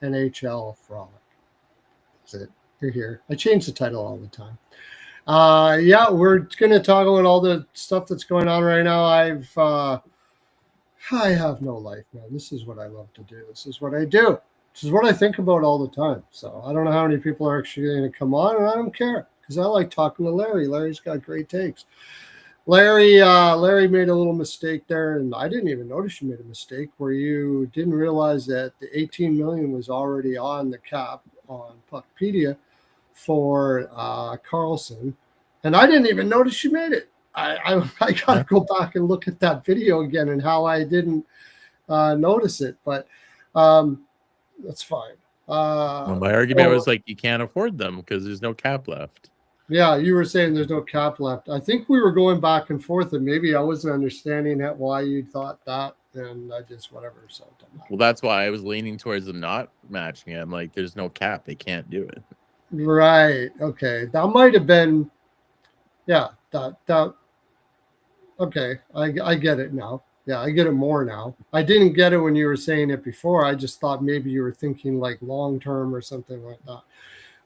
NHL frolic. That's it. You're here. I change the title all the time. Yeah, we're going to talk about all the stuff that's going on right now. I have no life, man. This is what I love to do. This is what I do. This is what I think about all the time. So I don't know how many people are actually going to come on, and I don't care because I like talking to Larry. Larry's got great takes. Larry made a little mistake there, and I didn't even notice you made a mistake where you didn't realize that the 18 million was already on the cap on Puckpedia for Carlson, and I didn't even notice you made it. I got to go back and look at that video again and how I didn't notice it, but that's fine. Well, my argument was like you can't afford them because there's no cap left. Yeah, you were saying there's no cap left. I think we were going back and forth, and maybe I wasn't understanding why you thought that, and I just whatever. So well, that's why I was leaning towards them not matching it. I'm like, there's no cap; they can't do it. Right. Okay. That might have been. Yeah. That. Okay. I get it now. Yeah, I get it more now. I didn't get it when you were saying it before. I just thought maybe you were thinking like long term or something like that.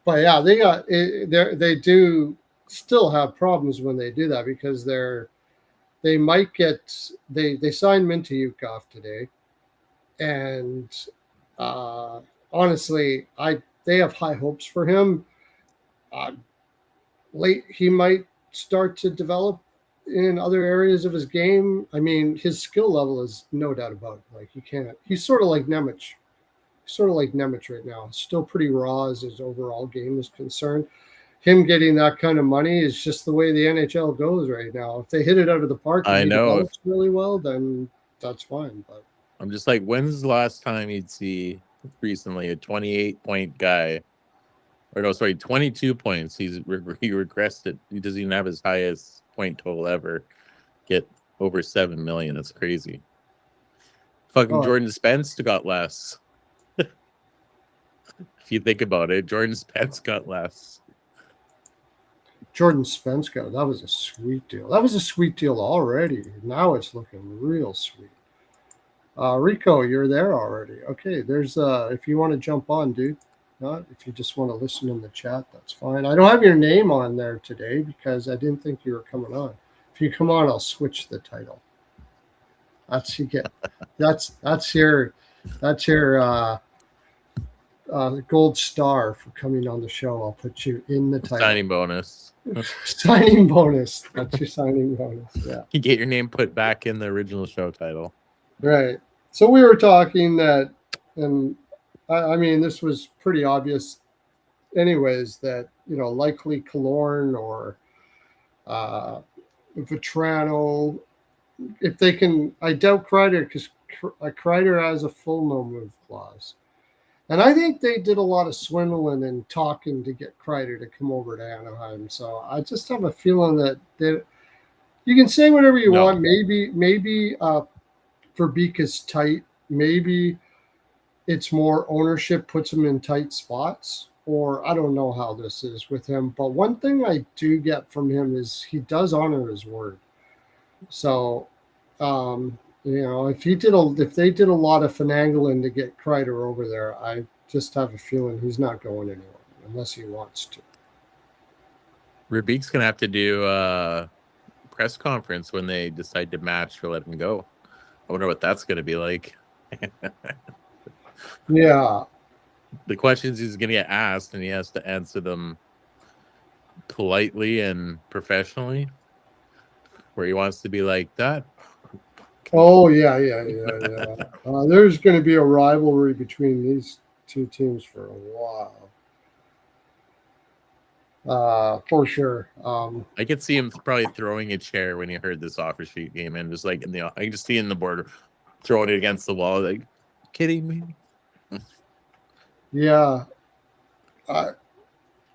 But yeah, they do still have problems when they do that because they might get they signed Mintayukov today, and honestly, they have high hopes for him. Late he might start to develop in other areas of his game. I mean, his skill level is no doubt about it. Like he's sort of like Nemec. Right now. Still pretty raw as his overall game is concerned. Him getting that kind of money is just the way the NHL goes right now. If they hit it out of the park and he develops really well, then that's fine. But I'm just like, when's the last time you'd see recently a 28-point guy? Or no, sorry, 22 points. He regressed it. He doesn't even have his highest point total ever. Get over 7 million. That's crazy. Fucking Jordan Spence got less. If you think about it, Jordan Spence got less. Jordan Spence that was a sweet deal. That was a sweet deal already. Now it's looking real sweet. Rico, you're there already. Okay, there's if you want to jump on, dude. Not if you just want to listen in the chat, that's fine. I don't have your name on there today because I didn't think you were coming on. If you come on, I'll switch the title. That's you get. That's your gold star for coming on the show. I'll put you in the title. Signing bonus. Signing bonus. That's your signing bonus. Yeah. You get your name put back in the original show title. Right. So we were talking that, and I mean, this was pretty obvious anyways, that, likely Killorn or Vetrano, if they can, I doubt Kreider because Kreider has a full no move clause. And I think they did a lot of swindling and talking to get Kreider to come over to Anaheim. So I just have a feeling that you can say whatever you want. Maybe Verbika's tight. Maybe it's more ownership puts him in tight spots. Or I don't know how this is with him. But one thing I do get from him is he does honor his word. So, if they did a lot of finagling to get Kreider over there, I just have a feeling he's not going anywhere unless he wants to. Rubik's gonna have to do a press conference when they decide to match or let him go. I wonder what that's gonna be like. Yeah. The questions he's gonna get asked, and he has to answer them politely and professionally. Where he wants to be like that. Oh, yeah. There's going to be a rivalry between these two teams for a while. For sure. I could see him probably throwing a chair when he heard this offer sheet game and just like I can just see in the border throwing it against the wall, like, kidding me? Yeah.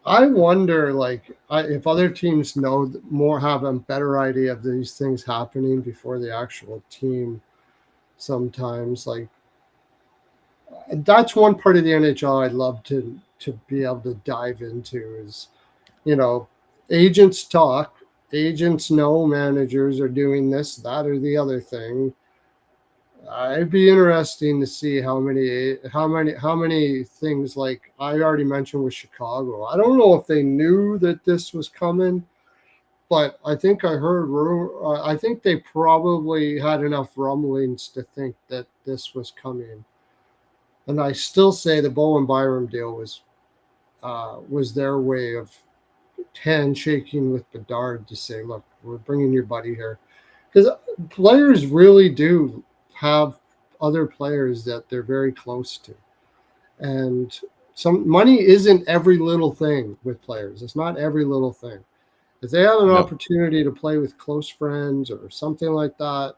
I wonder, if other teams know more, have a better idea of these things happening before the actual team. Sometimes, that's one part of the NHL I'd love to be able to dive into is, agents talk, agents know managers are doing this, that, or the other thing. It'd be interesting to see how many things, like I already mentioned with Chicago. I don't know if they knew that this was coming, but I think I heard. I think they probably had enough rumblings to think that this was coming. And I still say the Bowen Byram deal was their way of handshaking with Bedard to say, "Look, we're bringing your buddy here," because players really do have other players that they're very close to, and some money isn't every little thing with players. It's not every little thing. If they have an No. opportunity to play with close friends or something like that,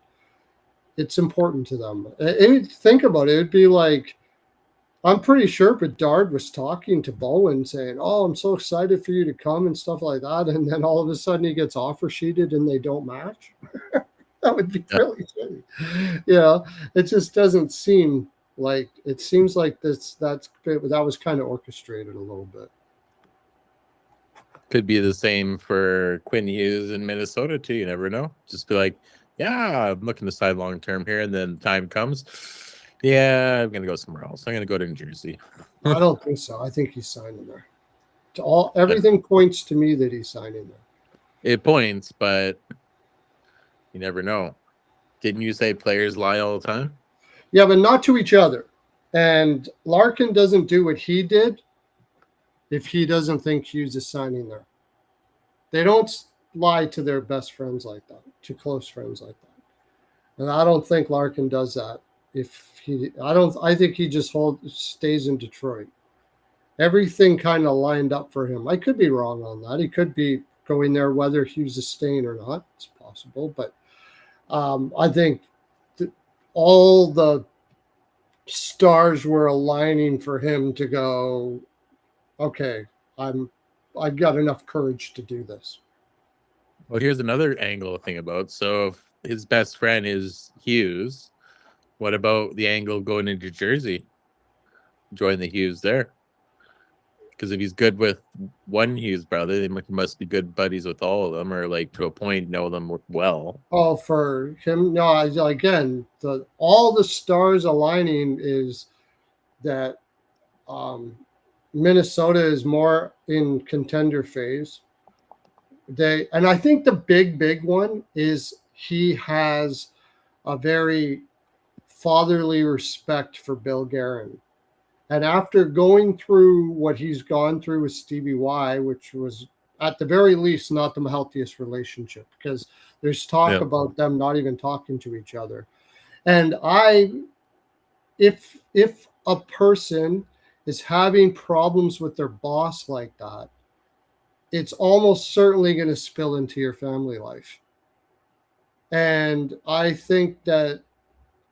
it's important to them. Think about it. It'd be like, I'm pretty sure Bedard was talking to Bowen saying, "Oh, I'm so excited for you to come," and stuff like that. And then all of a sudden he gets offer sheeted and they don't match. That would be Yeah. really shitty. Yeah, it just doesn't seem like, it seems like that was kind of orchestrated a little bit. Could be the same for Quinn Hughes in Minnesota too. You never know. Just be like, yeah, I'm looking to sign long term here, and then time comes. Yeah, I'm gonna go somewhere else. I'm gonna go to New Jersey. I don't think so. I think he's signing there. Everything points to me that he's signing there. It points, but you never know. Didn't you say players lie all the time? Yeah, but not to each other. And Larkin doesn't do what he did if he doesn't think Hughes is signing there. They don't lie to their best friends like that, to close friends like that. And I don't think Larkin does that. I think he just stays in Detroit. Everything kind of lined up for him. I could be wrong on that. He could be going there whether Hughes is staying or not. It's possible, but I think all the stars were aligning for him to go, okay, I've got enough courage to do this. Well, here's another angle to think about. So if his best friend is Hughes, what about the angle going into Jersey? Join the Hughes there. Because if he's good with one Hughes brother, they must be good buddies with all of them, or like to a point know them well. Oh, for him, no. Again, all the stars aligning is that Minnesota is more in contender phase. And I think the big one is he has a very fatherly respect for Bill Guerin. And after going through what he's gone through with Stevie Y, which was at the very least not the healthiest relationship, because there's talk about them not even talking to each other. And if a person is having problems with their boss like that, it's almost certainly going to spill into your family life. And I think that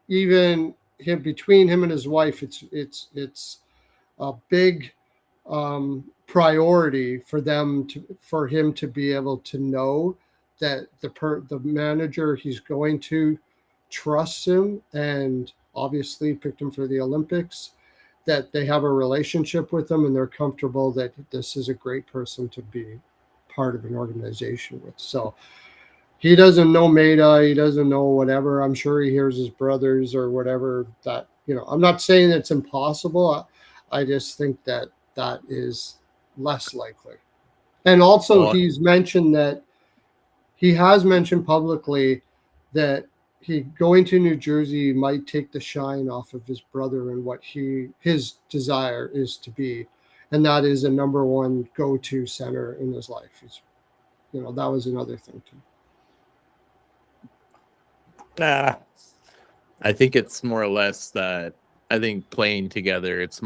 even between him and his wife, it's a big priority for him to be able to know that the manager he's going to trusts him, and obviously picked him for the Olympics, that they have a relationship with him and they're comfortable that this is a great person to be part of an organization with. So he doesn't know Maida, he doesn't know whatever. I'm sure he hears his brothers or whatever. That, I'm not saying it's impossible. I just think that is less likely. And also, he has mentioned publicly that he going to New Jersey might take the shine off of his brother and what his desire is to be, and that is a number one go-to center in his life. That was another thing too. I think it's more or less that I think playing together, it's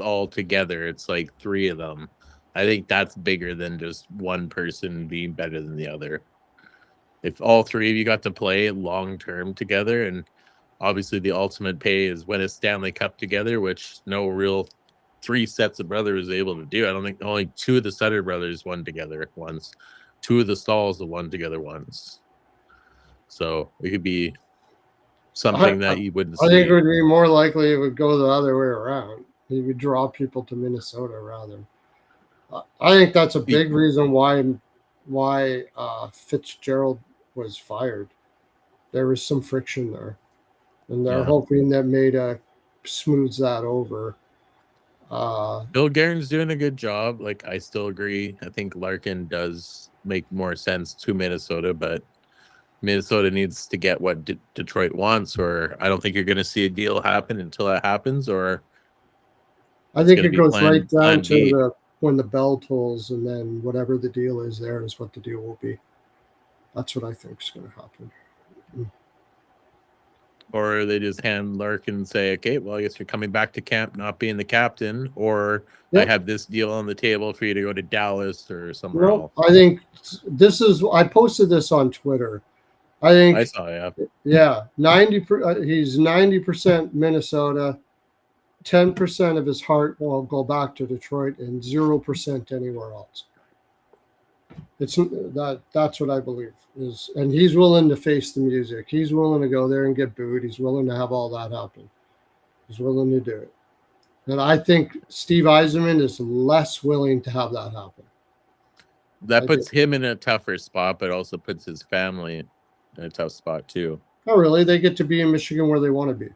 all together. It's like three of them. I think that's bigger than just one person being better than the other. If all three of you got to play long term together, and obviously the ultimate pay is win a Stanley Cup together, which no real three sets of brothers was able to do. I don't think only two of the Sutter brothers won together once. Two of the Stalls have won together once. So it could be something that you wouldn't see. I think it would be more likely it would go the other way around. He would draw people to Minnesota rather. I think that's a big reason why Fitzgerald was fired. There was some friction there. and they're Yeah. hoping that Maeda smooths that over. Bill Guerin's doing a good job. Like, I still agree. I think Larkin does make more sense to Minnesota, but Minnesota needs to get what Detroit wants, or I don't think you're going to see a deal happen until that happens, or I it's think going to it be goes right down plan to B. when the bell tolls, and then whatever the deal is there is what the deal will be. That's what I think is going to happen. Or they just hand Larkin and say, okay, well, I guess you're coming back to camp not being the captain, or I Yep. have this deal on the table for you to go to Dallas or somewhere No, else. I think this is. I posted this on Twitter. I think, I saw, yeah. yeah, 90. He's 90% Minnesota. 10% of his heart will go back to Detroit, and 0% anywhere else. It's that's what I believe is, and he's willing to face the music. He's willing to go there and get booed. He's willing to have all that happen. He's willing to do it. And I think Steve Yzerman is less willing to have that happen. That puts him in a tougher spot, but also puts his family in a tough spot too. Oh, really? They get to be in Michigan where they want to be.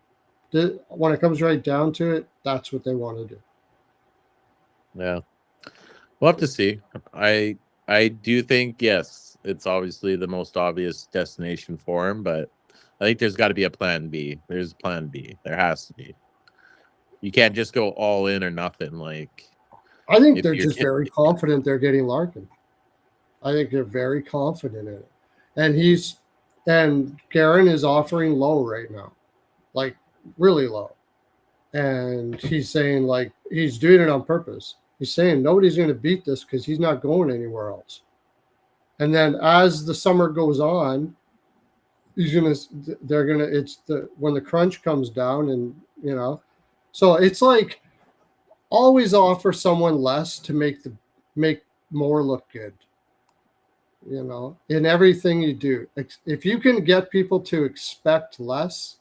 When it comes right down to it, that's what they want to do. Yeah. We'll have to see. I do think, yes, it's obviously the most obvious destination for him, but I think there's got to be a plan B. There's a plan B. There has to be. You can't just go all in or nothing. Like, I think if they're you're just very confident they're getting Larkin. I think they're very confident in it. And Guerin is offering low right now, like really low. And he's saying, like, he's doing it on purpose. He's saying nobody's going to beat this because he's not going anywhere else. And then as the summer goes on, when the crunch comes down, and so it's like always offer someone less to make more look good. In everything you do, if you can get people to expect less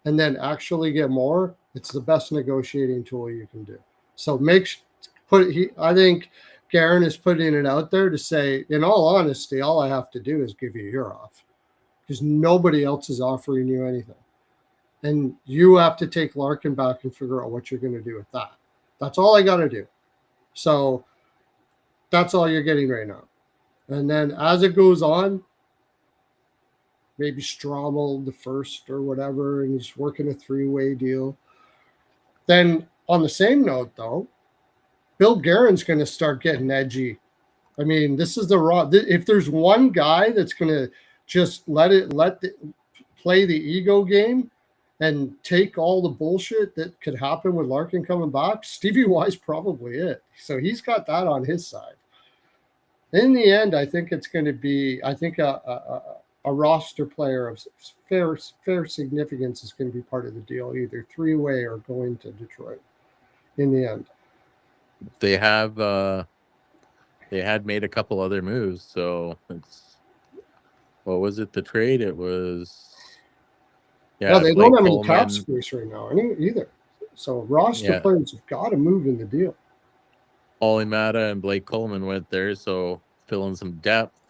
and then actually get more, it's the best negotiating tool you can do. So I think Guerin is putting it out there to say, in all honesty, all I have to do is give you your off, because nobody else is offering you anything. And you have to take Larkin back and figure out what you're going to do with that. That's all I got to do. So that's all you're getting right now. And then as it goes on, maybe Strommel the first or whatever, and he's working a 3-way deal. Then on the same note, though, Bill Guerin's going to start getting edgy. I mean, this is if there's one guy that's going to just play the ego game and take all the bullshit that could happen with Larkin coming back, Stevie Y's probably it. So he's got that on his side. In the end, I think it's going to be, a roster player of fair significance is going to be part of the deal, either 3-way or going to Detroit in the end. They had made a couple other moves, so what was it? The trade? It was, yeah. They Blake don't have Coleman, any cap space right now either. So roster players have got to move in the deal. Ollie Mata and Blake Coleman went there, so fill in some depth.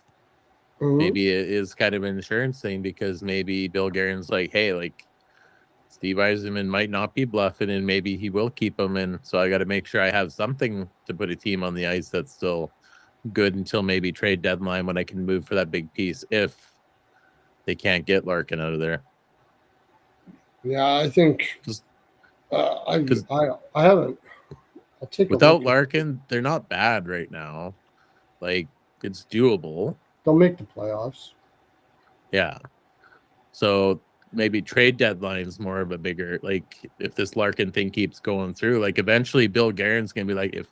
Mm-hmm. Maybe it is kind of an insurance thing, because maybe Bill Guerin's like, hey, like, Steve Yzerman might not be bluffing, and maybe he will keep him. And so I got to make sure I have something to put a team on the ice that's still good until maybe trade deadline, when I can move for that big piece if they can't get Larkin out of there. Yeah, I think I haven't. I'll take without Larkin, they're not bad right now. Like, it's doable. They'll make the playoffs. Yeah. So maybe trade deadline's more of a bigger, like, if this Larkin thing keeps going through, like, eventually Bill Guerin's going to be like, if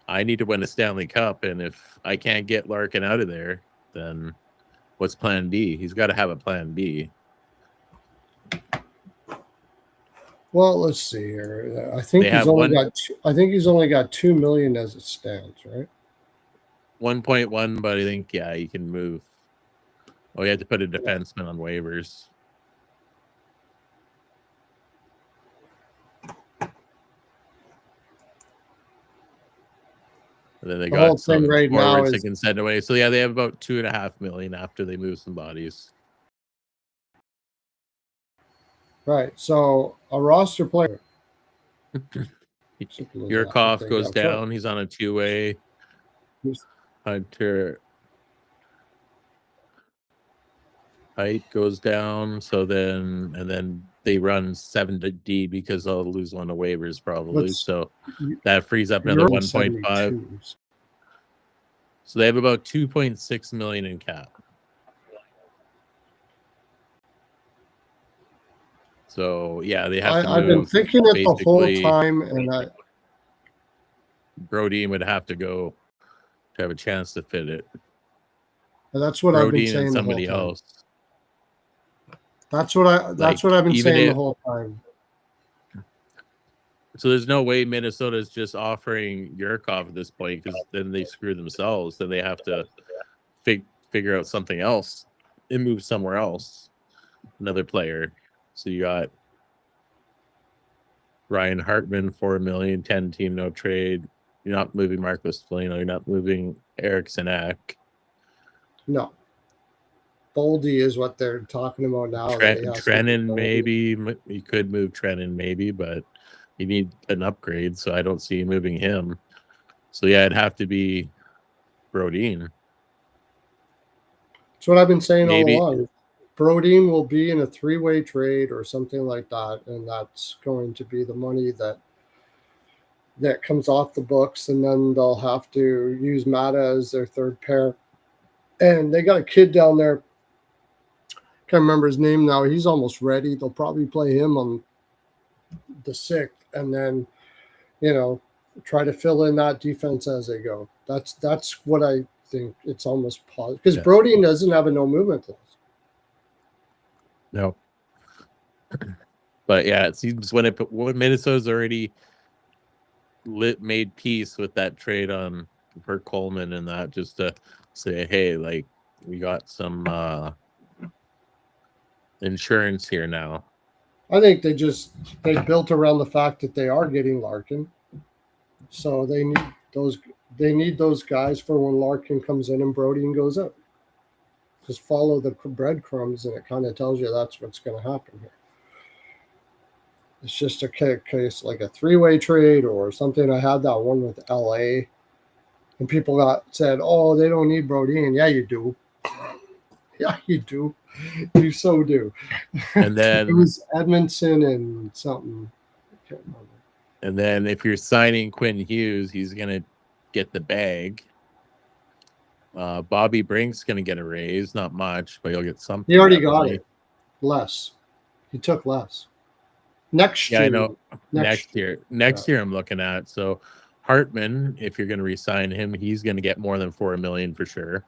I need to win a Stanley Cup, and if I can't get Larkin out of there, then what's plan B? He's got to have a plan B. Well, let's see here. I think he's only got 2 million as it stands, right? 1.1, but I think, yeah, you can move. Oh, you have to put a defenseman on waivers. And then they got some forwards they can send away. So yeah, they have about $2.5 million after they move some bodies. Right. So a roster player. Simple as that. If Yurkov they goes got cut. down. He's on a two-way. Hunter height goes down. So then they run 7D because they'll lose one of waivers probably. So that frees up another 1.5. So they have about 2.6 million in cap. So yeah, they have to move. I've been thinking it the whole time, and Brodeen would have to go to have a chance to fit it. That's what I've been saying and somebody the whole time. else. That's what I've been saying the whole time. So there's no way Minnesota's just offering Yurkov at this point, because then they screw themselves. Then they have to figure out something else and move somewhere else, another player. So you got Ryan Hartman, $4 million, 10 team, no trade. You're not moving Marcus Foligno. You're not moving Eriksson Ek. No. Boldy is what they're talking about now. Trennan, maybe. You could move Trennan, maybe, but you need an upgrade, so I don't see you moving him. So yeah, it'd have to be Brodeen. That's what I've been saying all along. Brodeen will be in a 3-way trade or something like that, and that's going to be the money that comes off the books, and then they'll have to use Mata as their third pair. And they got a kid down there. Can't remember his name now. He's almost ready. They'll probably play him on the 6th, and then, try to fill in that defense as they go. That's what I think. It's almost positive, because Brodeen doesn't have a no movement clause. No. But yeah, it seems when Minnesota's already made peace with that trade for Coleman and that, just to say, hey, like, we got some insurance here now. I think they built around the fact that they are getting Larkin, so they need those guys for when Larkin comes in and Brodeen goes out. Just follow the breadcrumbs, and it kind of tells you that's what's going to happen here. It's just a case like a 3-way trade or something. I had that one with LA, and people said, "Oh, they don't need Brodeen." Yeah, you do. Yeah, you do. You so do. And then it was Edmondson and something. I can't remember. And then if you're signing Quinn Hughes, he's gonna get the bag. Bobby Brink's gonna get a raise, not much, but he'll get something. He already got it. Less. He took less. Next year. I know. Next year I'm looking at. So Hartman, if you're going to re-sign him, he's going to get more than $4 million for sure.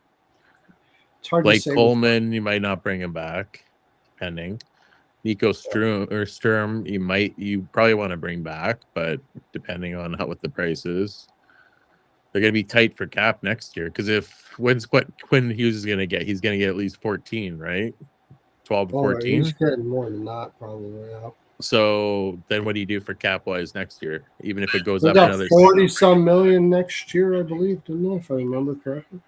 It's hard to say. Like Coleman, you might not bring him back, depending. Nico Sturm, you probably want to bring back, but depending on what the price is, they're going to be tight for cap next year. Because when's what Quinn Hughes is going to get? He's going to get at least 14, right? 12 to 14. He's getting more than that, probably. Yeah. So then what do you do for cap wise next year? Even if it goes up another 40-some million next year, I believe, didn't they? If I remember correctly.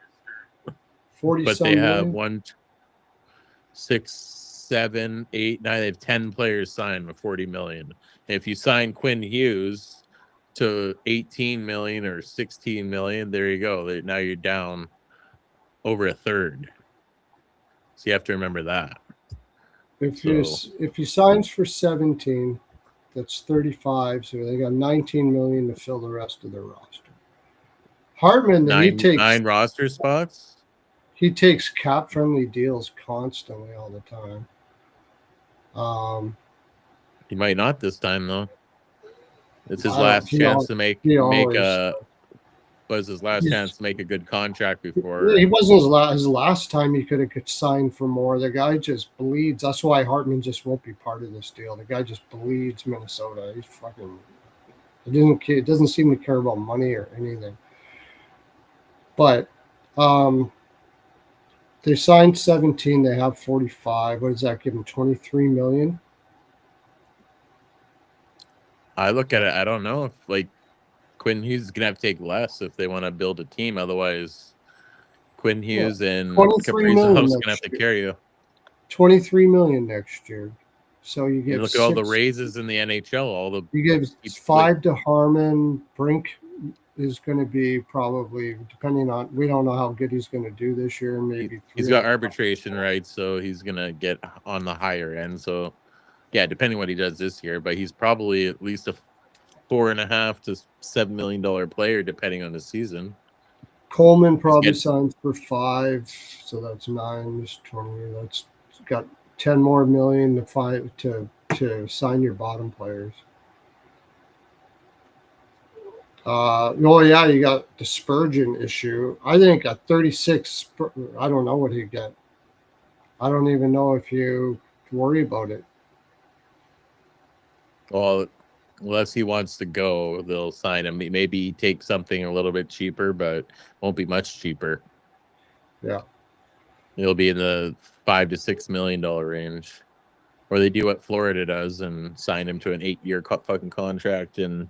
40-some But they have 1, 6, 7, 8, 9. They have 10 players signed with 40 million. And if you sign Quinn Hughes to 18 million or 16 million, there you go. Now you're down over a third. So you have to remember that. If he signs for 17, that's 35. So they got 19 million to fill the rest of their roster. Hartman, he takes 9 roster spots. He takes cap-friendly deals constantly all the time. He might not this time though. It's his last chance to make a good contract before. He wasn't his last time. He could have signed for more. The guy just bleeds. That's why Hartman just won't be part of this deal. The guy just bleeds Minnesota. He's fucking. He doesn't seem to care about money or anything. But they signed 17. They have 45. What does that give them? 23 million. I look at it. I don't know if Quinn Hughes is gonna have to take less if they want to build a team. Otherwise, Quinn Hughes and Kaprizov's gonna have to carry you. 23 million next year. So you You give look at all the 6. raises in the NHL, all the You give 5 to Harmon. Brink is going to be probably, depending on, we don't know how good he's going to do this year. Maybe he's got arbitration rights, so he's gonna get on the higher end. So yeah, depending what he does this year, but he's probably at least a $4.5 to $7 million player, depending on the season. Coleman probably signs for 5, so that's 9. That's 20. That's got 10 more million to sign your bottom players. Oh yeah, you got the Spurgeon issue. I think at 36, I don't know what he'd get. I don't even know if you worry about it. Well, unless he wants to go, they'll sign him. Maybe take something a little bit cheaper, but won't be much cheaper. Yeah, it'll be in the $5 to $6 million range, or they do what Florida does and sign him to an 8-year fucking contract, and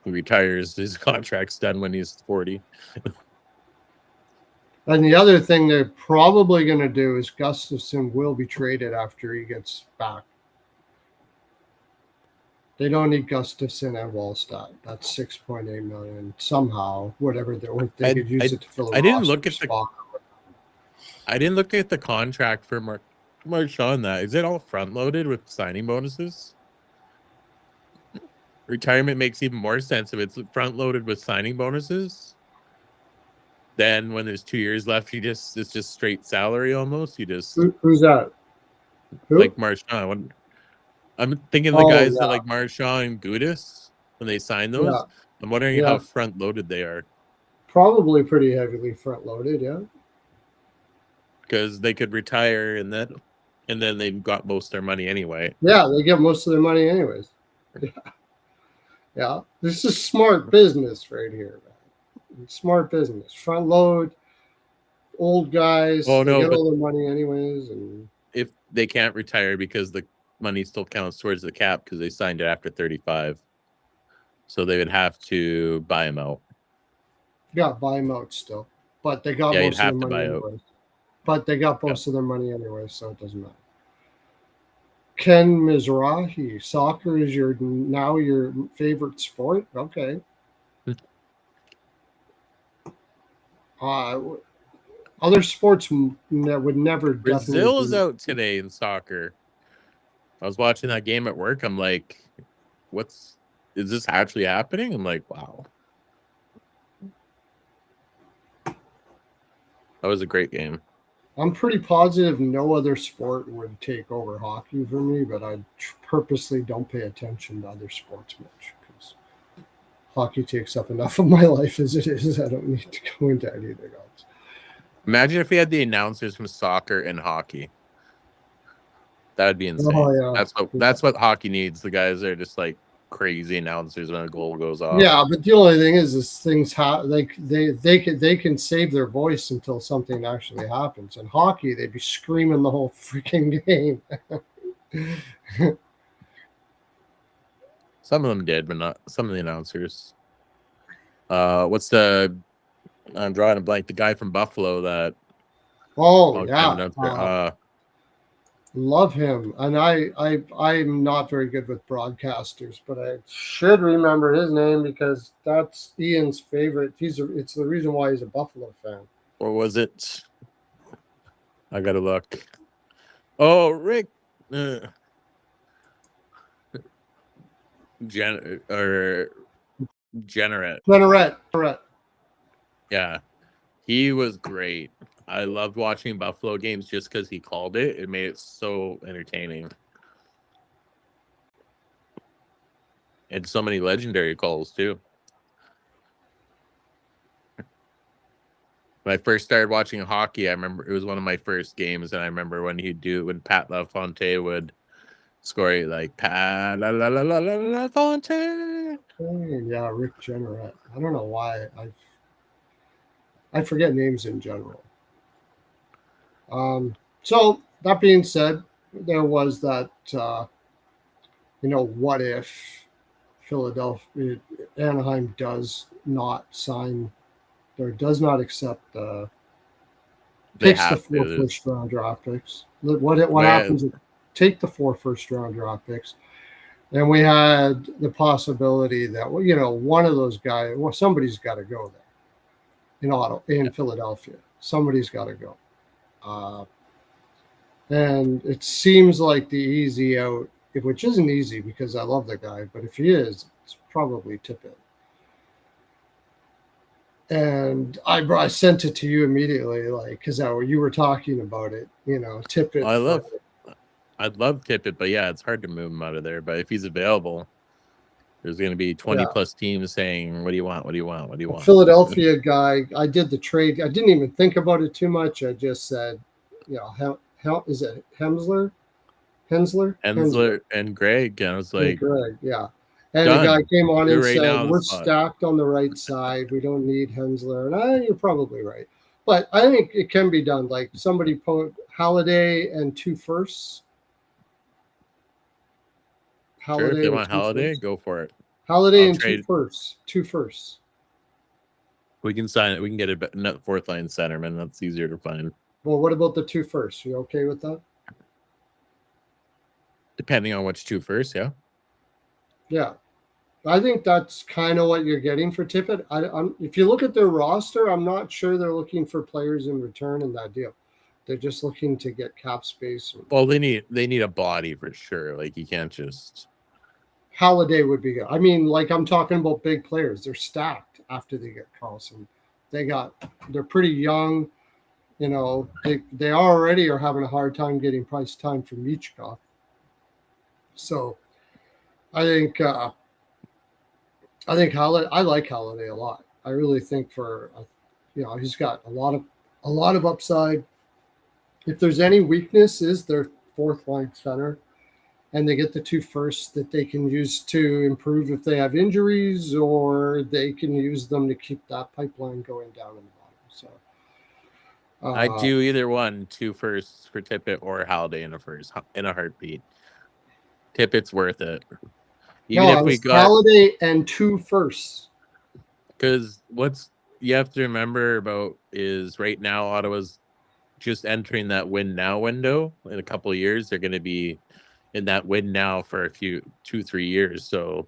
he retires. His contract's done when he's 40. And the other thing they're probably going to do is Gustafsson will be traded after he gets back. They don't need Gustafsson and Wallstedt. That's $6.8 million somehow. Whatever they could use it to fill. I didn't look at I didn't look at the contract for Marchand. That is it all front loaded with signing bonuses? Retirement makes even more sense if it's front loaded with signing bonuses. Then when there's 2 years left, it's just straight salary almost. You just who's that? Who? Like Marchand. I'm thinking the guys that like Marchand and Gudis when they sign those. Yeah. I'm wondering how front loaded they are. Probably pretty heavily front loaded, yeah. Because they could retire and then they've got most of their money anyway. Yeah, they get most of their money anyways. Yeah. Yeah. This is smart business right here, man. Smart business. Front load, old guys, they get all their money anyways. And if they can't retire because the money still counts towards the cap because they signed it after 35. So they would have to buy him out. Yeah, buy him out still. But they got most of their money anyways. But they got most of their money anyway, so it doesn't matter. Ken Mizrahi, soccer is now your favorite sport? Okay. Other sports would never. Brazil is out today in soccer. I was watching that game at work. I'm like, is this actually happening? I'm like, wow. That was a great game. I'm pretty positive no other sport would take over hockey for me, but I purposely don't pay attention to other sports much because hockey takes up enough of my life as it is. I don't need to go into anything else. Imagine if we had the announcers from soccer and hockey. That would be insane. Oh, yeah. That's what hockey needs. The guys are just like crazy announcers when a goal goes off. Yeah, but the only thing is things they can save their voice until something actually happens. In hockey, they'd be screaming the whole freaking game. Some of them did, but not some of the announcers. I'm drawing a blank. The guy from Buffalo that. Oh yeah. Love him, and I'm not very good with broadcasters, but I should remember his name because that's Ian's favorite. It's the reason why he's a Buffalo fan. Or was it? I gotta look. Oh, Rick. Generette. Yeah, he was great. I loved watching Buffalo games just because he called it. It made it so entertaining. And so many legendary calls, too. When I first started watching hockey, I remember it was one of my first games, and I remember when Pat LaFontaine would score like Pat LaFontaine. Yeah, Rick Generette. I don't know why I forget names in general. So that being said, there was that, what if Anaheim does not sign or does not accept the 4 first-round draft picks? What happens if take the 4 first-round draft picks, and we had the possibility that, well, one of those guys, well, somebody's got to go there in Philadelphia. Somebody's got to go. And it seems like the easy out, which isn't easy because I love the guy, but if he is, it's probably Tippett. And I sent it to you immediately, like, because you were talking about it, Tippett. I'd love Tippett, but yeah, it's hard to move him out of there. But if he's available, there's going to be 20 plus teams saying, "What do you want? What do you want? What do you want?" Philadelphia guy, I did the trade. I didn't even think about it too much. I just said, is it Hensler and Greg? And I was like, Greg, yeah. And done. The guy came on and right said, we're stacked on the right side. We don't need Hensler. And you're probably right. But I think it can be done. Like somebody put Halliday and 2 firsts. Sure, if they want Halliday, go for it. Halliday and 2 firsts. 2 firsts. We can sign it. We can get a fourth line centerman. That's easier to find. Well, what about the 2 firsts? You okay with that? Depending on which 2 firsts, yeah. Yeah. I think that's kind of what you're getting for Tippett. If you look at their roster, I'm not sure they're looking for players in return in that deal. They're just looking to get cap space. Well, they need a body for sure. Like you can't just. Halliday would be good. I mean, like I'm talking about big players. They're stacked after they get Carlson. They're pretty young. They already are having a hard time getting price time for Michkov. So I think Halliday. I like Halliday a lot. I really think he's got a lot of upside. If there's any weakness, is their 4th line center, and they get the 2 firsts that they can use to improve if they have injuries, or they can use them to keep that pipeline going down in the bottom. So I'd do either one, 2 firsts for Tippett or Halliday in a heartbeat. Tippett's worth it. Even if we got Halliday and 2 firsts. Because what you have to remember about is right now Ottawa's just entering that win now window. In a couple of years, they're going to be in that win now for a few 2-3 years. So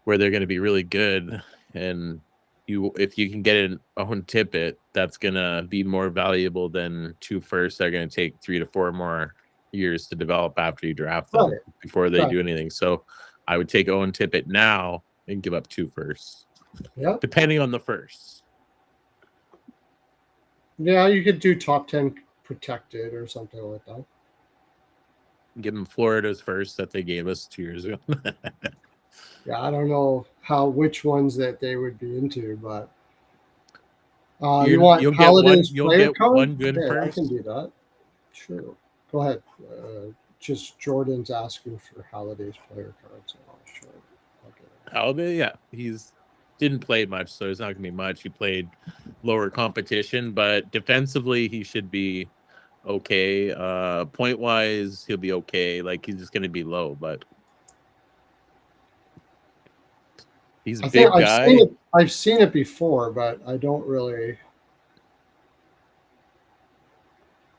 where they're going to be really good, and if you can get an own Tippett, that's going to be more valuable than 2 firsts that are going to take 3 to 4 more years to develop after you draft them before they do anything. So I would take Owen Tippett now and give up 2 firsts. Yeah. Depending on the firsts. Yeah, you could do top 10 protected or something like that. Give them Florida's first that they gave us 2 years ago. Yeah, I don't know which ones that they would be into, but you'll get one good first. I can do that. Sure. Go ahead. Just Jordan's asking for Halliday's player cards. Sure. Halliday, yeah. He's didn't play much, so it's not going to be much. He played lower competition, but defensively, he should be okay. Point-wise, he'll be okay. Like, he's just going to be low, but he's a big guy. I've seen it before, but I don't really...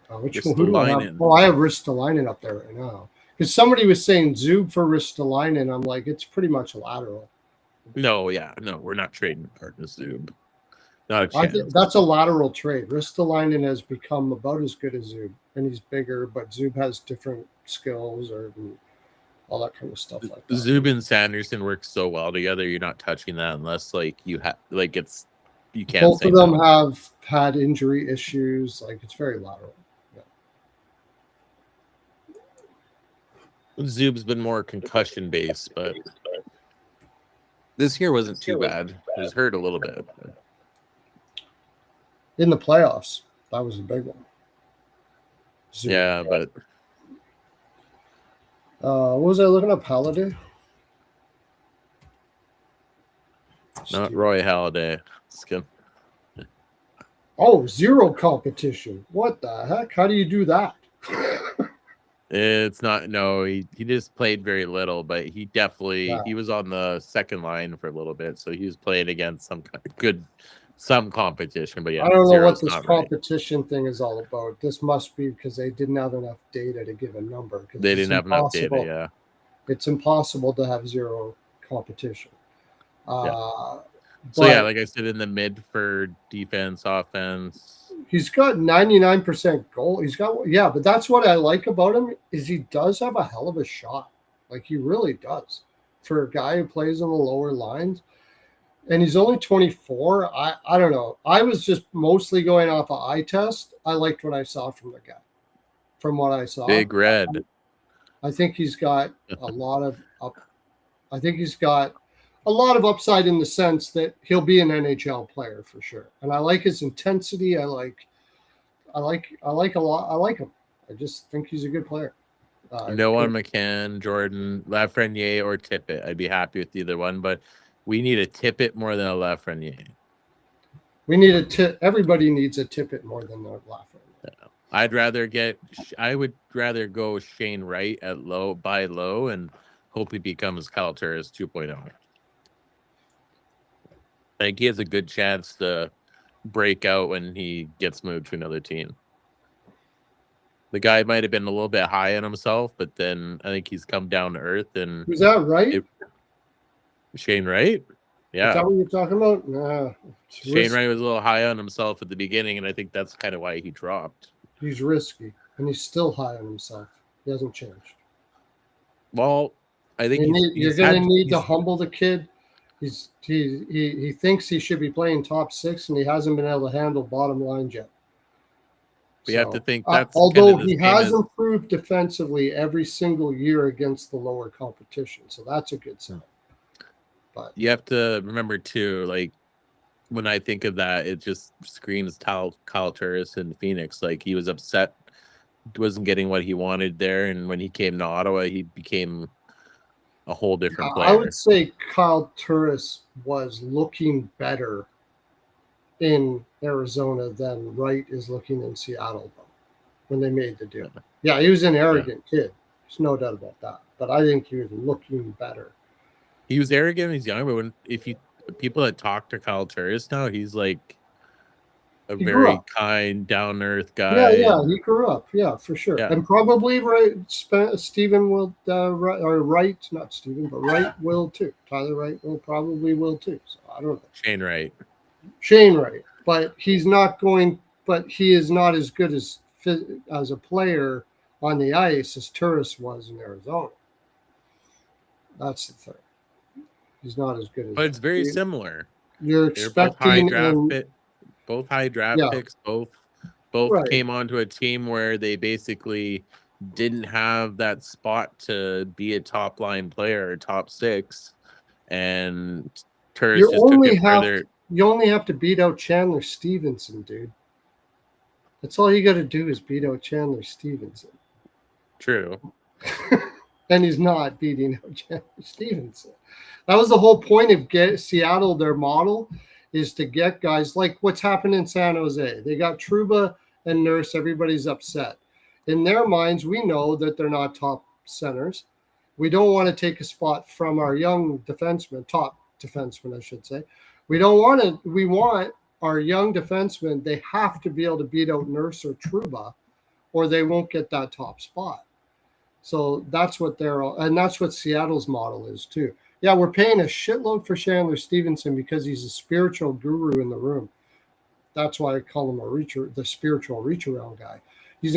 which one do I have? Oh, I have Ristolainen up there right now. Because somebody was saying Zub for Ristolainen. I'm like, it's pretty much lateral. No, we're not trading Artis Zub. Not a chance. I think that's a lateral trade. Ristolainen has become about as good as Zub, and he's bigger, but Zub has different skills or all that kind of stuff like that. Zub and Sanderson work so well together. You're not touching that unless you can't. Both of them have had injury issues. Like it's very lateral. Zub's been more concussion based, but this year wasn't too bad. It was hurt a little bit. In the playoffs, that was a big one. Zub. Yeah, but what was I looking up? Halliday? Not Roy Halladay. Oh, 0 competition. What the heck? How do you do that? It's not. No, he just played very little, but he definitely he was on the second line for a little bit, so he was playing against some kind of good some competition, but yeah, I don't know what zero's this not right. competition thing is all about. This must be because they didn't have enough data to give a number. Because They it's didn't have enough data. impossible. Yeah, It's impossible to have zero competition. yeah. Uh, So yeah, but like I said, in the mid for defense, offense. he's got 99% goal. He's got, yeah, but that's what I like about him is he does have a hell of a shot. Like he really does for a guy who plays on the lower lines. And he's only 24. I don't know. I was just mostly going off of eye test. I liked what I saw from the guy. From what I saw, Big Red. I think he's got a lot of up. I think he's got a lot of upside in the sense that he'll be an NHL player for sure. And I like his intensity. I like a lot. I like him. I just think he's a good player. Noah McCann, Jordan, Lafreniere, or Tippett. I'd be happy with either one, but we need a Tippett more than a Lafreniere. We need a tip. Everybody needs a Tippett more than a Lafreniere. I would rather go Shane Wright at buy low and hope he becomes Kyle Turris 2.0. I think he has a good chance to break out when he gets moved to another team. The guy might have been a little bit high on himself, but then I think he's come down to earth. And Was that right? Shane Wright? Yeah. Is that what you're talking about? Nah. Shane Wright was a little high on himself at the beginning, and I think that's kind of why he dropped. He's risky, and he's still high on himself. He hasn't changed. Well, I think you're going to need to humble the kid. He thinks he should be playing top six, and he hasn't been able to handle bottom lines yet. We have to think that's although he has improved defensively every single year against the lower competition, so that's a good sign. But you have to remember too, like when I think of that, it just screams Kyle Turris in Phoenix. Like he was upset, wasn't getting what he wanted there, and when he came to Ottawa, he became a whole different player. I would say Kyle Turris was looking better in Arizona than Wright is looking in Seattle when they made the deal. Yeah, he was an arrogant kid. There's no doubt about that. But I think he was looking better. He was arrogant. He's young, but people that talk to Kyle Turris now, he's like a very kind, down earth guy. Yeah, he grew up. Yeah, for sure. Yeah. And probably Stephen will Wright, not Stephen, but Wright will too. Tyler Wright probably will too. So I don't know. Shane Wright, but he's not going. But he is not as good as a player on the ice as Turris was in Arizona. That's the thing. He's not as good as. But it's very similar. You're expecting both high draft picks. Both came onto a team where they basically didn't have that spot to be a top line player or top six, and Turris just took it further. You only have to beat out Chandler Stevenson, dude. That's all you got to do is beat out Chandler Stevenson. True. And he's not beating out Chandler Stevenson. That was the whole point of Seattle. Their model is to get guys like what's happened in San Jose. They got Trouba and Nurse. Everybody's upset. In their minds, we know that they're not top centers. We don't want to take a spot from our young defenseman, top defenseman, I should say. We don't want to. We want our young defensemen. They have to be able to beat out Nurse or Trouba, or they won't get that top spot. So that's what and that's what Seattle's model is too. Yeah, we're paying a shitload for Chandler Stevenson because he's a spiritual guru in the room. That's why I call him the spiritual reach around guy. He's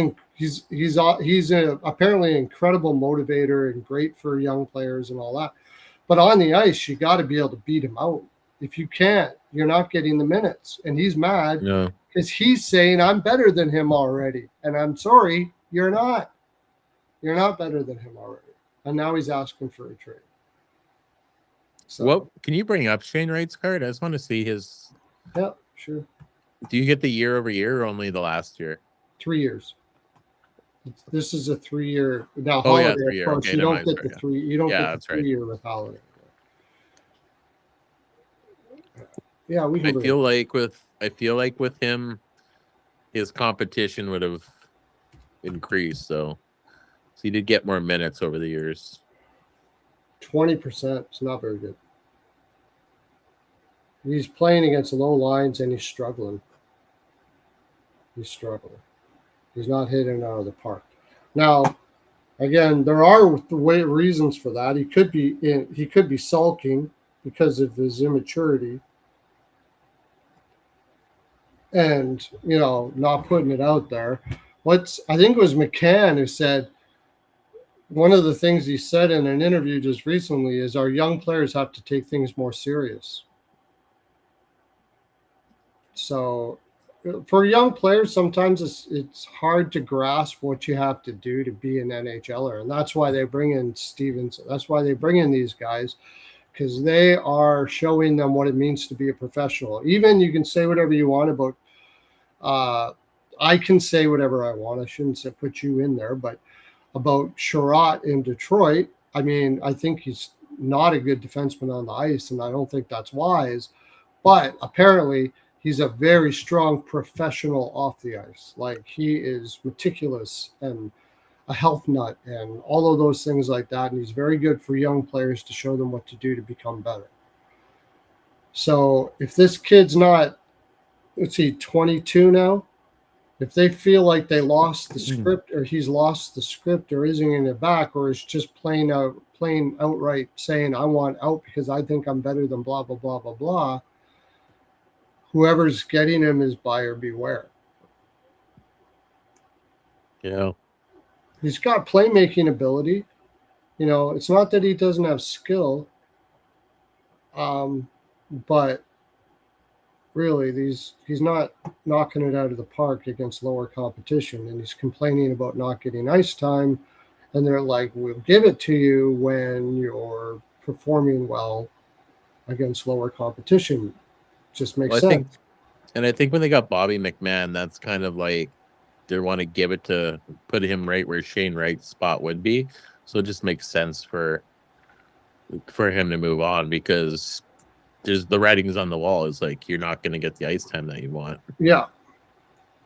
apparently an incredible motivator and great for young players and all that. But on the ice, you got to be able to beat him out. If you can't, you're not getting the minutes. And he's mad because he's saying, I'm better than him already. And I'm sorry, you're not. You're not better than him already. And now he's asking for a trade. So, well, can you bring up Shane Wright's card? I just want to see his. Yeah, sure. Do you get the year over year or only the last year? 3 years. This is a 3 year. Now, Holiday, 3 year. Okay, you don't get the 3. You don't get the 3 year with Holiday. Yeah, I feel like with him, his competition would have increased. So he did get more minutes over the years. 20% is not very good. He's playing against low lines and he's struggling. He's struggling. He's not hitting it out of the park. Now, again, there are reasons for that. He could be sulking because of his immaturity and not putting it out there. I think it was McCann who said one of the things he said in an interview just recently is our young players have to take things more serious. So for young players, sometimes it's hard to grasp what you have to do to be an NHLer. And that's why they bring in Stevens. That's why they bring in these guys, because they are showing them what it means to be a professional. Even you can say whatever you want about, I can say whatever I want. I shouldn't put you in there, but about Sherratt in Detroit, I mean, I think he's not a good defenseman on the ice, and I don't think that's wise. But apparently, he's a very strong professional off the ice. Like, he is meticulous and a health nut and all of those things like that. And he's very good for young players to show them what to do to become better. So if this kid's not, 22 now, if they feel like they lost the script or he's lost the script or isn't in it back or is just plain outright saying, I want out because I think I'm better than blah, blah, blah, blah, blah, whoever's getting him is buyer beware. Yeah. He's got playmaking ability. It's not that he doesn't have skill, but really, he's not knocking it out of the park against lower competition, and he's complaining about not getting ice time, and they're like, we'll give it to you when you're performing well against lower competition. Just makes sense. I think when they got Bobby McMahon, that's kind of like they want to give it to put him right where Shane Wright's spot would be. So it just makes sense for him to move on because there's the writing's on the wall. It's like you're not going to get the ice time that you want. Yeah.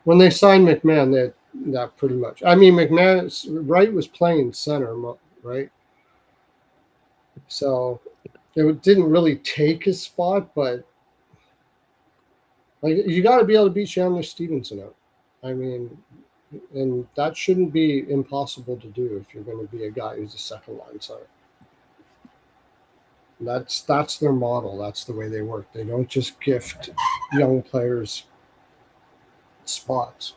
When they signed McMahon, that pretty much. I mean, Wright was playing center, right? So it didn't really take his spot, but like you got to be able to beat Chandler Stevenson out. I mean, and that shouldn't be impossible to do if you're going to be a guy who's a second line center. That's their model. That's the way they work. They don't just gift young players spots.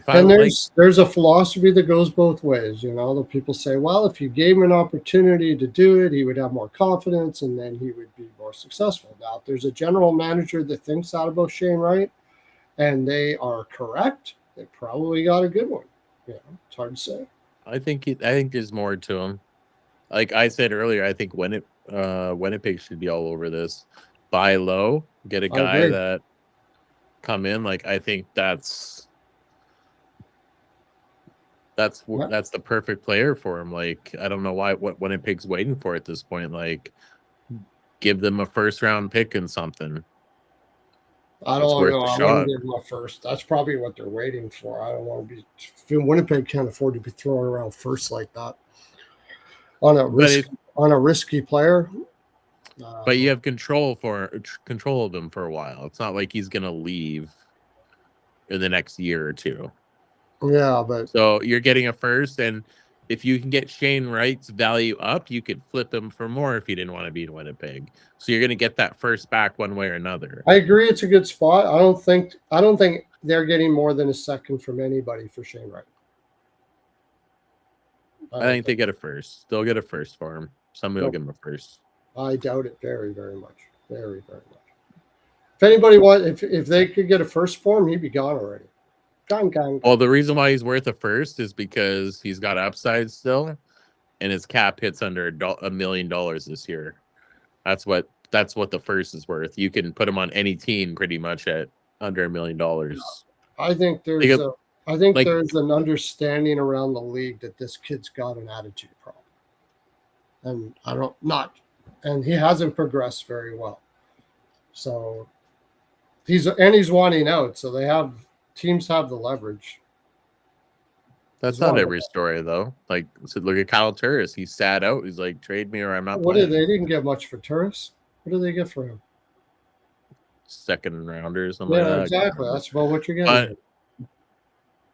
And there's a philosophy that goes both ways. The people say, well, if you gave him an opportunity to do it, he would have more confidence and then he would be more successful. Now, if there's a general manager that thinks that about Shane Wright and they are correct, they probably got a good one. It's hard to say. I think there's more to him. Like I said earlier, I think Winnipeg should be all over this. Buy low, get a guy that come in. Like I think that's the perfect player for him. Like I don't know what Winnipeg's waiting for at this point. Like give them a first round pick and something. I don't know. I want to give them a first. That's probably what they're waiting for. I don't want to be. Winnipeg can't afford to be throwing around first like that on a risky player. But you have control of him for a while. It's not like he's going to leave in the next year or two. Yeah, but so you're getting a first, and if you can get Shane Wright's value up, you could flip him for more if you didn't want to be in Winnipeg. So you're going to get that first back one way or another. I agree, it's a good spot. I don't think they're getting more than a second from anybody for Shane Wright. I think they get a first. They'll get a first for him. Somebody will give him a first. I doubt it very, very much. Very, very much. If anybody if they could get a first for him, he'd be gone already. Gone. Well, the reason why he's worth a first is because he's got upside still, and his cap hits under $1 million this year. That's what the first is worth. You can put him on any team pretty much at under $1 million. I think there's an understanding around the league that this kid's got an attitude problem, and he hasn't progressed very well. So he's wanting out. So teams have the leverage. That's not every story though. Like, so look at Kyle Turris. He sat out. He's like, trade me or I'm not. They didn't get much for Turris. What did they get for him? second rounder or something Yeah, like that. exactly. That's about what you're But getting.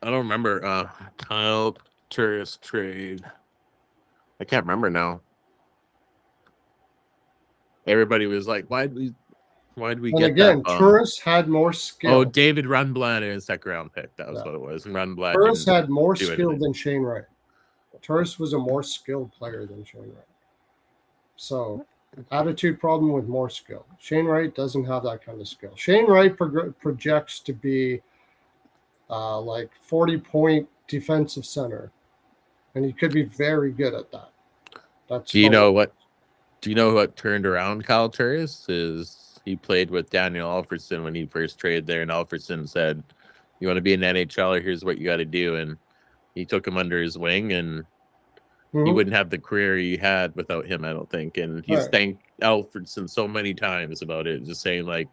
I don't remember Kyle Turris trade. I can't remember now. Everybody was like, why did we And get that? again, Turris had more skill. Oh, David Rundblad in a second round pick. That was Yeah. what it was. And Rundblad Turris didn't had more do skill anything. than Shane Wright. Turris was a more skilled player than Shane Wright. So, attitude problem with more skill. Shane Wright doesn't have that kind of skill. Shane Wright projects to be like 40-point defensive center, and he could be very good at that. That's Do you know what turned around Kyle Turris? Is he played with Daniel Alfredsson when he first traded there, and Alfredsson said, "You want to be an NHLer? Here's what you got to do." And he took him under his wing, and he wouldn't have the career he had without him, I don't think. And he's thanked Alfredsson so many times about it, just saying like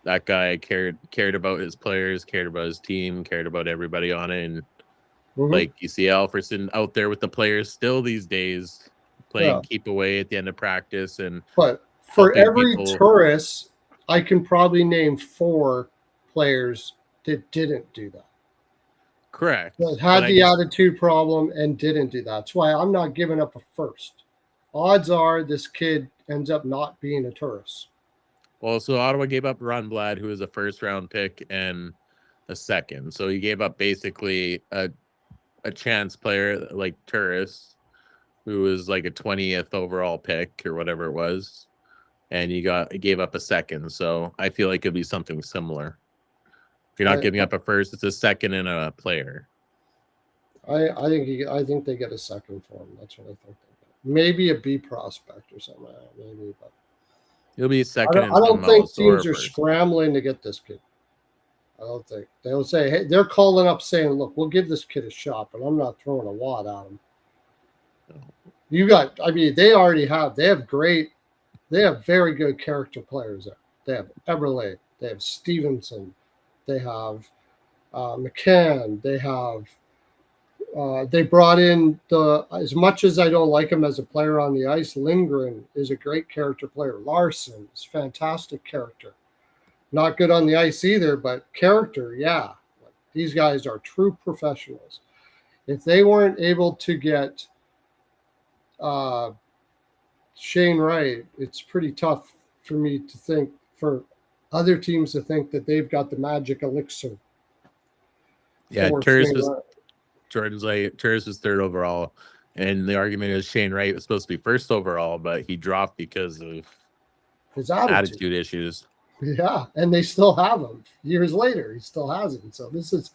that guy cared about his players, cared about his team, cared about everybody on it. And like you see Alfredsson out there with the players still these days, playing keep away at the end of practice. And but for every Turris, I can probably name 4 players that didn't do that. Correct. That had the attitude problem and didn't do that. That's why I'm not giving up a first. Odds are this kid ends up not being a Turris. Well, so Ottawa gave up Rundblad, who was a first round pick, and a second. So he gave up basically a chance player like Turris, who was like a 20th overall pick or whatever it was, and he gave up a second. So I feel like it'd be something similar. If you're not giving up a first, it's a second and a player. I think they get a second for him. That's what I think. Maybe a B prospect or something. Maybe, but it'll be a second. I don't think teams are scrambling to get this kid. I don't think they'll say, "Hey," they're calling up saying, "Look, we'll give this kid a shot, but I'm not throwing a wad at him." You got, I mean, they have very good character players there. They have Eberle, they have Stevenson, they have McCann, they brought in as much as I don't like him as a player on the ice, Lindgren is a great character player. Larson is fantastic character. Not good on the ice either, but character, yeah. These guys are true professionals. If they weren't able to get Shane Wright, it's pretty tough for me to think, for other teams to think that they've got the magic elixir. Yeah, Turris was third overall, and the argument is Shane Wright was supposed to be first overall, but he dropped because of his attitude issues. Yeah, and they still have him years later. He still has him. So it's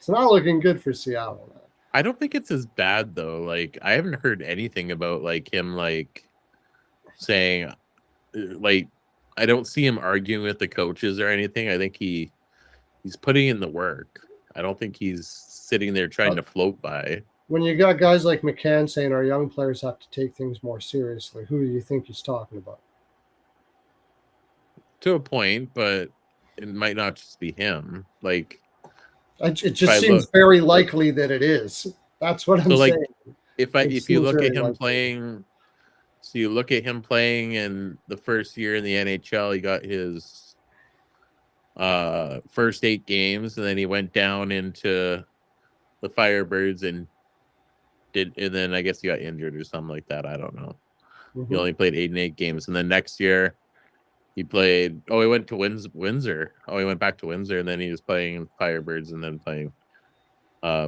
not looking good for Seattle, man. I don't think it's as bad though. Like I haven't heard anything about like him like saying like I don't see him arguing with the coaches or anything. I think he's putting in the work. I don't think he's sitting there trying to float by. When you got guys like McCann saying our young players have to take things more seriously, who do you think he's talking about? To a point, but it might not just be him. Like it just seems very likely that it is. That's what I'm saying. If you look at him playing, so you look at him playing in the first year in the NHL, he got his first 8 games, and then he went down into the Firebirds and then I guess he got injured or something like that. I don't know. He only played 8 and 8 games, and then next year he played. Oh, he went to Windsor. Oh, he went back to Windsor, and then he was playing Firebirds, and then playing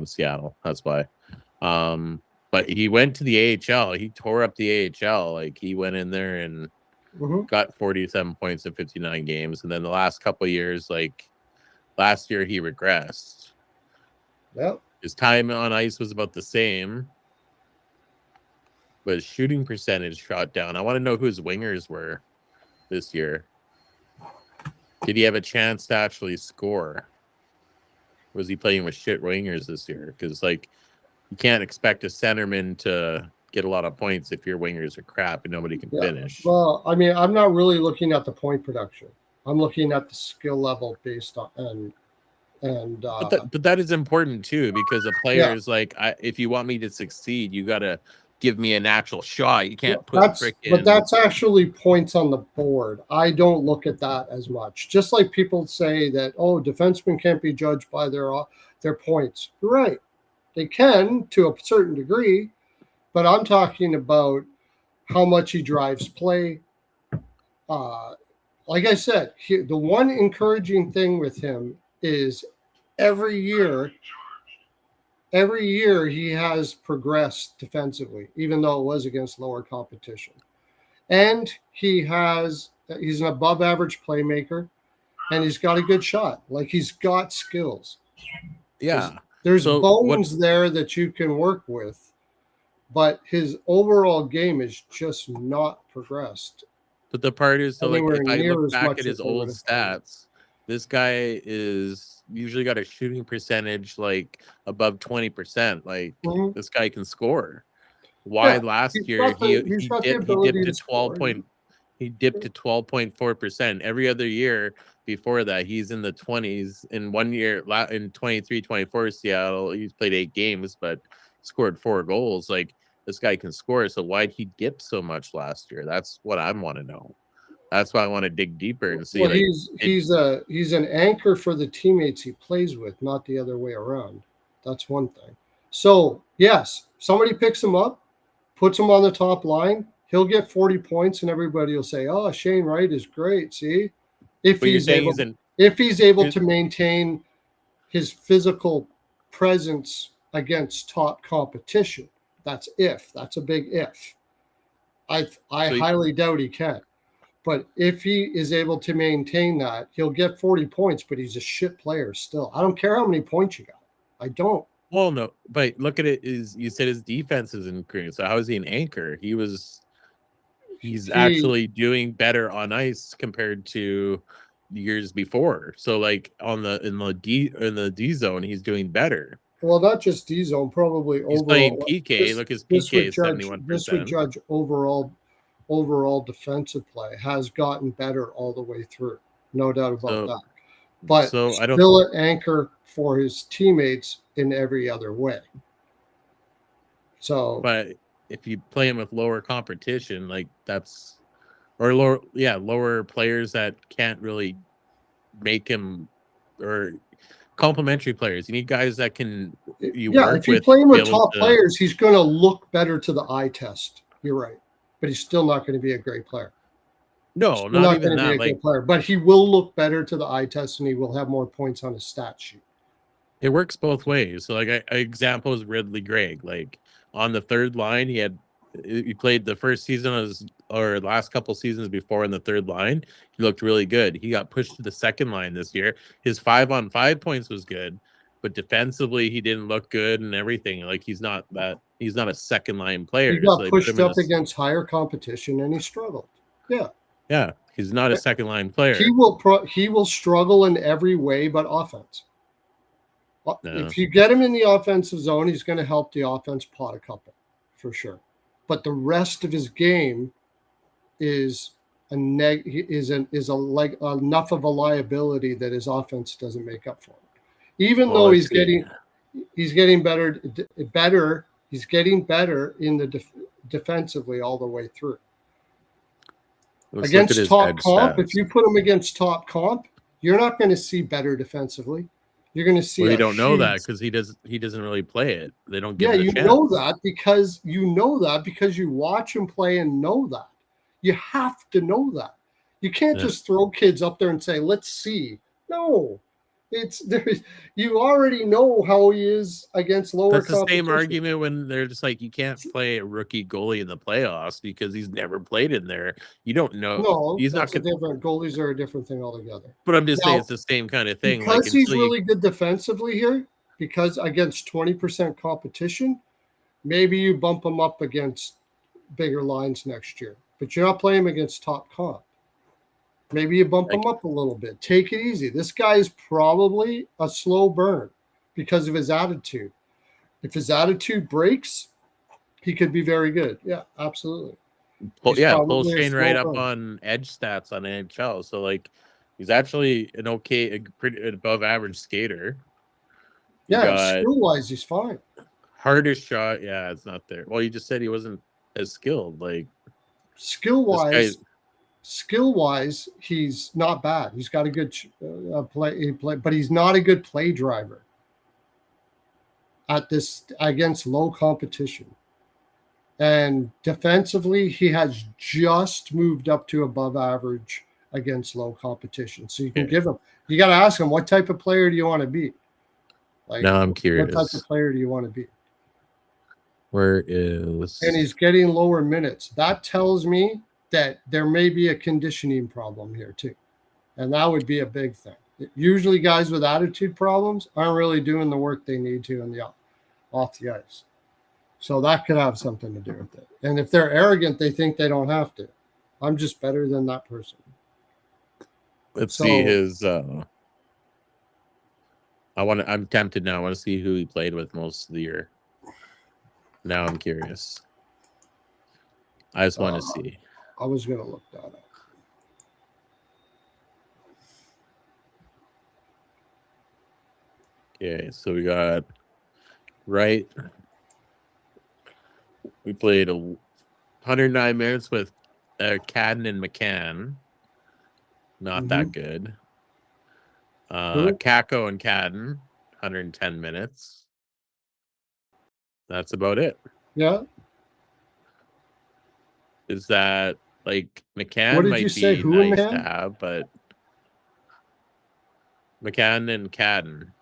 Seattle. That's why. But he went to the AHL. He tore up the AHL. Like he went in there and got 47 points in 59 games, and then the last couple of years, like last year, he regressed. Yep. His time on ice was about the same, but his shooting percentage shot down. I want to know who his wingers were this year. Did he have a chance to actually score? Was he playing with shit wingers this year? Because like you can't expect a centerman to get a lot of points if your wingers are crap and nobody can finish. Well, I mean, I'm not really looking at the point production. I'm looking at the skill level based on but that is important too, because a player is like, if you want me to succeed, you gotta give me a natural shot. You can't put But freaking. that's actually points on the board. I don't look at that as much. Just like people say that, oh, defensemen can't be judged by their points. Right. They can to a certain degree, but I'm talking about how much he drives play. Like I said, the one encouraging thing with him is every year he has progressed defensively, even though it was against lower competition. And he's an above average playmaker, and he's got a good shot. Like, he's got skills. Yeah. There's bones there that you can work with, but his overall game is just not progressed. But the part is, so like, if I look back at as his they old would have stats, this guy is usually got a shooting percentage like above 20%. Like, Mhm. this guy can score. Why Yeah, last he's year got the ability to score. He dipped to 12.4%. Every other year before that, he's in the 20s. In one year, in 23-24 Seattle, he's played 8 games, but scored 4 goals. Like, this guy can score. So why'd he dip so much last year? That's what I want to know. That's why I want to dig deeper and see. Well, like, he's an anchor for the teammates he plays with, not the other way around. That's one thing. So yes, somebody picks him up, puts him on the top line, he'll get 40 points, and everybody will say, "Oh, Shane Wright is great." See, if he's able to maintain his physical presence against top competition. That's a big if. I highly doubt he can. But if he is able to maintain that, he'll get 40 points, but he's a shit player still. I don't care how many points you got. I don't. Well, no, but look at it. You said his defense is increased. So how is he an anchor? He's actually doing better on ice compared to years before. So like in the D zone, he's doing better. Well, not just D zone, probably He's overall. playing PK. Look, his PK is 71%. This would judge overall defensive play has gotten better all the way through. No doubt about that. But still an anchor for his teammates in every other way. So, but if you play him with lower competition, like that's, or lower players that can't really make him, or complementary players. You need guys that can if you play him with top players, he's going to look better to the eye test. You're right, but he's still not going to be a great player. No, not even that. Like, player, but he will look better to the eye test, and he will have more points on his stat sheet. It works both ways. So, like, an example is Ridley Gregg. Like, on the third line, he played the first season or last couple seasons before in the third line. He looked really good. He got pushed to the second line this year. His 5-on-5 points was good, but defensively he didn't look good and everything. Like, he's not a second line player. He got pushed up against higher competition and he struggled. Yeah, he's not a second line player. He will struggle in every way but offense. No. If you get him in the offensive zone, he's going to help the offense pot a couple for sure. But the rest of his game is enough of a liability that his offense doesn't make up for it. Even though he's getting better. He's getting better in the defensively all the way through. Against top comp, if you put him against top comp, you're not going to see better defensively. You're going to see. Well, you don't know that because he doesn't really play it. They don't give him a chance. Know that because you watch him play and know that. You have to know that. You can't just throw kids up there and say, "Let's see." No, you already know how he is against lower. That's the same argument when they're just like, you can't play a rookie goalie in the playoffs because he's never played in there. You don't know. No, he's not different. Goalies are a different thing altogether. But I'm just saying it's the same kind of thing. Because he's really good defensively here, because against 20% competition, maybe you bump him up against bigger lines next year. But you're not playing him against top comp. Maybe you bump him up a little bit. Take it easy. This guy is probably a slow burn because of his attitude. If his attitude breaks, he could be very good. Yeah, absolutely. Pull Shane right up on edge stats on NHL. So, like, he's actually a pretty above average skater. Yeah, skill-wise, he's fine. Hardest shot, yeah, it's not there. Well, you just said he wasn't as skilled. Like skill this guy, wise, he's not bad. He's got a good play, but he's not a good play driver at this against low competition. And defensively, he has just moved up to above average against low competition. So you can give him. You got to ask him, what type of player do you want to be? Like, now I'm what curious. type of player do you want to be? Where is? And he's getting lower minutes. That tells me that there may be a conditioning problem here too, and that would be a big thing. Usually, guys with attitude problems aren't really doing the work they need to in the off the ice. So that could have something to do with it. And if they're arrogant, they think they don't have to. I'm just better than that person. Let's see his. I'm tempted now. I want to see who he played with most of the year. Now I'm curious. I just want to see. I was going to look that up. Okay, so we got Wright. We played 109 minutes with Cadden and McCann. Not that good. Kako and Cadden, 110 minutes. That's about it. Yeah. Is that like McCann might be nice to have, but McCann and Cadden.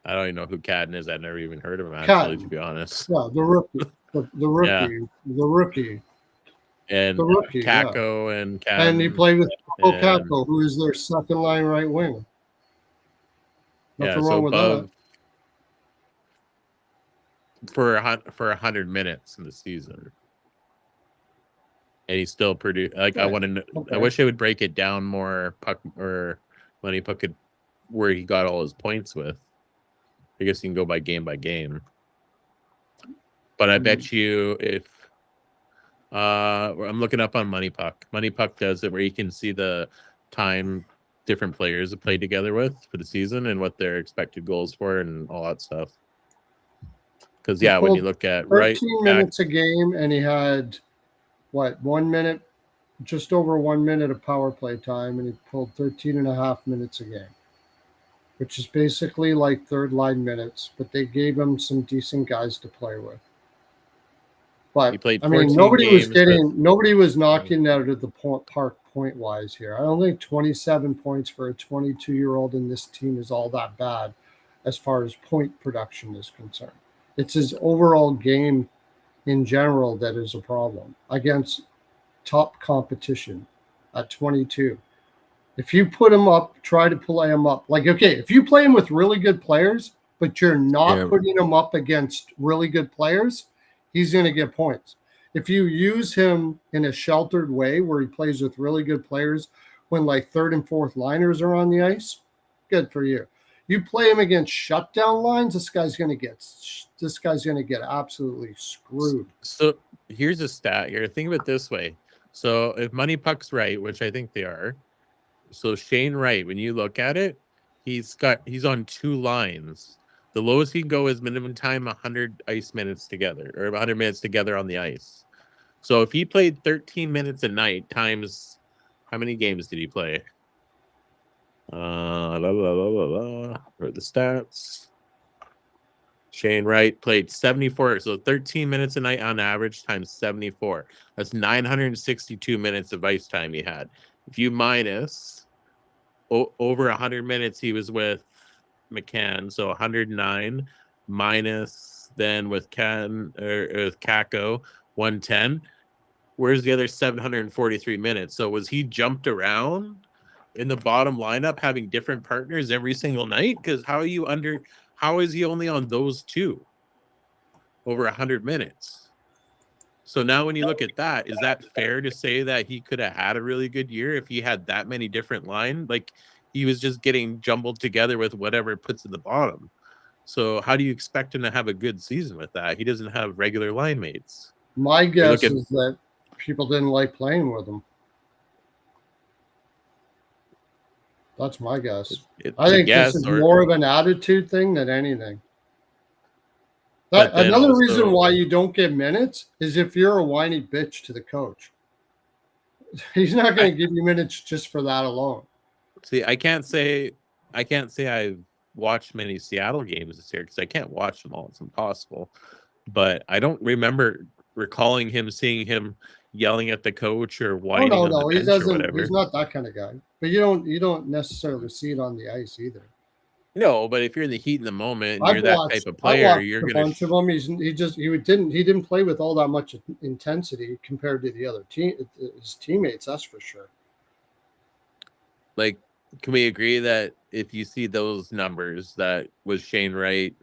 I don't even know who Cadden is. I've never even heard of him, actually, to be honest. Yeah, the rookie. The rookie. Yeah. The rookie. And Kako and Cadden. And he played with Kako, who is their second line right winger. Nothing wrong with that. For 100 minutes in the season. And he still produced. Like, I want to know. I wish they would break it down more. Puck or Money Puck could, where he got all his points with. I guess you can go by game. But I bet you if I'm looking up on Money Puck. Money Puck does it where you can see the time different players have played together with for the season and what their expected goals for and all that stuff. Because when you look at 13 minutes a game, and he had 1 minute, just over 1 minute of power play time, and he pulled 13 and a half minutes a game, which is basically like third line minutes, but they gave him some decent guys to play with. But I mean, nobody was knocking out of the park point wise here. I don't think 27 points for a 22-year-old in this team is all that bad as far as point production is concerned. It's his overall game in general that is a problem against top competition at 22. If you put him up, try to play him up. Like, okay, if you play him with really good players, but you're not putting him up against really good players, he's going to get points. If you use him in a sheltered way where he plays with really good players when like third and fourth liners are on the ice, good for you. You play him against shutdown lines, this guy's going to get absolutely screwed. So here's a stat here. Think of it this way. So if Money Puck's right, which I think they are, so Shane Wright, when you look at it, he's on two lines. The lowest he can go is minimum time 100 ice minutes together, or 100 minutes together on the ice. So if he played 13 minutes a night times, how many games did he play? Or the stats. Shane Wright played 74, so 13 minutes a night on average times 74. That's 962 minutes of ice time he had. If you minus over 100 minutes he was with McCann, so 109 minus then with with Kako 110. Where's the other 743 minutes? So was he jumped around in the bottom lineup having different partners every single night? Because how is he only on those two over 100 minutes? So now when you look at that, is that fair to say that he could have had a really good year if he had that many different lines? Like, he was just getting jumbled together with whatever it puts at the bottom. So how do you expect him to have a good season with that? He doesn't have regular line mates. My guess is that people didn't like playing with him. That's my guess. I think this is more of an attitude thing than anything. But then Another reason also, why you don't get minutes is if you're a whiny bitch to the coach. He's not going I to give you minutes just for that alone. see. I can't say I've watched many Seattle games this year because I can't watch them all. It's impossible. But I don't remember recalling seeing him yelling at the coach or Oh whining no, on the no, he bench or doesn't. He's whatever. not that kind of guy. But you don't necessarily see it on the ice either. No, but if you're in the heat in the moment and I've you're that type watched of I player, watched you're a gonna bunch of them. He didn't play with all that much intensity compared to the other his teammates. That's for sure. like. Can we agree that if you see those numbers, that was Shane Wright,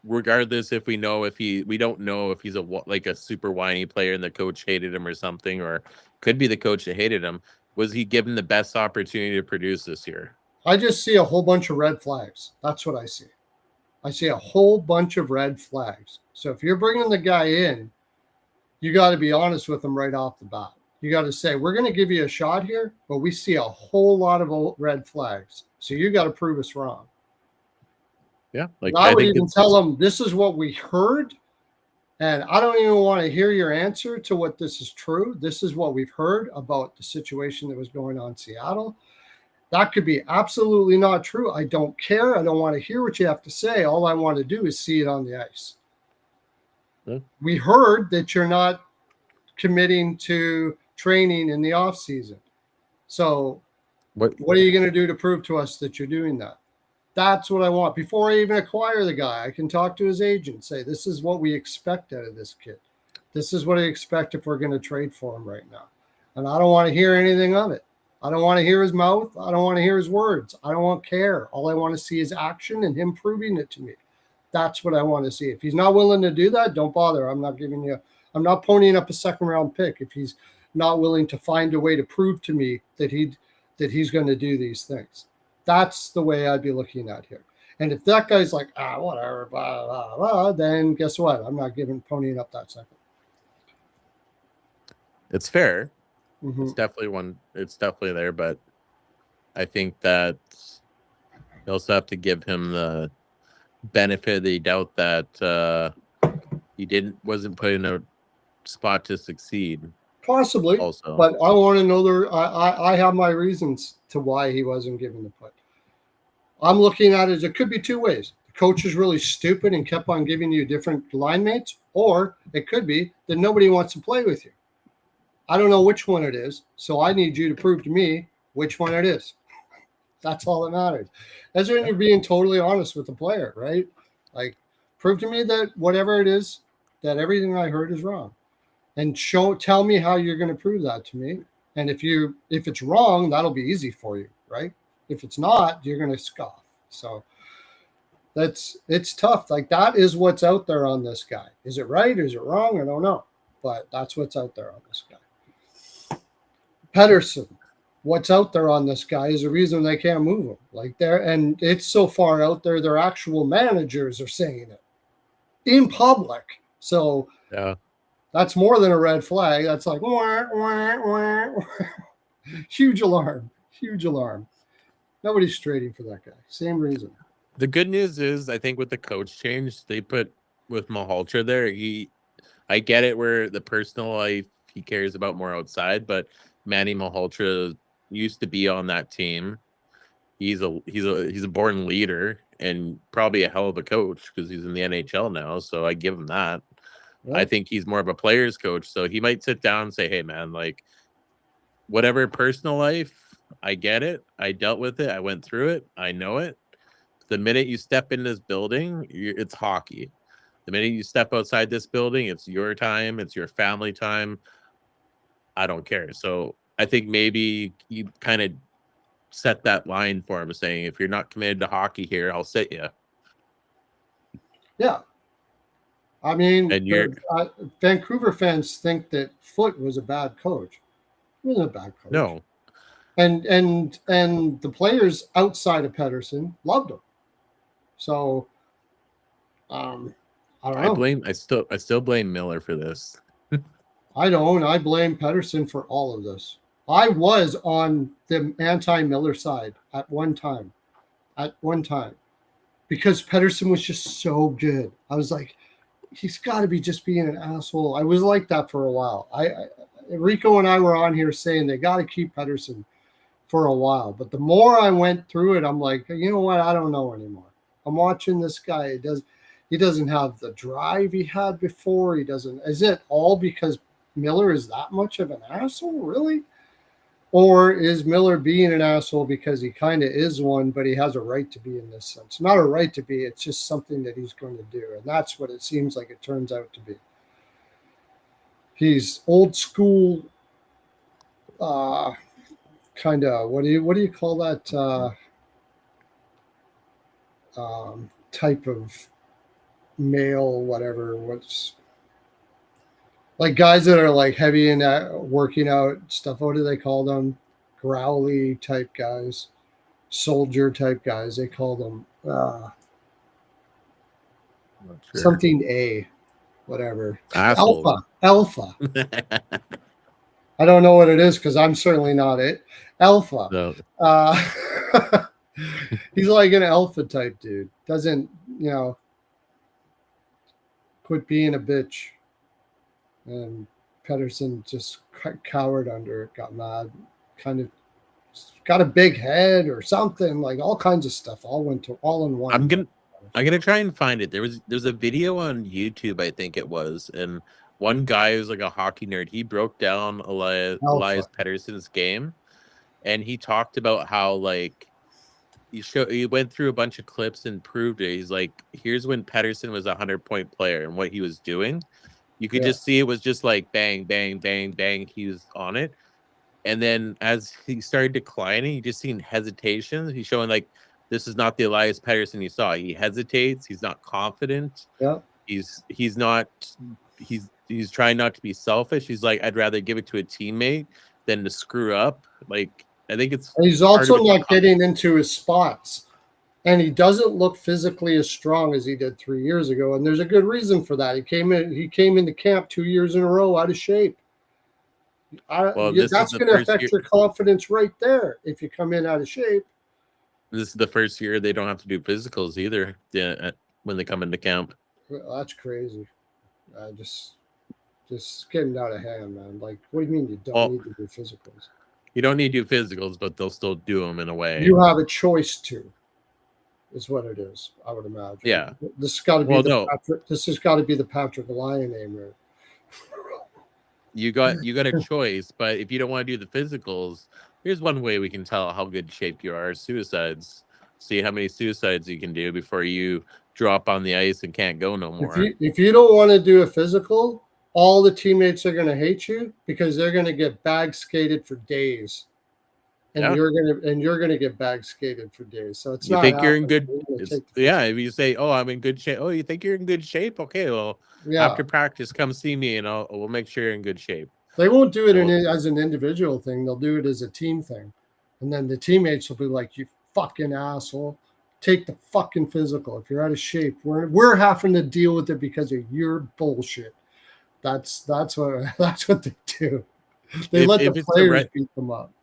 regardless if we don't know if he's a super whiny player and the coach hated him or something, or could be the coach that hated him. Was he given the best opportunity to produce this year? I just see a whole bunch of red flags. That's what I see. I see a whole bunch of red flags. So if you're bringing the guy in, you got to be honest with him right off the bat. You got to say, we're going to give you a shot here, but we see a whole lot of red flags. So you got to prove us wrong. Yeah, And I would even tell them, this is what we heard. And I don't even want to hear your answer to what this is true. This is what we've heard about the situation that was going on in Seattle. That could be absolutely not true. I don't care. I don't want to hear what you have to say. All I want to do is see it on the ice. Yeah. We heard that you're not committing to training in the off season. So what are you going to do to prove to us that you're doing that? That's what I want. Before I even acquire the guy, I can talk to his agent, say, this is what we expect out of this kid. This is what I expect if we're going to trade for him right now. And I don't want to hear anything of it. I don't want to hear his mouth. I don't want to hear his words. I don't want to care. All I want to see is action and him proving it to me. That's what I want to see. If he's not willing to do that, don't bother. I'm not ponying up a second round pick if he's not willing to find a way to prove to me that he's going to do these things. That's the way I'd be looking at here. And if that guy's like, whatever, blah, blah, blah, then guess what? I'm not ponying up that second. It's fair. Mm-hmm. It's definitely there, but I think that you also have to give him the benefit of the doubt that he wasn't put in a spot to succeed. Possibly, also. But I want to know I have my reasons to why he wasn't given the put. I'm looking at it could be two ways. The coach is really stupid and kept on giving you different line mates, or it could be that nobody wants to play with you. I don't know which one it is, so I need you to prove to me which one it is. That's all that matters. That's when you're being totally honest with the player, right? Like, prove to me that whatever it is, that everything I heard is wrong. And tell me how you're going to prove that to me. And if it's wrong, that'll be easy for you, right? If it's not, you're going to scoff. So it's tough. Like, that is what's out there on this guy. Is it right? Is it wrong? I don't know. But that's what's out there on this guy. Pettersson, what's out there on this guy is the reason they can't move him. And it's so far out there, their actual managers are saying it in public. So yeah. That's more than a red flag. That's like, wah, wah, wah, wah. Huge alarm. Huge alarm. Nobody's trading for that guy. Same reason. The good news is, I think with the coach change, they put with Malhotra there. I get it where the personal life he cares about more outside, but Manny Malhotra used to be on that team. He's a born leader and probably a hell of a coach because he's in the NHL now. So I give him that. Yeah. I think he's more of a player's coach. So he might sit down and say, hey, man, like, whatever personal life, I get it. I dealt with it. I went through it. I know it. The minute you step in this building, it's hockey. The minute you step outside this building, it's your time. It's your family time. I don't care. So I think maybe you kind of set that line for him, saying, if you're not committed to hockey here, I'll sit you. Yeah. I mean, Vancouver fans think that Foote was a bad coach. He wasn't a bad coach. No. And the players outside of Pettersson loved him. So I don't know. I still blame Miller for this. I don't. I blame Pettersson for all of this. I was on the anti-Miller side at one time. Because Pettersson was just so good. I was like, he's got to be just being an asshole. I was like that for a while. Rico and I were on here saying they got to keep Pettersson for a while, but the more I went through it, I'm like, you know what? I don't know anymore. I'm watching this guy. He doesn't have the drive he had before. He doesn't. Is it all because Miller is that much of an asshole, really? Or is Miller being an asshole because he kind of is one, but he has a right to be in this sense? Not a right to be, it's just something that he's going to do. And that's what it seems like it turns out to be. He's old school, kind of, what do you call that type of male, whatever, what's like guys that are like heavy in working out stuff. What do they call them? Growly type guys, soldier type guys. They call them Sure. something A, whatever. Asshole. Alpha. I don't know what it is because I'm certainly not it. Alpha. No. He's like an alpha type dude. Doesn't, quit being a bitch. And Pettersson just cowered under it, got mad, kind of got a big head or something, like all kinds of stuff. All in one. I'm gonna try and find it. There's a video on YouTube, I think it was, and one guy who's like a hockey nerd, he broke down Elias Pettersson's game, and he talked about how like he went through a bunch of clips and proved it. He's like, here's when Pettersson was a 100-point player and what he was doing. You could just see it was just like bang, bang, bang, bang. He was on it. And then as he started declining, you just seen hesitation. He's showing like, this is not the Elias Pettersson you saw. He hesitates. He's not confident. Yeah. He's trying not to be selfish. He's like, I'd rather give it to a teammate than to screw up. Like, I think he's also not getting into his spots. And he doesn't look physically as strong as he did 3 years ago. And there's a good reason for that. He came into camp 2 years in a row out of shape. That's going to affect your confidence right there if you come in out of shape. This is the first year they don't have to do physicals either when they come into camp. Well, that's crazy. Just getting out of hand, man. Like, what do you mean you don't need to do physicals? You don't need to do physicals, but they'll still do them in a way. You have a choice to. Is what it is, I would imagine. Yeah. This has got to be this has got to be the Patrick Lyon name, right? You got a choice, but if you don't want to do the physicals, here's one way we can tell how good shape you are: suicides. See how many suicides you can do before you drop on the ice and can't go no more. If you don't want to do a physical, all the teammates are going to hate you because they're going to get bag skated for days. And you're gonna get bag skated for days. So it's you think you're in good. If you say, "Oh, I'm in good shape," oh, you think you're in good shape? Okay, well, after practice, come see me, and we'll make sure you're in good shape. They won't do it as an individual thing. They'll do it as a team thing, and then the teammates will be like, "You fucking asshole, take the fucking physical. If you're out of shape, we're having to deal with it because of your bullshit." That's what they do. They let the players beat them up.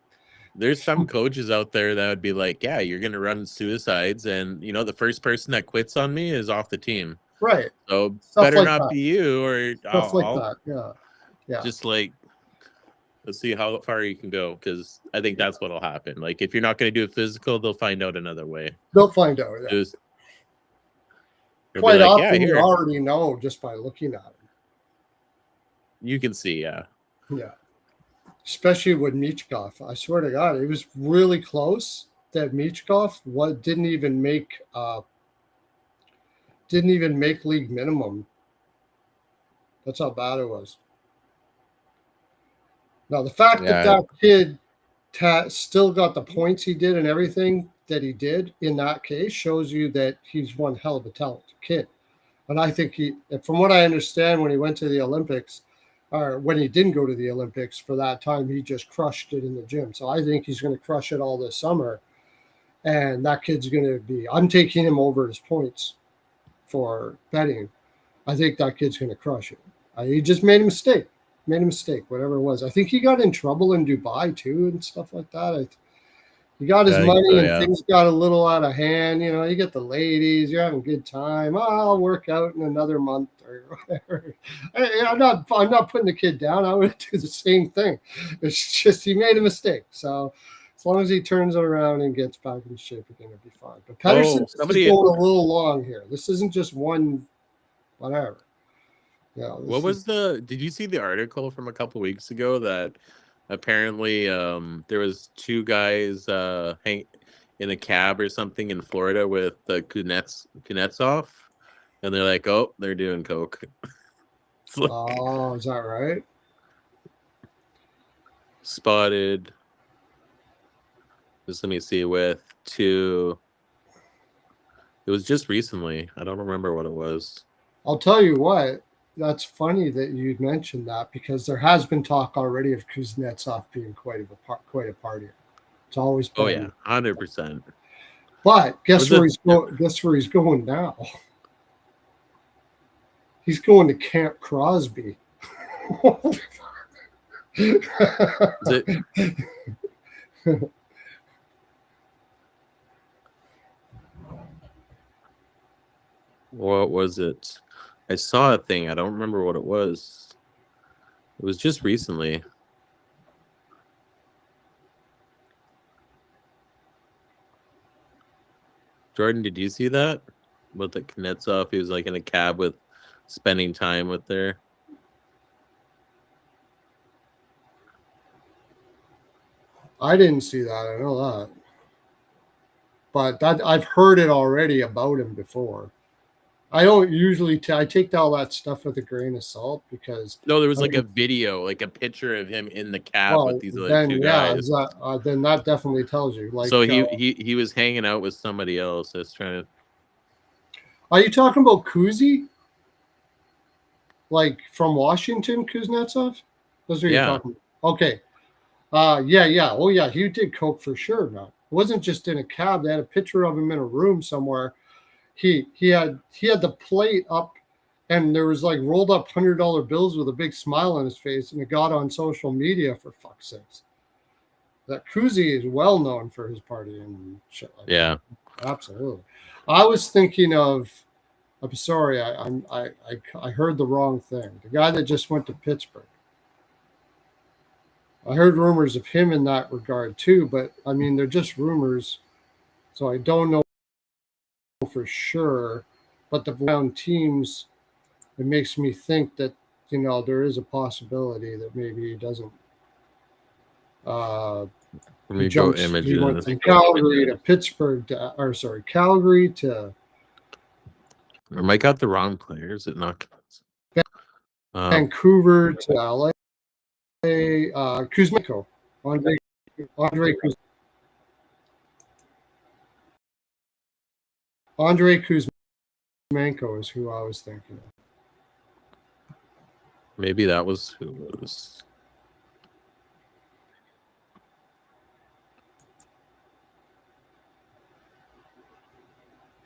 There's some coaches out there that would be like, yeah, you're going to run suicides. And, the first person that quits on me is off the team. Right. So better not be you or stuff like that. Yeah. Yeah. Just like, let's see how far you can go. Because I think that's what'll happen. Like, if you're not going to do a physical, they'll find out another way. They'll find out. Yeah. Quite often, you already know just by looking at them. You can see, yeah. Yeah. Especially with Michkov. I swear to God, it was really close that Michkov didn't even make league minimum. That's how bad it was. Now, the fact that kid still got the points he did and everything that he did in that case shows you that he's one hell of a talented kid. And I think from what I understand, when he went to the Olympics, or when he didn't go to the Olympics for that time, he just crushed it in the gym. So I think he's going to crush it all this summer. And that kid's going to I'm taking him over his points for betting. I think that kid's going to crush it. He just made a mistake, whatever it was. I think he got in trouble in Dubai too and stuff like that. He got his money and yeah. things got a little out of hand. You know, you get the ladies, you're having a good time. Oh, I'll work out in another month or whatever. I'm not putting the kid down. I would do the same thing. It's just he made a mistake. So as long as he turns it around and gets back in shape again, it'll be fine. But Pedersen is going a little long here. This isn't just one whatever. Yeah. What was did you see the article from a couple weeks ago that apparently there was two guys in a cab or something in Florida with Kuznetsov, and they're like, oh, they're doing coke. Like, oh, is that right? Spotted. Just let me see with two. It was just recently. I don't remember what it was. I'll tell you what. That's funny that you mentioned that because there has been talk already of Kuznetsov being quite a partier. It's always been. Oh yeah, 100%. But guess where he's going? Guess where he's going now? He's going to Camp Crosby. Is it? What was it? I saw a thing. I don't remember what it was. It was just recently. Jordan, did you see that? With the Kuznetsov, he was like in a cab with spending time with there. I didn't see that. I know that. But I've heard it already about him before. I don't usually I take all that stuff with a grain of salt because no, there was like a video, like a picture of him in the cab with these other two guys. Then that definitely tells you. Like, so he was hanging out with somebody else. That's trying to. Are you talking about Kuzi? Like from Washington, Kuznetsov? Those are you talking about? Okay. Yeah. Oh yeah, he did coke for sure. No, it wasn't just in a cab. They had a picture of him in a room somewhere. He had the plate up, and there was like rolled up $100 bills with a big smile on his face, and it got on social media for fuck's sakes. That Kuzi is well known for his party and shit like that. Absolutely. I was thinking of. I'm sorry, I heard the wrong thing. The guy that just went to Pittsburgh. I heard rumors of him in that regard too, but I mean they're just rumors, so I don't know for sure. But the Brown teams, it makes me think that there is a possibility that maybe he doesn't. He went from Calgary to Pittsburgh, Calgary to. Or Mike got the wrong player. Is it not? Vancouver to LA. Kuzmenko. Andre Kuzmenko. Andre Kuzmenko is who I was thinking of. Maybe that was who it was.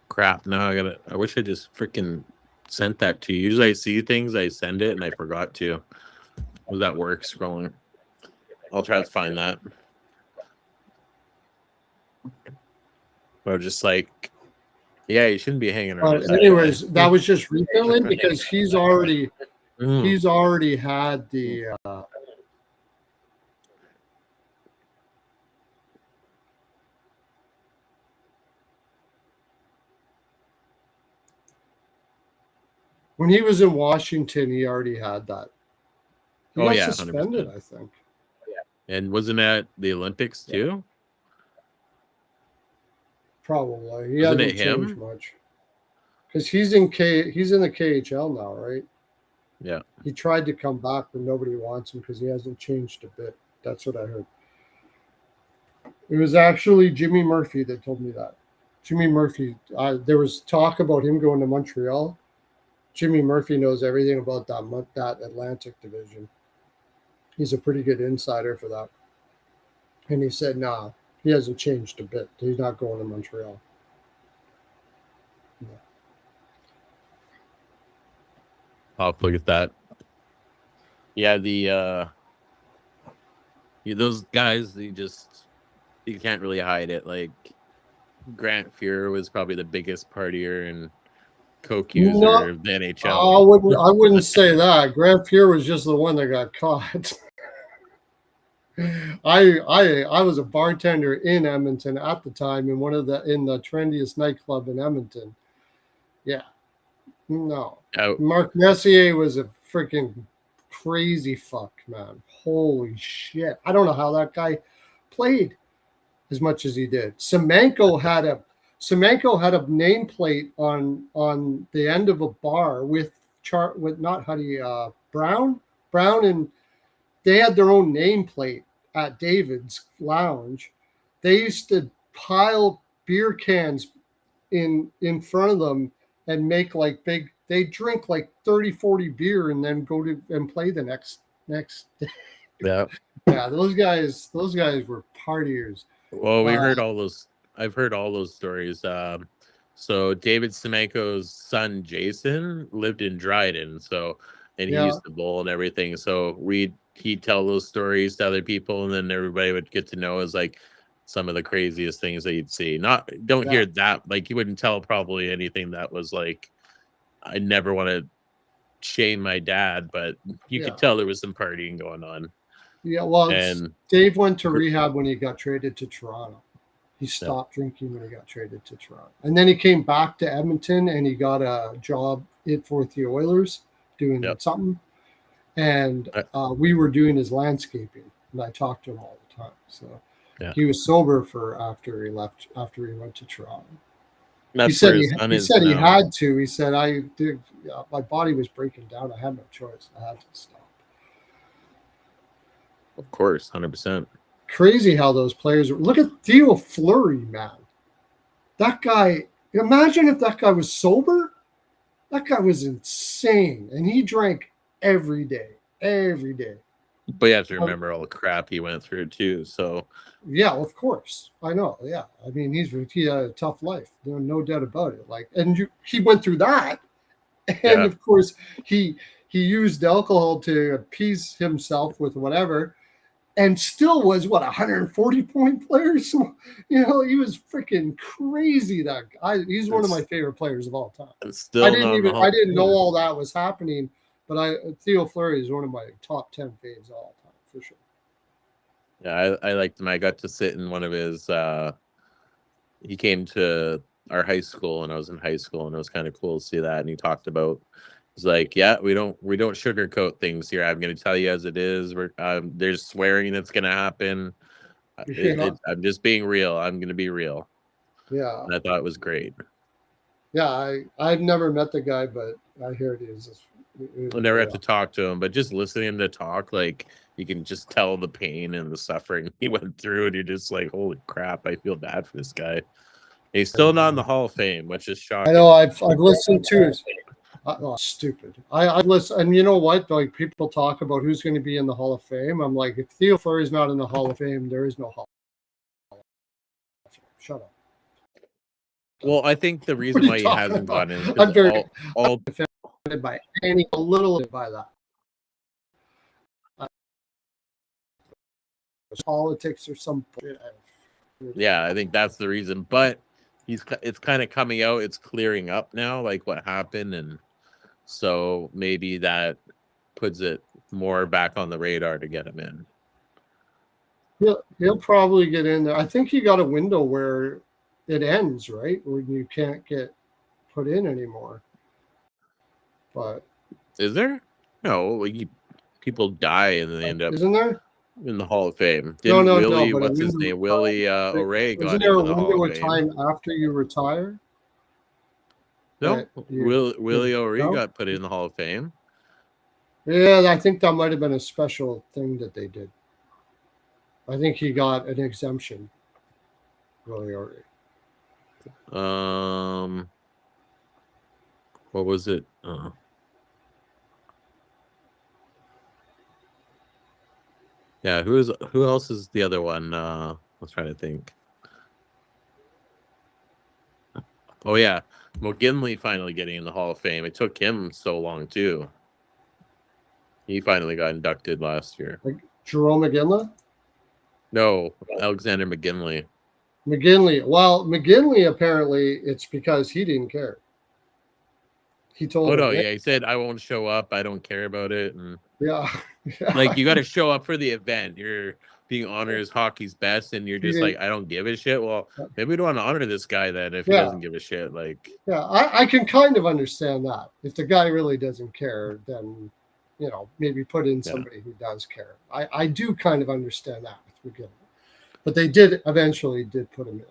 Crap. Now I wish I just freaking sent that to you. Usually I see things, I send it, and I forgot to. Was that work scrolling? I'll try to find that. Or just like, yeah, you shouldn't be hanging around. Anyways, that was just recently because he's already had the. When he was in Washington, he already had that. He got suspended, 100%. I think. And wasn't that the Olympics too? Probably. He hasn't changed much. Because he's in the KHL now, right? Yeah. He tried to come back, but nobody wants him because he hasn't changed a bit. That's what I heard. It was actually Jimmy Murphy that told me that. Jimmy Murphy. There was talk about him going to Montreal. Jimmy Murphy knows everything about that Atlantic division. He's a pretty good insider for that. And he said, nah, he hasn't changed a bit. He's not going to Montreal. No. I'll look at that. Yeah, those guys, they just you can't really hide it. Like Grant Fuhr was probably the biggest partier and coke No, user of the I NHL. wouldn't say that. Grant Fuhr was just the one that got caught. I was a bartender in Edmonton at the time in the trendiest nightclub in Edmonton. Yeah, no. Out. Mark Messier was a freaking crazy fuck, man. Holy shit. I don't know how that guy played as much as he did. Semenko had a nameplate on the end of a bar with not Huddy Brown. And they had their own nameplate at David's Lounge. They used to pile beer cans in front of them and make like they drink like 30-40 beer and then go to and play the next day. Yeah. Yeah, those guys were partiers. Well, we heard all those. I've heard all those stories. So David Semenko's son Jason lived in Dryden, and he used to bowl and everything. So he'd tell those stories to other people, and then everybody would get to know as like some of the craziest things that you'd see. Don't hear that, like you wouldn't tell probably anything that was like, I never want to shame my dad, but you could tell there was some partying going on. Yeah, well, Dave went to rehab when he got traded to Toronto. He stopped drinking when he got traded to Toronto. And then he came back to Edmonton and he got a job for the Oilers doing something. And we were doing his landscaping. And I talked to him all the time. So he was sober after he went to Toronto. He said he had to. He said, my body was breaking down. I had no choice. I had to stop. Of course, 100%. Crazy how those players look at Theo Fleury, man. That guy, imagine if that guy was sober. That guy was insane. And he drank every day. But you have to remember all the crap he went through too. So yeah, of course. I know. Yeah. I mean, he had a tough life. No doubt about it. He went through that. And of course he used alcohol to appease himself with whatever. And still was 140-point player. So, he was freaking crazy. That guy, he's one of my favorite players of all time. I didn't know all that was happening, but Theo Fleury is one of my top 10 faves of all time for sure. Yeah, I liked him. I got to sit in one of his. He came to our high school, and I was in high school, and it was kind of cool to see that. And he talked about. It's like, we don't sugarcoat things here. I'm going to tell you as it is. There's swearing that's going to happen. I'm just being real. I'm going to be real. Yeah. And I thought it was great. Yeah, I've never met the guy, but I hear it is. I never had to talk to him, but just listening to talk, like you can just tell the pain and the suffering he went through, and you're just like, holy crap, I feel bad for this guy. He's still not in the Hall of Fame, which is shocking. I know. I've listened to his. Stupid. I've listened, and you know what? Like people talk about who's going to be in the Hall of Fame. I'm like, if Theo Fleury is not in the Hall of Fame, there is no Hall of Fame. Shut up. Well, I think the reason why he hasn't gotten is I'm very all offended by any a little by that. Politics or some. Yeah, I think that's the reason. But it's kind of coming out. It's clearing up now, like what happened, and so maybe that puts it more back on the radar to get him in. He'll probably get in there. I think he got a window where it ends, right? Where you can't get put in anymore. But is there? No, like people die and they end up. Isn't there? In the Hall of Fame. Willie, what's his name? Willie O'Reilly got into the Hall of Fame. Time after you retire? No, Willie O'Reilly got put in the Hall of Fame. Yeah, I think that might have been a special thing that they did. I think he got an exemption. Willie O'Reilly. What was it? Yeah, who else is the other one? I was trying to think. Oh yeah, McGinley finally getting in the Hall of Fame. It took him so long too. He finally got inducted last year. Like Jerome McGinley? No, Alexander McGinley. McGinley. Well, McGinley, apparently it's because he didn't care. He told Oh her, no, yeah, he said I won't show up. I don't care about it, and yeah. like you got to show up for the event. You're being honored as hockey's best, and you're He just didn't, like, I don't give a shit. Well, maybe we don't want to honor this guy then if he yeah. doesn't give a shit. Like, Yeah, I can kind of understand that. If the guy really doesn't care, then, maybe put in somebody who does care. I do kind of understand that with McGill. But they eventually did put him in.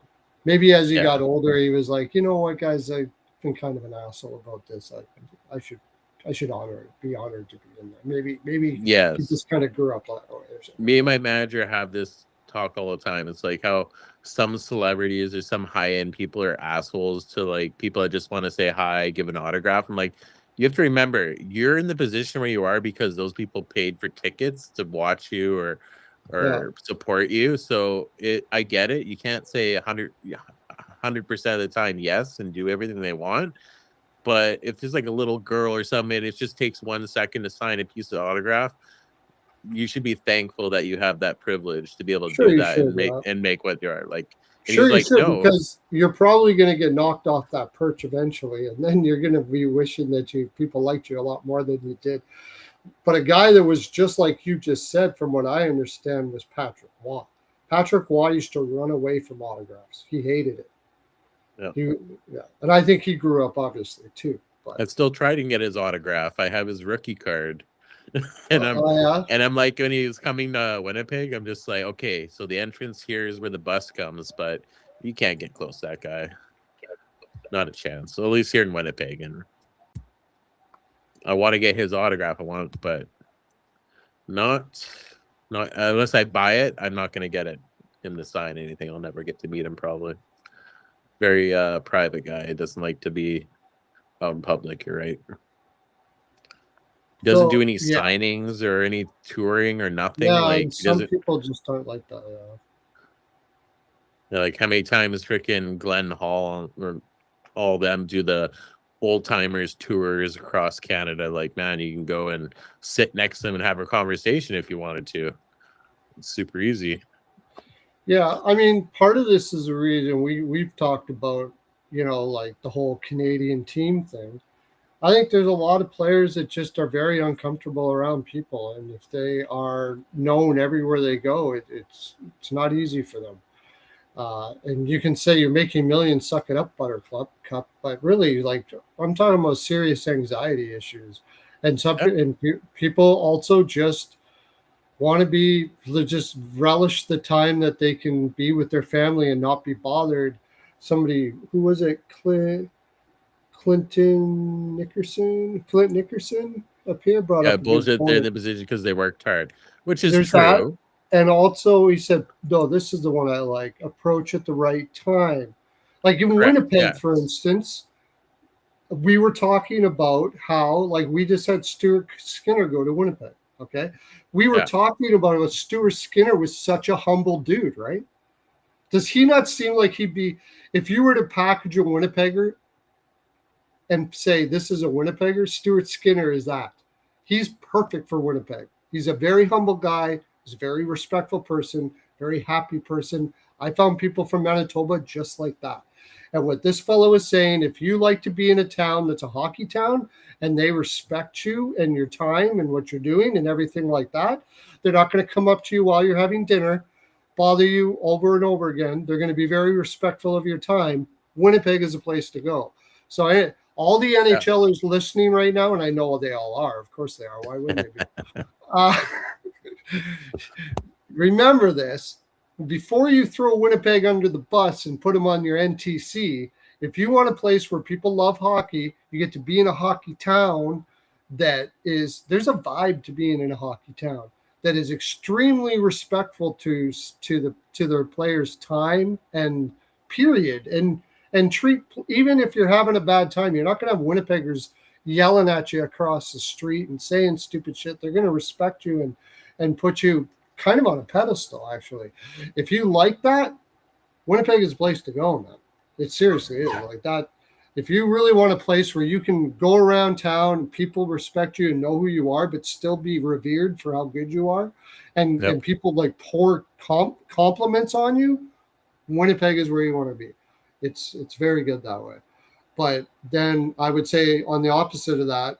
Maybe as he got older, he was like, you know what, guys, I've been kind of an asshole about this. I should be honored to be in there. Maybe he just kind of grew up that way. Me and my manager have this talk all the time. It's like how some celebrities or some high-end people are assholes to like people that just want to say hi, give an autograph. I'm like, you have to remember, you're in the position where you are because those people paid for tickets to watch you or support you. So I get it. You can't say 100% of the time yes and do everything they want. But if there's like a little girl or something, it just takes 1 second to sign a piece of autograph. You should be thankful that you have that privilege to be able to do that and make what you are like. And Sure, he's you like, should, no, because you're probably going to get knocked off that perch eventually, and then you're going to be wishing that people liked you a lot more than you did. But a guy that was just like you just said, from what I understand, was Patrick Waugh. Patrick Waugh used to run away from autographs. He hated it. Yeah. And I think he grew up obviously too. But I still try to get his autograph. I have his rookie card. and I'm like, when he was coming to Winnipeg, I'm just like, okay, so the entrance here is where the bus comes, but you can't get close to that guy. Not a chance. So at least here in Winnipeg, and I want to get his autograph. But not unless I buy it. I'm not going to get him to sign anything. I'll never get to meet him. Probably very private guy. He doesn't like to be out in public. You're right. Doesn't do any signings or any touring or nothing. Yeah, like some people just don't like that. Yeah. Like how many times freaking Glenn Hall or all of them do the old timers tours across Canada? Like, man, you can go and sit next to them and have a conversation if you wanted to. It's super easy. Yeah, I mean, part of this is a reason we've talked about, like the whole Canadian team thing. I think there's a lot of players that just are very uncomfortable around people, and if they are known everywhere they go, it's not easy for them. And you can say you're making millions, suck it up, Buttercup, but really, like, I'm talking about serious anxiety issues, and people also just want to just relish the time that they can be with their family and not be bothered. Somebody, who was it, Clint Nickerson up here brought up bullshit. They're in the position because they worked hard, which is true. That. And also he said, no, this is the one I like. Approach at the right time. Like in Winnipeg, for instance, we were talking about how, like, we just had Stuart Skinner go to Winnipeg. Okay. We were talking about how Stuart Skinner was such a humble dude, right? Does he not seem like he'd be, if you were to package a Winnipegger and say, this is a Winnipegger, Stuart Skinner is that. He's perfect for Winnipeg. He's a very humble guy. He's a very respectful person, very happy person. I found people from Manitoba just like that. And what this fellow is saying, if you like to be in a town that's a hockey town and they respect you and your time and what you're doing and everything like that, they're not going to come up to you while you're having dinner, bother you over and over again. They're going to be very respectful of your time. Winnipeg is a place to go. So all the NHLers listening right now, and I know they all are. Of course they are. Why wouldn't they be? Remember this. Before you throw Winnipeg under the bus and put them on your NTC, if you want a place where people love hockey, you get to be in a hockey town there's a vibe to being in a hockey town that is extremely respectful to their players' time and period. And treat, even if you're having a bad time, you're not going to have Winnipeggers yelling at you across the street and saying stupid shit. They're going to respect you and put you kind of on a pedestal, actually. If you like that, Winnipeg is a place to go, man. It seriously is like that. If you really want a place where you can go around town, people respect you and know who you are, but still be revered for how good you are, and people like pour compliments on you, Winnipeg is where you want to be. It's very good that way. But then I would say on the opposite of that,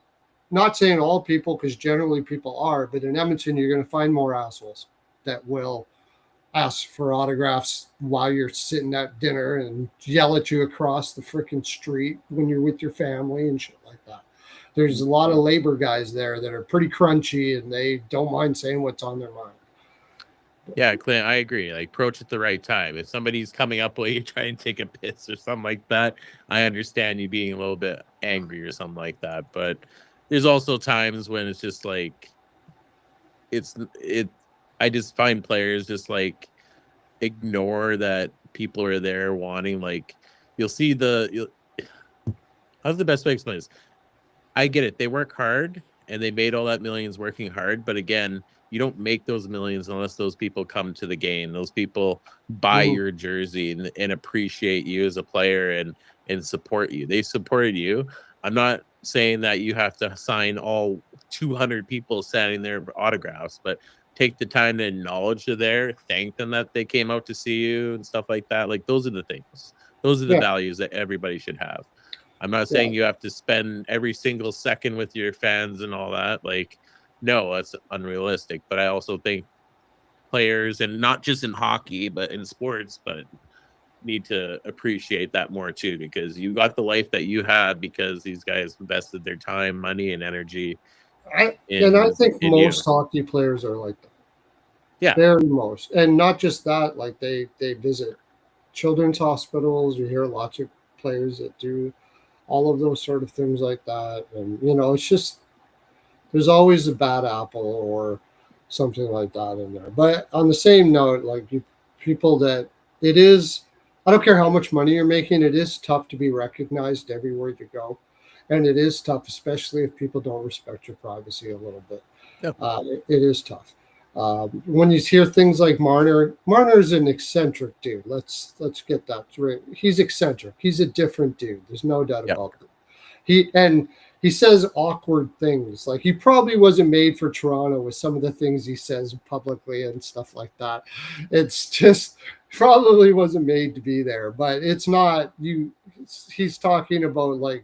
not saying all people, because generally people are, but in Edmonton, you're going to find more assholes that will ask for autographs while you're sitting at dinner and yell at you across the freaking street when you're with your family and shit like that. There's a lot of labor guys there that are pretty crunchy and they don't mind saying what's on their mind. Yeah, Clint, I agree. Like, approach at the right time. If somebody's coming up while you try and take a piss or something like that, I understand you being a little bit angry or something like that. But there's also times when it's just like, I just find players just like ignore that people are there wanting, like, you'll see how's the best way to explain this? I get it. They work hard and they made all that millions working hard. But again, you don't make those millions unless those people come to the game. Those people buy your jersey and appreciate you as a player and support you. They supported you. I'm not saying that you have to sign all 200 people signing their autographs, but take the time to acknowledge they're there, thank them that they came out to see you and stuff like that. Like, those are the things. Those are the values that everybody should have. I'm not saying you have to spend every single second with your fans and all that. Like, no, that's unrealistic. But I also think players, and not just in hockey, but in sports, but need to appreciate that more too, because you got the life that you had because these guys invested their time, money, and energy. I think most hockey players are like that. Yeah. Very most. And not just that, like they visit children's hospitals. You hear lots of players that do all of those sort of things like that. And, it's just, there's always a bad apple or something like that in there. But on the same note, like people that it is, I don't care how much money you're making, it is tough to be recognized everywhere you go. And it is tough, especially if people don't respect your privacy a little bit. Yep. It is tough. When you hear things like Marner's an eccentric dude. Let's get that right. He's eccentric. He's a different dude. There's no doubt about it. He says awkward things. Like, he probably wasn't made for Toronto with some of the things he says publicly and stuff like that. It's just probably wasn't made to be there. But it's not you. He's talking about like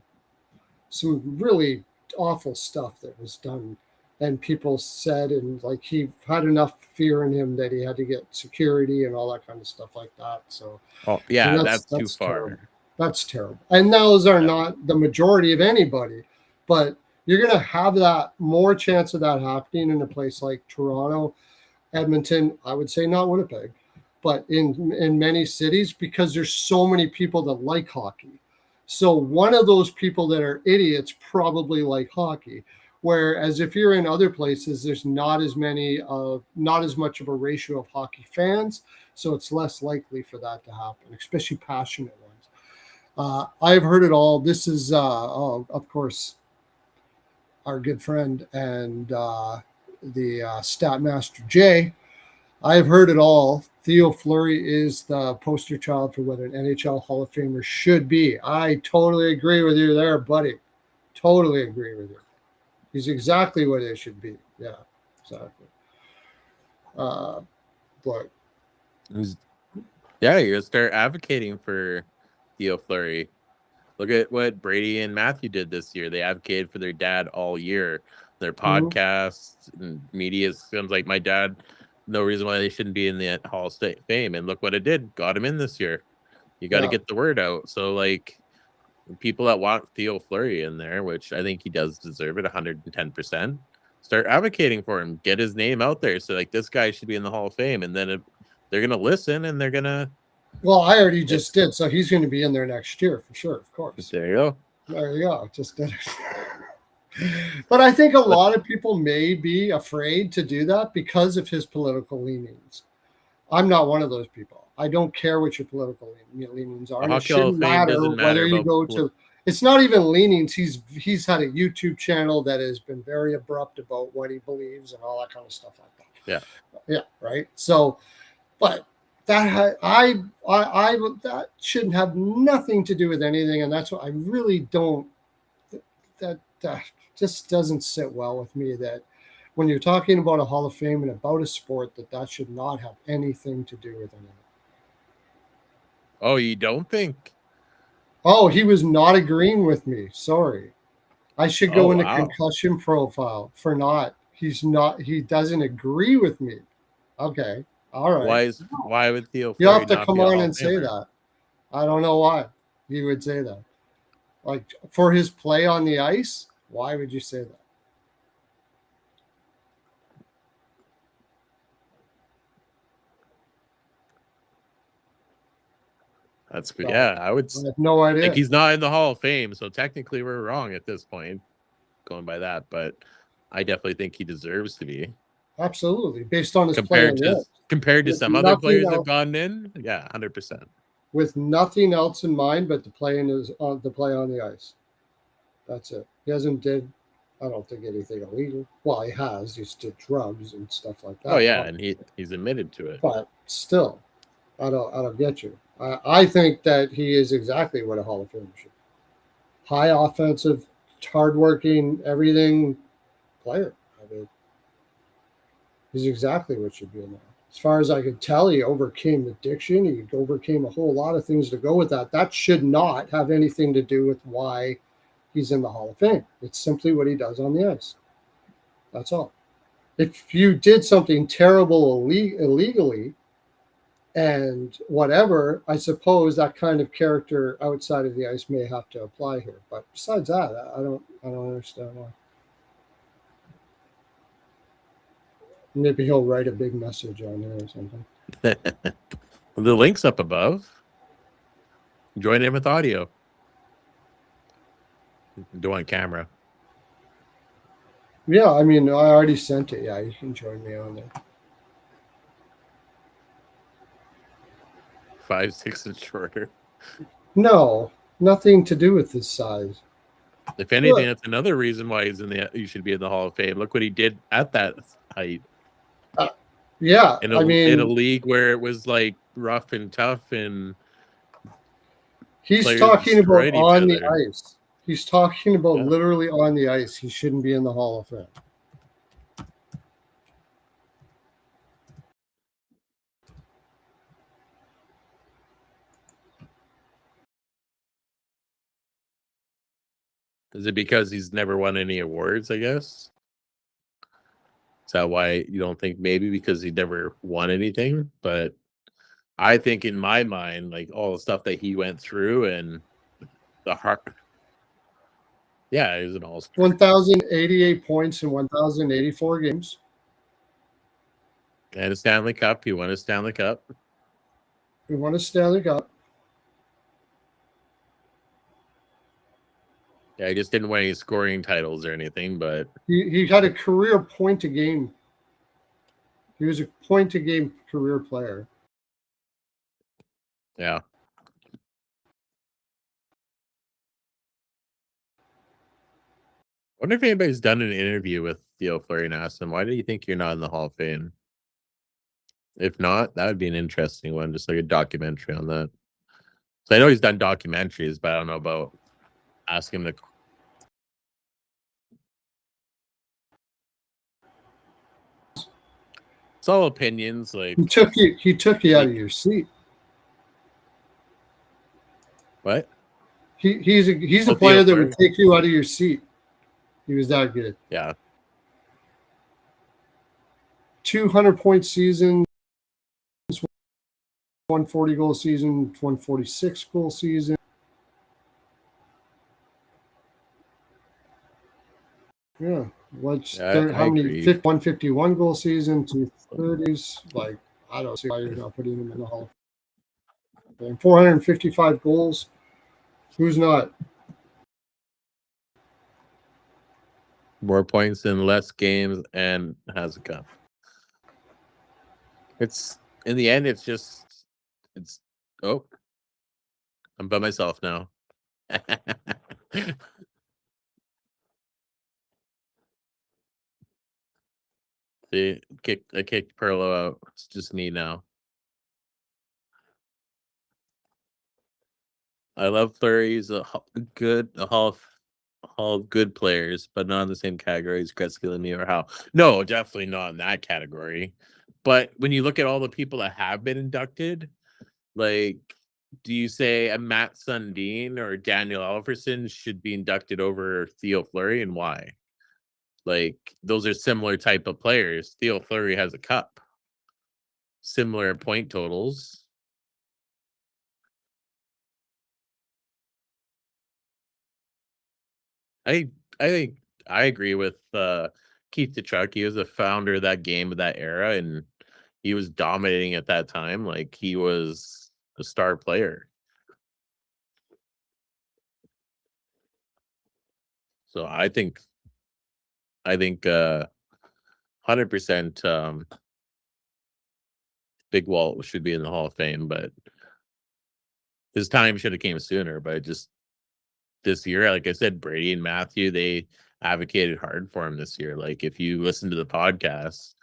some really awful stuff that was done. And people said, and like he had enough fear in him that he had to get security and all that kind of stuff like that. So, that's too far. Terrible. That's terrible. And those are not the majority of anybody, but you're going to have that more chance of that happening in a place like Toronto, Edmonton. I would say not Winnipeg, but in many cities, because there's so many people that like hockey. So one of those people that are idiots probably like hockey. Whereas if you're in other places, there's not as much of a ratio of hockey fans, so it's less likely for that to happen, especially passionate ones. I've heard it all. This is, of course, our good friend and the stat master Jay. I've heard it all. Theo Fleury is the poster child for what an NHL Hall of Famer should be. I totally agree with you there, buddy. Totally agree with you. He's exactly what it should be. Yeah, exactly. But you gotta start advocating for Theo Fleury. Look at what Brady and Matthew did this year. They advocated for their dad all year. Their podcasts and media sounds like my dad. No reason why they shouldn't be in the Hall of Fame. And look what it did. Got him in this year. You got to get the word out. So, like, people that want Theo Fleury in there, which I think he does deserve it 110%, start advocating for him. Get his name out there. So, like, this guy should be in the Hall of Fame. And then they're going to listen and they're going to. Well, I already just did. So he's going to be in there next year for sure, of course. There you go. There you go. Just did it. But I think a lot of people may be afraid to do that because of his political leanings. I'm not one of those people. I don't care what your political leanings are. It shouldn't matter whether you go to. It's not even leanings. He's had a YouTube channel that has been very abrupt about what he believes and all that kind of stuff like that. Yeah. Yeah. Right. So, but that shouldn't have nothing to do with anything, and that's what I really don't. That just doesn't sit well with me. That when you're talking about a Hall of Fame and about a sport, that should not have anything to do with anything. Oh, you don't think? Oh, he was not agreeing with me. Sorry. I should go Oh, into wow. concussion profile for not. He's not. He doesn't agree with me. Okay. All right. Why would Theo You Fleury have to not come be a on Hall of and say Famer? that. I don't know why you would say that. Like for his play on the ice, why would you say that? That's good. So Yeah, I would I have no like idea. he's not in the Hall of Fame, so technically we're wrong at this point, going by that. But I definitely think he deserves to be Absolutely, based on his play compared on the to ice, compared to with some other nothing players that have else, gone in. Yeah, 100%. with nothing else in mind but the play in his the play on the ice. That's it. He hasn't did. I don't think anything illegal. Well, he has. He's did drugs and stuff like Oh that. yeah, and he's admitted to it. But still, I don't get you. I think that he is exactly what a Hall of Famer should be. High offensive, hardworking, everything player. I mean, he's exactly what should be in there. As far as I could tell, he overcame addiction. He overcame a whole lot of things to go with that. That should not have anything to do with why he's in the Hall of Fame. It's simply what he does on the ice. That's all. If you did something terrible illegally and whatever, I suppose that kind of character outside of the ice may have to apply here. But besides that, I don't understand why. Maybe he'll write a big message on there or something. The link's up above. Join in with audio. Do on camera. Yeah, I mean, I already sent it. Yeah, you can join me on there. 5, 6 and shorter. No, nothing to do with his size. If anything, Look, that's another reason why you should be in the Hall of Fame. Look what he did at that height yeah, in I a mean, league where it was like rough and tough and he's players talking about destroyed each on the other. ice. He's talking about Yeah. literally on the ice. He shouldn't be in the Hall of Fame. Is it because he's never won any awards, I guess? Is that why you don't think maybe because he never won anything? But I think in my mind, like all the stuff that he went through and the heart. Yeah, he was an all-star. 1,088 points in 1,084 games. And a Stanley Cup. He won a Stanley Cup. He won a Stanley Cup. Yeah, he just didn't win any scoring titles or anything, but He had a career point a game. He was a point a game career player. yeah. I wonder if anybody's done an interview with Theo Fleury and asked him, why do you think you're not in the Hall of Fame? If not, that would be an interesting one, just like a documentary on that. So I know he's done documentaries, but I don't know about asking him to. It's all opinions. Like, He took you out of your seat. what? He's a Oh, Theo player that would Fleury? take you out of your seat. He was that good. Yeah. 200-point season, 140 goal season, 146 goal season. Yeah. Yeah, I How many? agree. 151 goal season, 230s. Like, I don't see why you're not putting him in the Hall of Fame. 455 goals. Who's not? More points in less games and has a cup. It's in the end, it's oh, I'm by myself now. See, I kicked Pearlo out. It's just me now. I love Fleury's a hall of good players, but not in the same category as Gretzky, Lemieux, or Howe. No, definitely not in that category. But when you look at all the people that have been inducted, like, do you say a Matt Sundin or Daniel Alfredsson should be inducted over Theo Fleury, and why? Like, those are similar type of players. Theo Fleury has a cup, similar point totals. I I think I agree with Keith Tkachuk. He was the founder of that game of that era, and he was dominating at that time. Like, he was a star player. So I think 100% Big Walt should be in the Hall of Fame, but his time should have came sooner. But just this year, like I said, Brady and Matthew, they advocated hard for him this year. Like, if you listen to the podcast,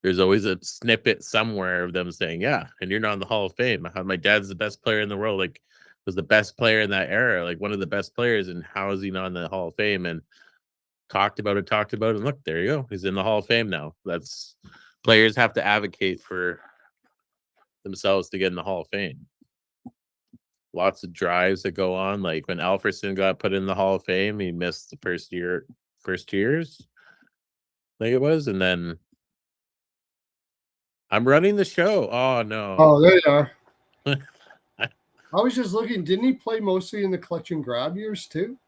there's always a snippet somewhere of them saying, "Yeah, and you're not in the Hall of Fame. My dad's the best player in the world. Like, was the best player in that era, like one of the best players, and how is he not in the Hall of Fame?" And talked about it, and look, there you go. He's in the Hall of Fame now. That's players have to advocate for themselves to get in the Hall of Fame. Lots of drives that go on. Like when Alfredsson got put in the Hall of Fame, he missed the first 2 years, I think it was, and then I'm running the show. Oh no. Oh, there you are. I was just looking. Didn't he play mostly in the clutch and grab years too?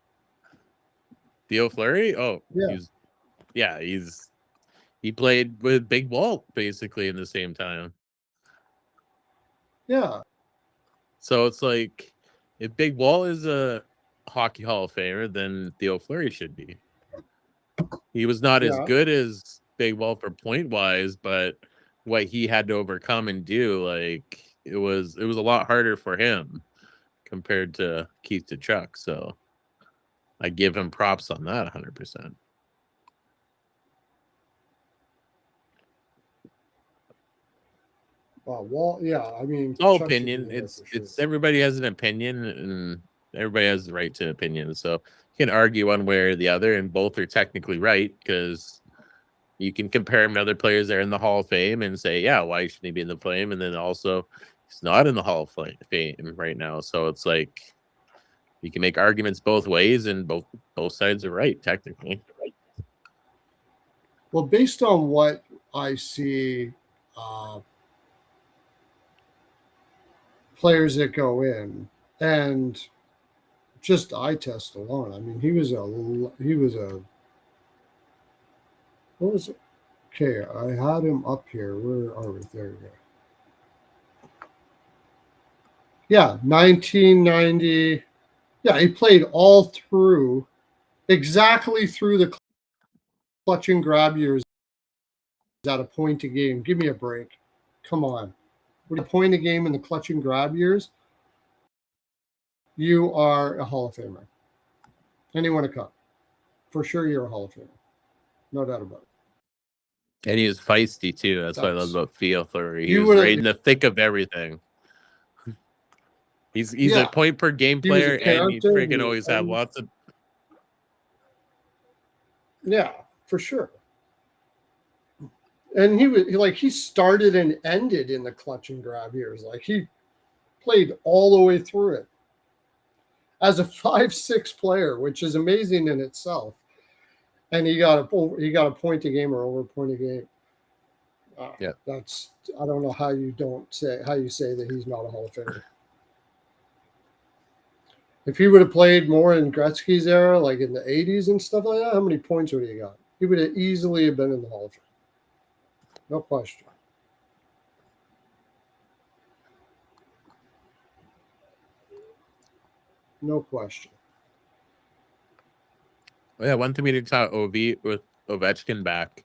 Theo Fleury? Oh, yeah. He played with Big Walt basically in the same time. Yeah. So it's like, if Big Walt is a hockey Hall of Famer, then Theo Fleury should be. He was not as good as Big Walt for point wise, but what he had to overcome and do, like, it was a lot harder for him compared to Keith Tkachuk. So I give him props on that 100%. Well, yeah. I mean, It's all opinion. It's everybody has an opinion, and everybody has the right to opinion. So you can argue one way or the other, and both are technically right, because you can compare him to other players that are in the Hall of Fame and say, yeah, why shouldn't he be in the Flame? And then also, he's not in the Hall of Fame right now. So it's like, you can make arguments both ways, and both sides are right, technically. Well, based on what I see, players that go in, and just eye test alone. I mean, he was a what was it? Okay, I had him up here. Where are we? There we go. Yeah, 1990. Yeah, he played all through, exactly through the clutch and grab years at a point a game. Give me a break. Come on. With a point a game in the clutch and grab years, you are a Hall of Famer. And you won a cup. For sure, you're a Hall of Famer. No doubt about it. And he was feisty too. That's what I love about Theo Fleury. He was right in the thick of everything. He's a point per game player, and he freaking always have lots of. Yeah, for sure. And he started and ended in the clutch and grab years. Like, he played all the way through it as a 5'6" player, which is amazing in itself. And he got a point a game or over a point a game. Yeah, that's, I don't know how you say that he's not a Hall of Famer. If he would have played more in Gretzky's era, like in the 80s and stuff like that, how many points would he have got? He would have easily been in the Hall of Fame. No question. No question. Well, yeah, one thing we did talk with Ovechkin back.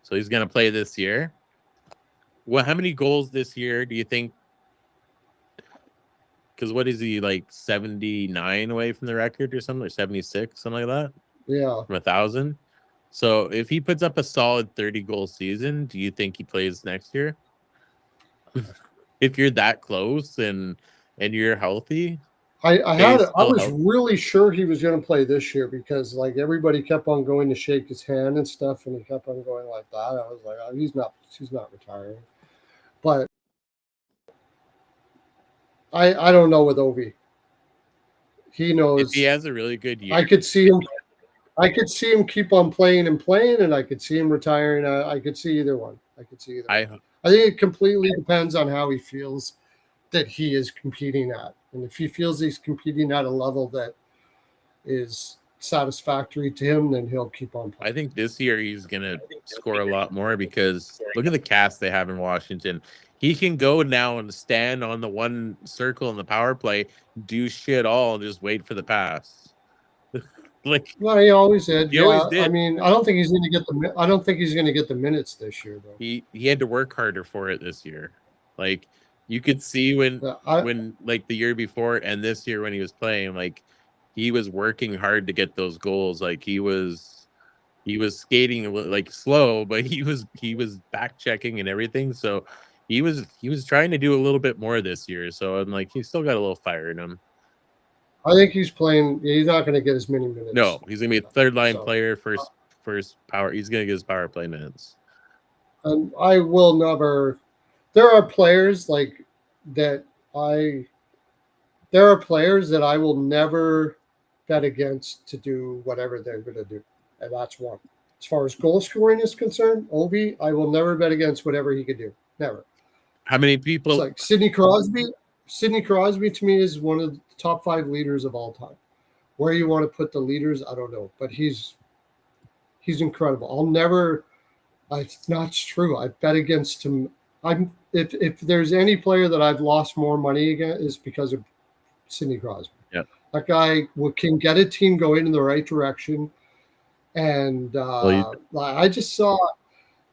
So he's going to play this year. Well, how many goals this year do you think? Because what is he, like 79 away from the record or something, or 76, something like that? Yeah. From 1,000. So if he puts up a solid 30-goal season, do you think he plays next year? If you're that close and you're healthy? I Jay's still was healthy. really sure he was going to play this year because like everybody kept on going to shake his hand and stuff, and he kept on going like that. I was like, oh, he's not retiring. But I don't know with Ovi. He If he knows. has a really good year, I could see him. I could see him keep on playing and playing, and I could see him retiring. I could see either one. I could see either one. I I think it completely depends on how he feels that he is competing at, and if he feels he's competing at a level that is satisfactory to him, then he'll keep on I playing. think this year he's gonna score a lot more because look at the cast they have in Washington. He can go now and stand on the one circle in the power play, do shit all, and just wait for the pass. Like Well, he always did. he always Yeah, I did. mean, I don't think he's going to get the. I don't think he's going to get the minutes this year, though. He had to work harder for it this year. Like you could see when like the year before and this year when he was playing, like he was working hard to get those goals. Like he was skating like slow, but he was back checking and everything. So he was trying to do a little bit more this year. So I'm like, he's still got a little fire in him. I think he's playing. He's not going to get as many minutes. No, he's gonna be a third line So, player, first power. He's gonna get his power play minutes. and I will never. There are players like that. There are players that I will never bet against to do whatever they're going to do, and that's one. As far as goal scoring is concerned, Ovi, I will never bet against whatever he could do. Never. How many It's people? like Sidney Crosby. Sidney Crosby to me is one of the top 5 leaders of all time. Where you want to put the leaders, I don't know, but he's incredible. I'll never. It's not true. I bet against him. If there's any player that I've lost more money against is because of Sidney Crosby. Yeah. That guy can get a team going in the right direction, and I just saw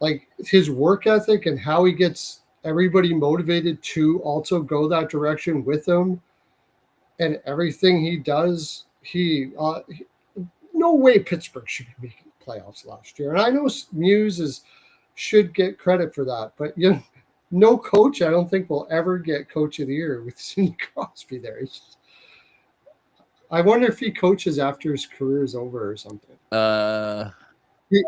like his work ethic and how he gets everybody motivated to also go that direction with him, and everything he does. No way Pittsburgh should be making the playoffs last year, and I know Muse should get credit for that, but no coach I don't think will ever get Coach of the Year with Sidney Crosby there. I wonder if he coaches after his career is over or something. He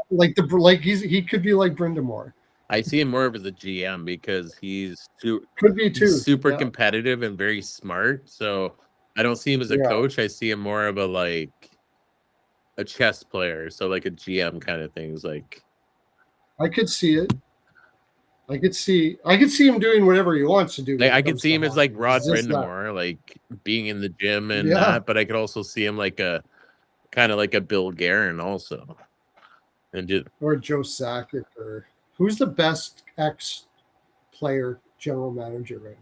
could be like Brindamore. I see him more of as a GM because Could be too. super competitive and very smart. So I don't see him as a coach. I see him more of a chess player. So like a GM kind of things. Like I could see it. I could see him doing whatever he wants to do. Like, I could see him as like Rod Brindamore, like being in the gym and that, but I could also see him like a kind of like a Bill Guerin also. Or Joe Sakic, or who's the best ex-player general manager right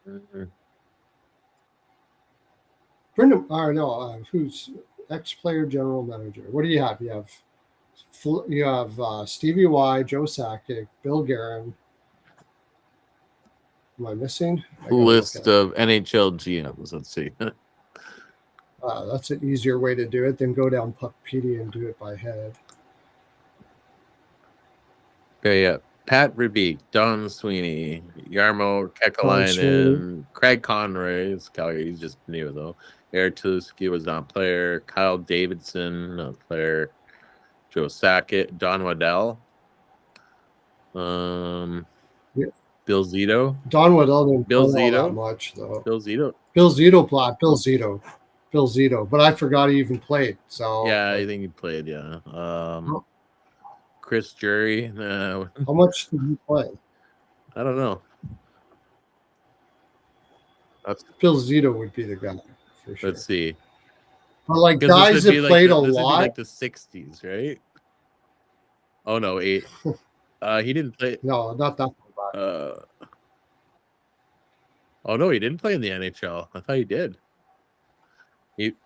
now? Mm-hmm. Who's ex-player general manager? What do you have? You have Stevie Y, Joe Sakic, Bill Guerin. Am I missing? List of NHL GMs. Let's see. That's an easier way to do it than go down Puckpedia and do it by head. Okay, yeah. Pat Verbeek, Don Sweeney, Jarmo Kekalainen, Craig Conroy. Calgary, he's just new though. Eric Tuski was not a player. Kyle Davidson, not a player. Joe Sakic, Don Waddell. Bill Zito. Don Waddell didn't Bill play Zito. all that much though. Bill Zito. Bill Zito. But I forgot he even played. So yeah, I think he played. Yeah. Chris Jury. How much did he play? I don't know. Bill Zito would be the guy for sure. Let's see. But like guys that played a lot. This would be like the 60s, right? Oh no, 8. He didn't play. No, not that far back. Oh no, he didn't play in the NHL. I thought he did.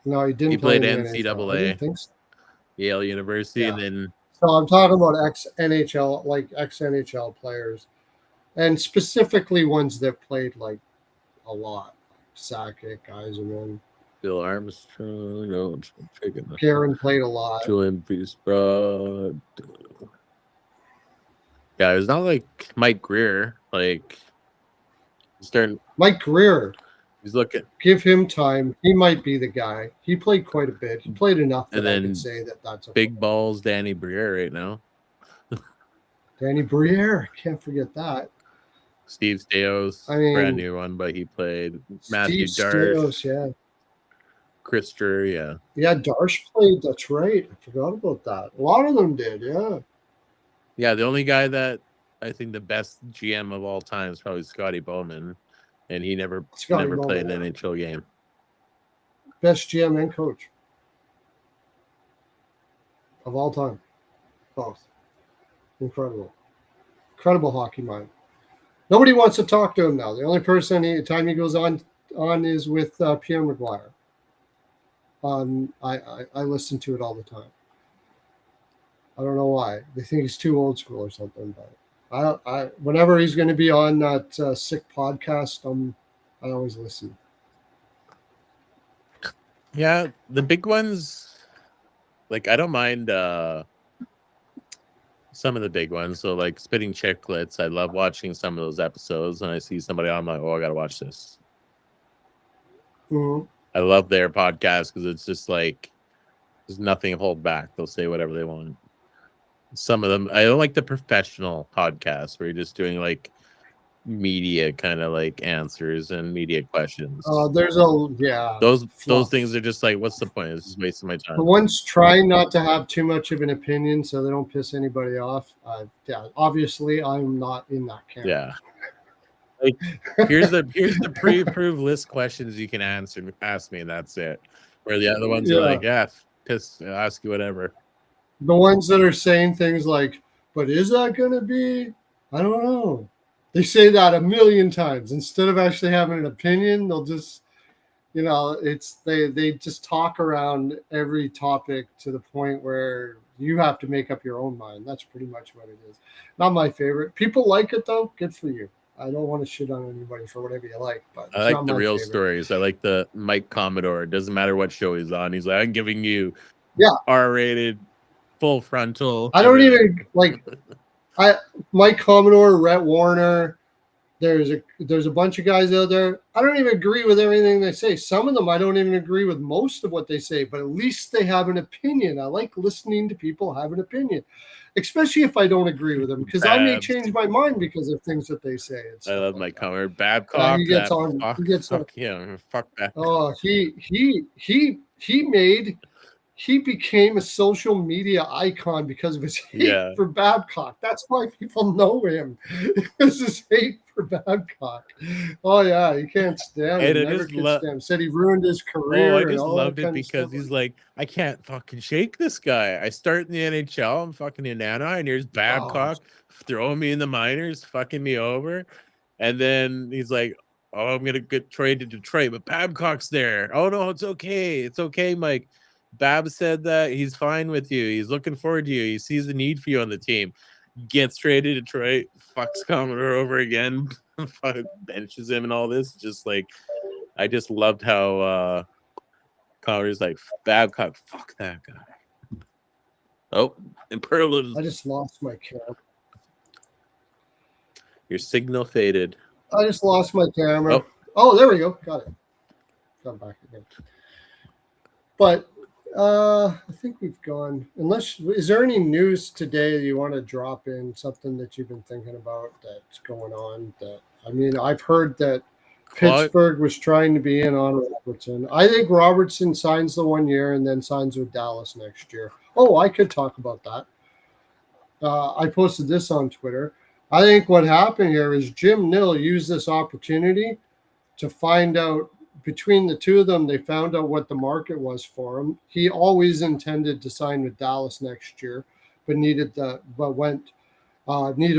No, he didn't. He played in NCAA. I didn't think so. Yale University, and then. So I'm talking about ex-NHL, like ex-NHL players, and specifically ones that played like a lot, like Sakic, Eisenman, Bill Armstrong. No, Karen played a lot. Julian Beesbrod. Yeah, it's not like Mike Greer. Like Mike Greer. He's looking. Give him time. He might be the guy. He played quite a bit. He played enough that And I then could say that's big balls Danny Briere right now. Danny Briere. Can't forget that. Steve Stais, brand new one, but he played. Matthew Darsh. Yeah. Chris Drury, yeah. Yeah, Darsh played. That's right. I forgot about that. A lot of them did, yeah. Yeah, the only guy that I think the best GM of all time is probably Scotty Bowman, and he never played an NHL game. Best GM and coach of all time. Both. Incredible hockey mind. Nobody wants to talk to him now. The only person time he goes on is with Pierre McGuire. I listen to it all the time. I don't know why. They think he's too old school or something. But I whenever he's going to be on that sick podcast, I always listen. Yeah, the big ones, like I don't mind some of the big ones. So like Spitting Chicklets, I love watching some of those episodes. And I see somebody on, I'm like, oh, I got to watch this. Mm-hmm. I love their podcast because it's just like there's nothing to hold back. They'll say whatever they want. Some of them, I don't like the professional podcasts where you're just doing like media kind of like answers and media questions. Those things are just like, what's the point? It's just wasting my time. The ones trying not to have too much of an opinion so they don't piss anybody off. Obviously I'm not in that camp. Yeah. Like here's the pre-approved list questions you can ask me, and that's it. Where the other ones are like, ask you whatever. The ones that are saying things like, but is that gonna be? I don't know. They say that a million times. Instead of actually having an opinion, they'll just they just talk around every topic to the point where you have to make up your own mind. That's pretty much what it is. Not my favorite. People like it though, good for you. I don't want to shit on anybody for whatever you like, but I like the real stories. I like the Mike Commodore. It doesn't matter what show he's on. He's like, I'm giving you R-rated, full frontal. I don't even like Mike Commodore, Rhett Warner. There's a bunch of guys out there. I don't even agree with everything they say. Some of them I don't even agree with most of what they say, but at least they have an opinion. I like listening to people have an opinion, especially if I don't agree with them, because I may change my mind because of things that they say. I love Mike Commodore. Babcock. He gets on. Fuck that. Oh, he became a social media icon because of his hate for Babcock. That's why people know him. It's his hate for Babcock. Oh yeah, he can't stand him. Never could stand him. Said he ruined his career. Oh, I just loved it because he's like, I can't fucking shake this guy. I start in the NHL. I'm fucking in Anaheim, and here's Babcock throwing me in the minors, fucking me over, and then he's like, oh, I'm gonna get traded to Detroit, but Babcock's there. Oh no, it's okay, Mike. Bab said that he's fine with you. He's looking forward to you. He sees the need for you on the team. Gets traded to Detroit. Fucks Commodore over again. Benches him and all this. Just like, I just loved how Commodore's like, Babcock, fuck that guy. Oh, and Pearlo. I just lost my camera. Your signal faded. I just lost my camera. Oh, there we go. Got it. Got back again. But I think we've gone. Is there any news today that you want to drop in? Something that you've been thinking about that's going on? I've heard that Pittsburgh was trying to be in on Robertson. I think Robertson signs the 1 year and then signs with Dallas next year. Oh, I could talk about that. I posted this on Twitter. I think what happened here is Jim Nill used this opportunity to find out. Between the two of them, they found out what the market was for him. He always intended to sign with Dallas next year, but needed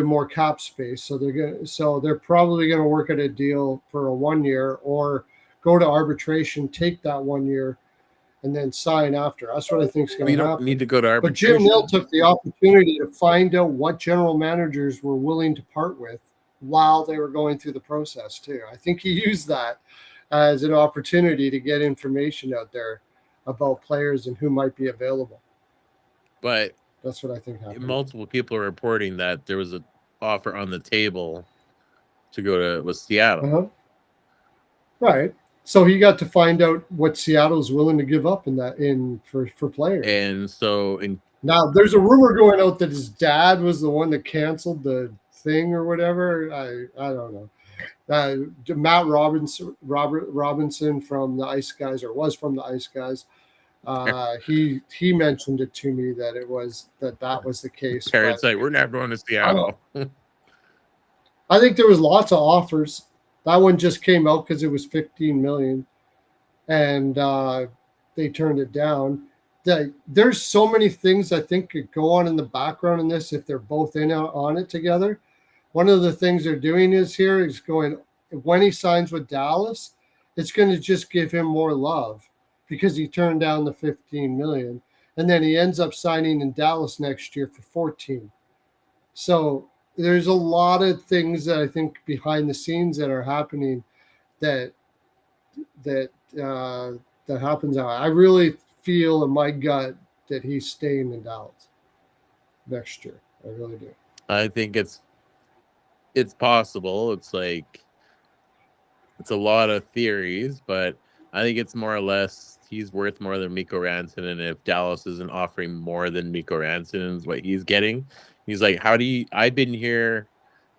more cap space. So they're probably gonna work at a deal for a 1 year or go to arbitration, take that 1 year, and then sign after. That's what I think is going to happen. You don't need to go to arbitration. But Jim Nill took the opportunity to find out what general managers were willing to part with while they were going through the process too. I think he used that as an opportunity to get information out there about players and who might be available. But that's what I think happened. Multiple people are reporting that there was an offer on the table to go to Seattle. Uh-huh. Right. So he got to find out what Seattle's willing to give up for players. And so now there's a rumor going out that his dad was the one that canceled the thing or whatever. I don't know. Matt Robinson from the Ice Guys, or was from the Ice Guys. He mentioned it to me that it was that was the case. Parents like, we're not going to Seattle. I think there was lots of offers. That one just came out because it was $15 million, and they turned it down. There's so many things I think could go on in the background in this if they're both in on it together. One of the things they're doing is going when he signs with Dallas, it's going to just give him more love because he turned down the $15 million, and then he ends up signing in Dallas next year for 14. So there's a lot of things that I think behind the scenes that are happening that happens. I really feel in my gut that he's staying in Dallas next year. I really do. I think it's possible. It's like it's a lot of theories, but I think it's more or less he's worth more than Mikko Rantanen. And if Dallas isn't offering more than Mikko Rantanen is what he's getting, he's like, I've been here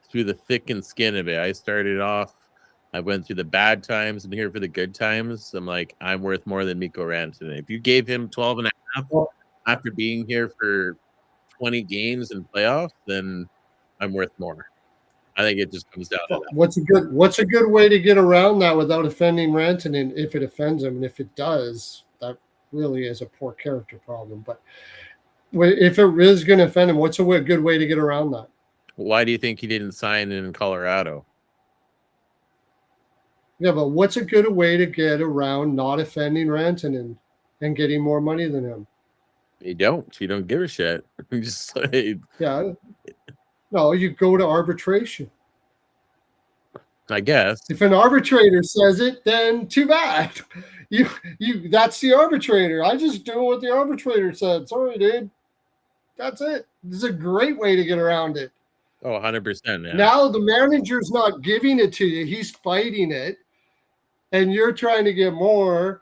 through the thick and skin of it. I started off, I went through the bad times and here for the good times. I'm like, I'm worth more than Mikko Rantanen. If you gave him 12 and a half after being here for 20 games in playoffs, then I'm worth more. I think it just comes down to that. What's a good way to get around that without offending Rantanen if it offends him? And if it does, that really is a poor character problem. But if it is going to offend him, what's a good way to get around that? Why do you think he didn't sign in Colorado? Yeah, but what's a good way to get around not offending Rantanen and getting more money than him? You don't give a shit. Just like, yeah. No, you go to arbitration. I guess. If an arbitrator says it, then too bad. You that's the arbitrator. I just do what the arbitrator said. Sorry, dude. That's it. This is a great way to get around it. Oh, 100%. Yeah. Now the manager's not giving it to you. He's fighting it. And you're trying to get more,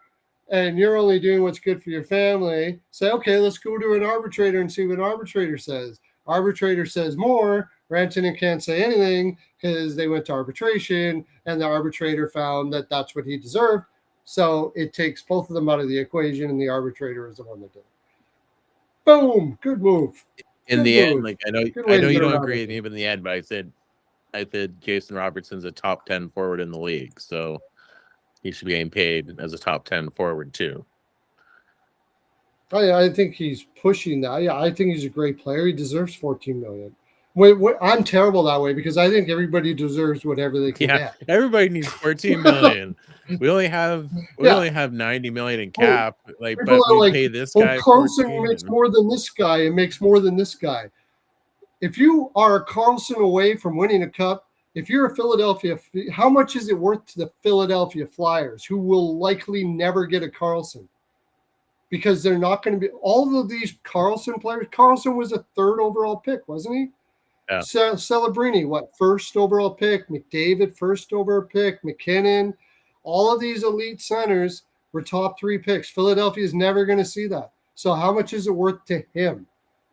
and you're only doing what's good for your family. Say, okay, let's go to an arbitrator and see what an arbitrator says. Arbitrator says more. Rantanen can't say anything because they went to arbitration, and the arbitrator found that that's what he deserved. So it takes both of them out of the equation, and the arbitrator is the one that did it. Boom! Good move. In the end, like I know you don't agree with me, but in the end, but I said Jason Robertson's a top 10 forward in the league, so he should be getting paid as a top 10 forward too. I think he's pushing that. Yeah, I think he's a great player. He deserves $14 million. I'm terrible that way because I think everybody deserves whatever they can get. Everybody needs $14 million. we only have $90 million in cap. But we pay this guy. Carlson makes more than this guy and makes more than this guy. If you are a Carlson away from winning a cup, if you're a Philadelphia, how much is it worth to the Philadelphia Flyers, who will likely never get a Carlson? Because they're not going to be all of these Carlson players. Carlson was a 3rd overall pick, wasn't he? Yeah. Celebrini, what, 1st overall pick? McDavid, 1st overall pick. McKinnon, all of these elite centers were top 3 picks. Philadelphia is never going to see that. So how much is it worth to him,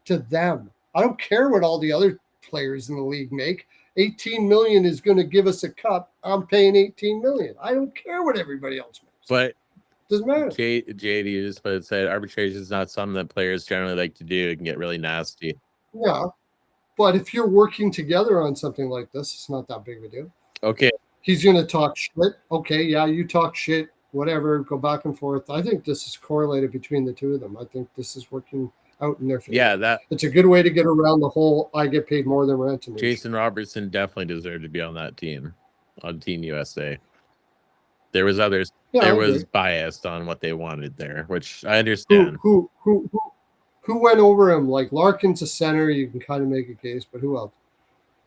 to them? I don't care what all the other players in the league make. $18 million is going to give us a cup. I'm paying $18 million. I don't care what everybody else makes. But doesn't matter. JD just said arbitration is not something that players generally like to do. It can get really nasty. Yeah. But if you're working together on something like this, it's not that big of a deal. Okay. He's going to talk shit. Okay, yeah, you talk shit, whatever, go back and forth. I think this is correlated between the two of them. I think this is working out in their favor. Yeah, it's a good way to get around the whole I get paid more than Rantanen. Jason Robertson definitely deserved to be on that team, on Team USA. There was others. Yeah, there was biased on what they wanted there, which I understand. Who went over him? Like Larkin's a center, you can kind of make a case, but who else?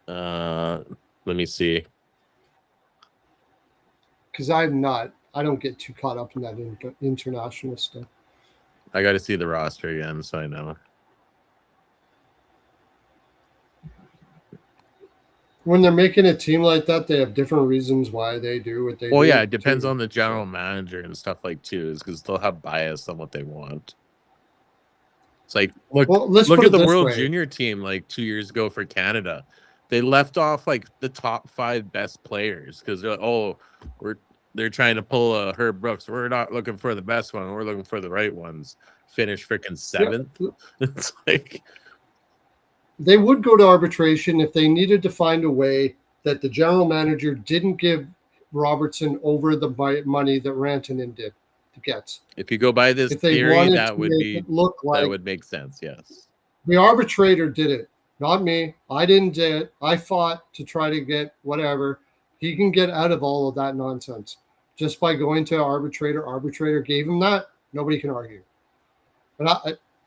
Let me see. Because I don't get too caught up in that international stuff. I got to see the roster again, so I know. when they're making a team like that, they have different reasons why they do what they do. Well, yeah, it depends too. on the general manager and stuff like too, is because they'll have bias on what they want. It's like Well, let's look put at it the this World way. Junior team like 2 years ago for Canada. They left off like the top 5 best players because they're trying to pull a Herb Brooks. We're not looking for the best one. We're looking for the right ones. Finish freaking 7th. Yeah, It's like they would go to arbitration if they needed to find a way that the general manager didn't give Robertson over the money that Rantanen did to get. if you go by this If they theory, wanted that to would make be it look that like would make sense. Yes. the arbitrator did it, not me. I didn't do it. I fought to try to get whatever. He can get out of all of that nonsense just by going to arbitrator. Arbitrator gave him that. Nobody can argue. And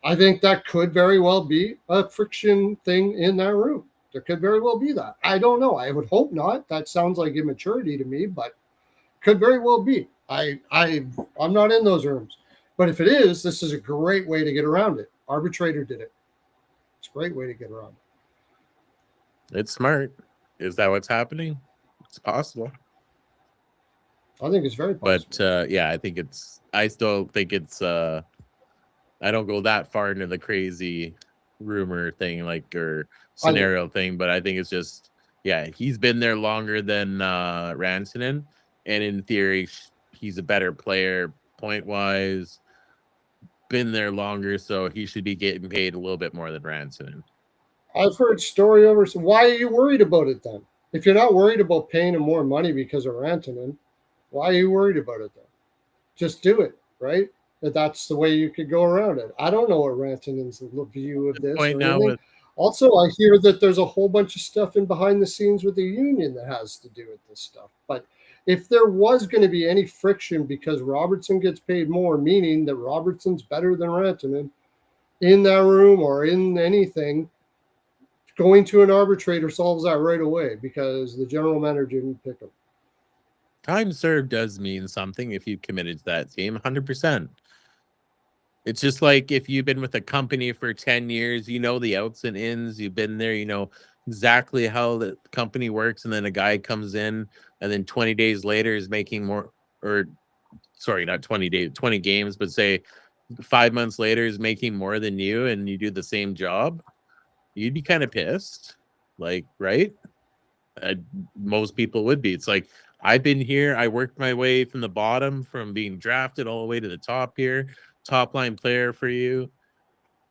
I think that could very well be a friction thing in that room. There could very well be that. I don't know. I would hope not. That sounds like immaturity to me, but could very well be. I'm not in those rooms. But if it is, this is a great way to get around it. Arbitrator did it. It's a great way to get around it. It's smart. Is that what's happening? It's possible. I think it's very possible. But yeah, I still think it's I don't go that far into the crazy rumor thing or scenario thing, but I think it's just he's been there longer than Rantanen, and in theory he's a better player point wise, been there longer, so he should be getting paid a little bit more than Rantanen. I've heard story over. So why are you worried about it then? If you're not worried about paying him more money because of Rantanen, why are you worried about it then? Just do it, right? That's the way you could go around it. I don't know what Rantanen's view of this. Also, I hear that there's a whole bunch of stuff in behind the scenes with the union that has to do with this stuff. But if there was going to be any friction because Robertson gets paid more, meaning that Robertson's better than Rantanen in that room or in anything, going to an arbitrator solves that right away because the general manager didn't pick him. Time served does mean something if you committed to that team, 100%. It's just like if you've been with a company for 10 years, you know the outs and ins, you've been there, you know exactly how the company works, and then a guy comes in and then 20 days later is making more, or sorry, not 20 days, 20 games, but say 5 months later is making more than you and you do the same job, you'd be kind of pissed, like, right? Most people would be. It's like, I've been here, I worked my way from the bottom, from being drafted all the way to the top here, top line player for you,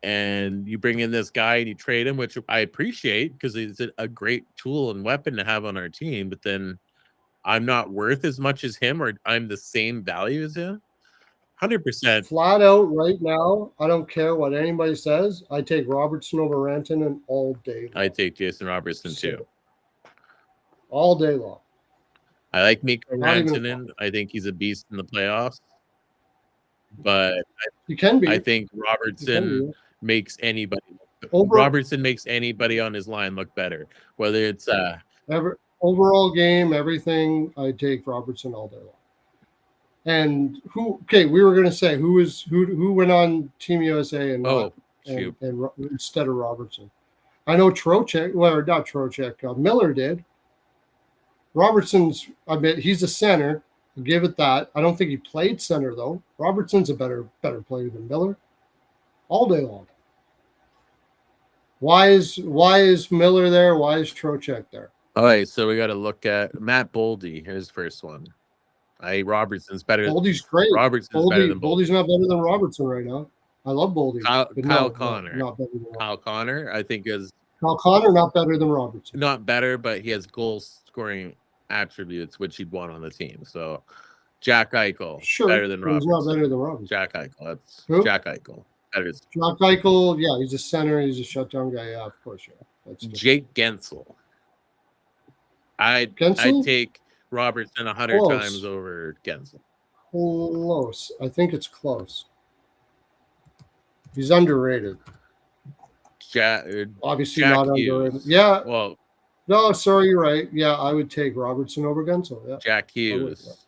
and you bring in this guy and you trade him, which I appreciate because he's a great tool and weapon to have on our team, but then I'm not worth as much as him, or I'm the same value as him. 100%. Flat out right now, I don't care what anybody says. I take Robertson over Rantanen all day long. I take Jason Robertson too. All day long. I like Mikko Rantanen. I think he's a beast in the playoffs. But he can be. I think Robertson makes anybody Robertson makes anybody on his line look better. Whether it's overall game, everything, I take Robertson all day long. And we were gonna say who went on Team USA and instead of Robertson. I know Trocheck, well, not Trocheck, Miller did. Robertson's, I bet he's a center. I'll give it that. I don't think he played center though. Robertson's a better player than Miller. All day long. Why is Miller there? Why is Trocheck there? All right, so we got to look at Matt Boldy. Here's the first one. Robertson's better. Boldy's great. Robertson's better than Boldy's not better than Robertson right now. I love Boldy. Kyle Connor. Not better than Robertson. Kyle Connor, I think Kyle Connor not better than Robertson. Not better, but he has goal scoring attributes which he'd want on the team. So Jack Eichel, better than Robertson. He's not better than Robertson. Jack Eichel. That's who? Jack Eichel. Jack Eichel, yeah, he's a center. He's a shutdown guy. Yeah, of course, yeah. That's Jake Gensel. I'd take Robertson 100 times over Gensel. Close. I think it's close. He's underrated. Obviously Jack not Hughes. underrated. Yeah. Well, no, sorry, you're right. Yeah, I would take Robertson over Gensel. Yeah. Jack Hughes.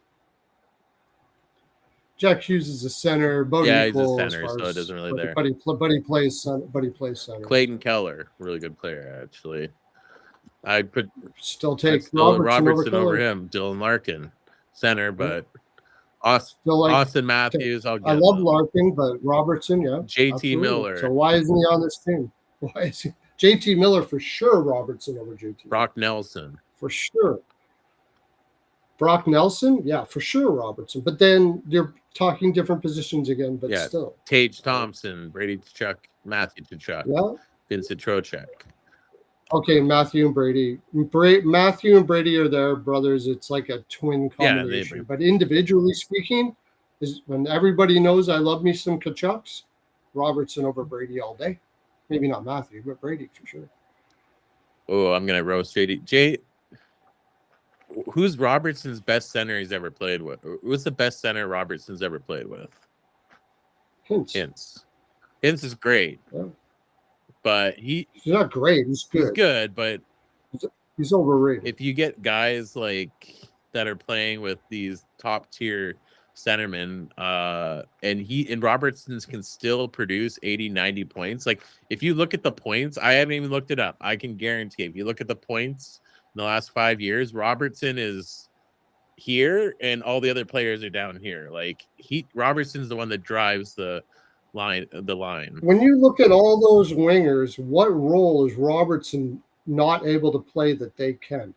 Jack Hughes is a center. He's a center, so it doesn't really there. But he plays center. Clayton Keller, really good player, actually. I'd put Still I'd take still Robertson over over Keller. him. Dylan Larkin, center, but Still like Austin Matthews, I'll I give love him. Larkin, but Robertson, yeah, JT absolutely. Miller. So why isn't he on this team? Why is he JT Miller for sure? Robertson over JT. Brock Nelson. For sure. Brock Nelson, yeah, for sure, Robertson. But then you're talking different positions again, but Yeah. still. Tage Thompson, Brady Tkachuk, Matthew Tkachuk, Yeah. Vincent Trocheck. Okay, Matthew and Brady. Matthew and Brady are their brothers. It's like a twin combination. Yeah, but individually speaking, is when everybody knows I love me some Tkachuks, Robertson over Brady all day. Maybe not Matthew, but Brady for sure. Oh, I'm gonna roast JD. Who's Robertson's best center he's ever played with? Who's the best center Robertson's ever played with? Hintz. Hintz is great. Yeah. But he's not great. He's good. He's good, but he's overrated. If you get guys like that are playing with these top tier centermen, and Robertson's can still produce 80, 90 points. Like if you look at the points, I haven't even looked it up. I can guarantee if you look at the points in the last 5 years, Robertson is here and all the other players are down here. Like Robertson's the one that drives the line. When you look at all those wingers, what role is Robertson not able to play that they can?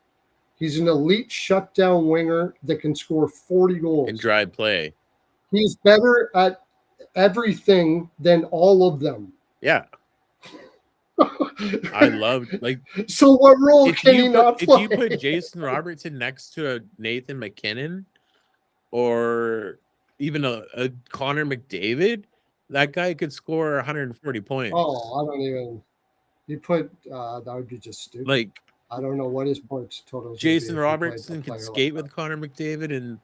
He's an elite shutdown winger that can score 40 goals and drive play. He's better at everything than all of them. Yeah. I love So what role can he not play? If you put Jason Robertson next to a Nathan McKinnon or even a Connor McDavid, that guy could score 140 points. Oh, I don't even. You put that would be just stupid. Like I don't know what his points total. Jason Robertson can skate with Connor McDavid,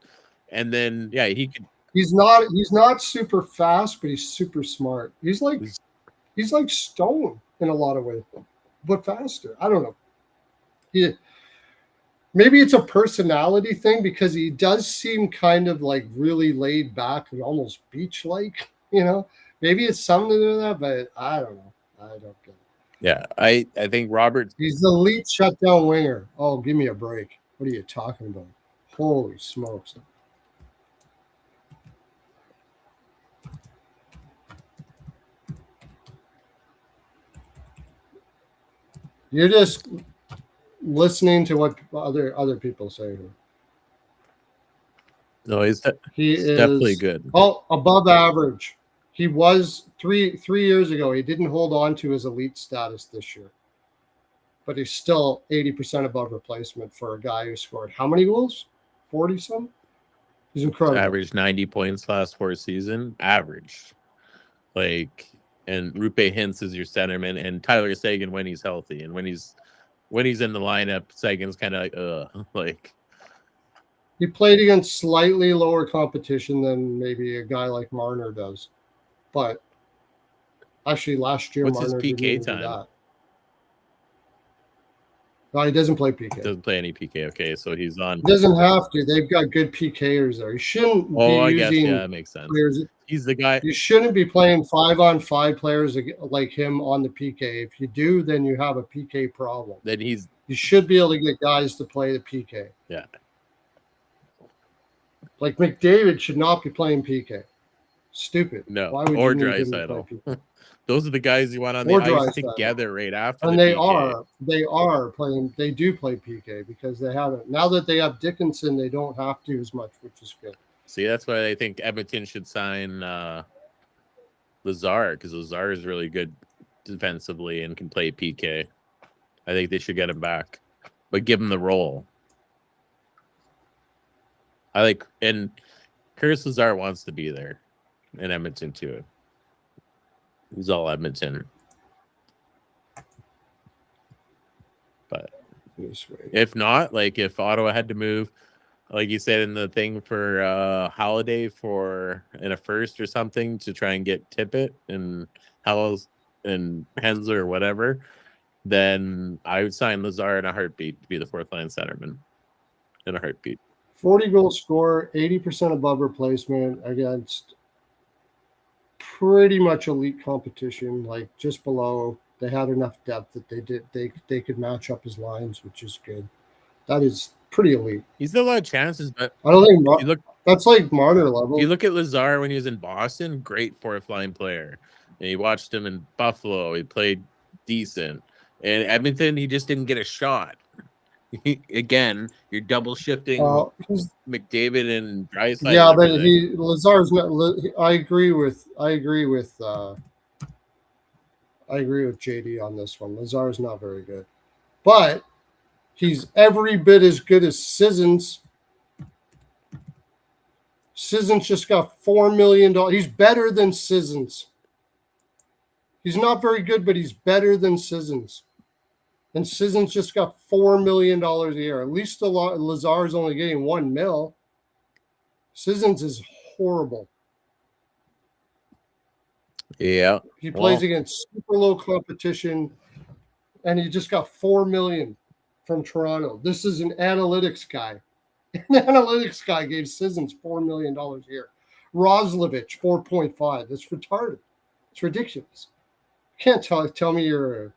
and then yeah, he could. He's not super fast, but he's super smart. He's like Stone in a lot of ways, but faster. I don't know. Maybe it's a personality thing because he does seem kind of like really laid back and almost beach-like. You know, maybe it's something to do with that, but I don't know. I don't get it. Yeah, I think Roberts. He's the elite shutdown winger. Oh, give me a break. What are you talking about? Holy smokes. You're just listening to what other people say here. No, he's definitely good. Oh, above average. He was three years ago. He didn't hold on to his elite status this year, but he's still 80% above replacement for a guy who scored how many goals? 40-some. He's incredible. Averaged 90 points last 4 seasons. Average, and Rupe Hintz is your centerman, and Tyler Seguin when he's healthy, and when he's in the lineup, Seguin's kind of like. He played against slightly lower competition than maybe a guy like Marner does. But actually, last year, what's Marner his PK didn't time? do that. No, he doesn't play PK. Doesn't play any PK. Okay, so he's on. He doesn't have to. They've got good PKers there. He shouldn't be using. That makes sense. Players. He's the guy. You shouldn't be playing 5-on-5 players like him on the PK. If you do, then you have a PK problem. Then you should be able to get guys to play the PK. Yeah. Like McDavid should not be playing PK. Stupid. No. Why would or you Draisaitl. Those are the guys you want on the ice together right after. And they are playing. They do play PK because they haven't. Now that they have Dickinson, they don't have to as much, which is good. See, that's why I think Edmonton should sign Lazar, because Lazar is really good defensively and can play PK. I think they should get him back, but give him the role. And Curtis Lazar wants to be there in Edmonton too. He's all Edmonton. But if not, if Ottawa had to move, like you said in the thing for Holiday in a first or something to try and get Tippett and Hells and Hensler or whatever, then I would sign Lazar in a heartbeat to be the fourth line centerman in a heartbeat. 40-goal scorer, 80% above replacement against pretty much elite competition, like just below They had enough depth that they could match up his lines, which is good. That is pretty elite. He's had a lot of chances, but I don't think you look that's like Marner if level. you look at Lazar when he was in Boston, great fourth line player. And you watched him in Buffalo, he played decent. And Edmonton, he just didn't get a shot. Again, you're double shifting McDavid and Draisaitl. Yeah, but Lazar's not. I agree with JD on this one. Lazar's not very good, but he's every bit as good as Sissons. Sissons just got $4 million. He's better than Sissons. He's not very good, but he's better than Sissons. And Sissons just got $4 million a year. At least Lazar's only getting $1 million. Sissons is horrible. Yeah. He plays against super low competition, and he just got $4 million from Toronto. This is an analytics guy. An analytics guy gave Sissons $4 million a year. Roslovich, 4.5. That's retarded. It's ridiculous. You can't tell me you're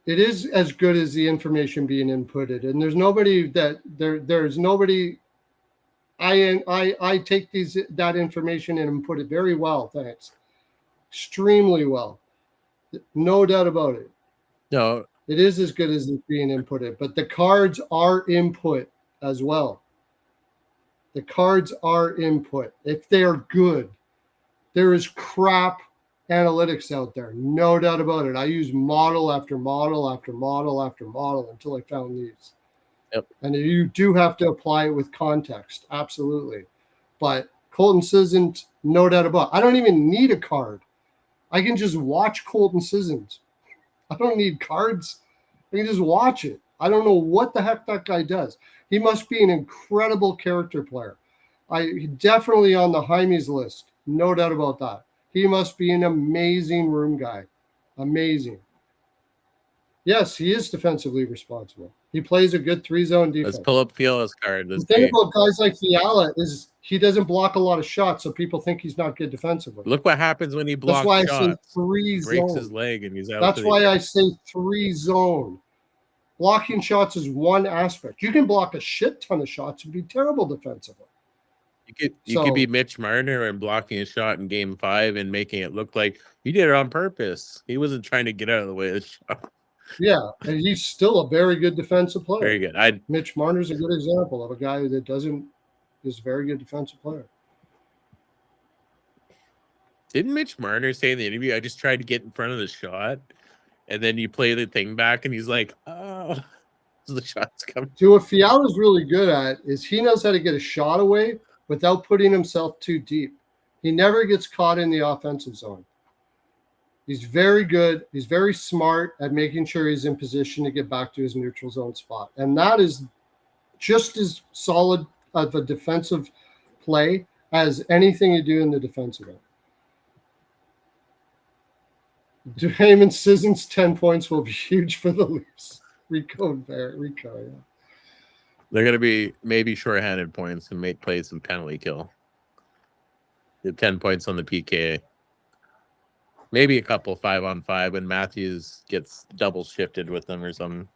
it is as good as the information being inputted, and there's nobody that there's nobody. I take that information and input it very well, thanks, extremely well, no doubt about it. No, it is as good as it's being inputted, but the cards are input as well. The cards are input if they are good. There is crap analytics out there, no doubt about it. I use model after model after model after model until I found these. Yep. And you do have to apply it with context, absolutely. But Colton Sissons, no doubt about it. I don't even need a card. I can just watch Colton Sissons. I don't need cards. I can just watch it. I don't know what the heck that guy does. He must be an incredible character player. Definitely on the Jaime's list, no doubt about that. He must be an amazing room guy. Amazing. Yes, he is defensively responsible. He plays a good 3-zone defense. Let's pull up Fiala's card. The thing about guys like Fiala is he doesn't block a lot of shots, so people think he's not good defensively. Look what happens when he blocks shots. That's why I say 3-zone. Breaks his leg and he's out. That's why I say 3-zone. Blocking shots is one aspect. You can block a shit ton of shots and be terrible defensively. You could be Mitch Marner and blocking a shot in Game 5 and making it look like he did it on purpose. He wasn't trying to get out of the way of the shot. Yeah, and he's still a very good defensive player. Very good. Mitch Marner's a good example of a guy that is a very good defensive player. Didn't Mitch Marner say in the interview, I just tried to get in front of the shot, and then you play the thing back, and he's like, oh, the shot's coming. So what Fiala's really good at is he knows how to get a shot away without putting himself too deep. He never gets caught in the offensive zone. He's very good. He's very smart at making sure he's in position to get back to his neutral zone spot. And that is just as solid of a defensive play as anything you do in the defensive end. Heyman Sissons 10 points will be huge for the Leafs. Rico, yeah. They're going to be maybe shorthanded points and may play some penalty kill. They have 10 points on the PK. Maybe a couple 5-on-5 when Matthews gets double shifted with them or something.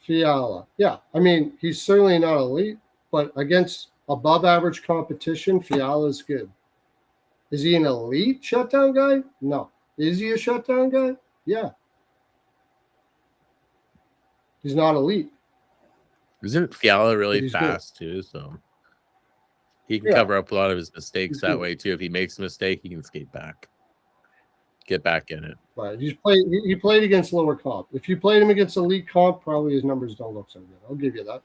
Fiala. Yeah, I mean, he's certainly not elite, but against above average competition, Fiala's good. Is he an elite shutdown guy? No. Is he a shutdown guy? Yeah. He's not elite. Isn't Fiala really fast too? So he can cover up a lot of his mistakes that way too. If he makes a mistake, he can skate back, get back in it. Right. He played against lower comp. If you played him against elite comp, probably his numbers don't look so good. I'll give you that.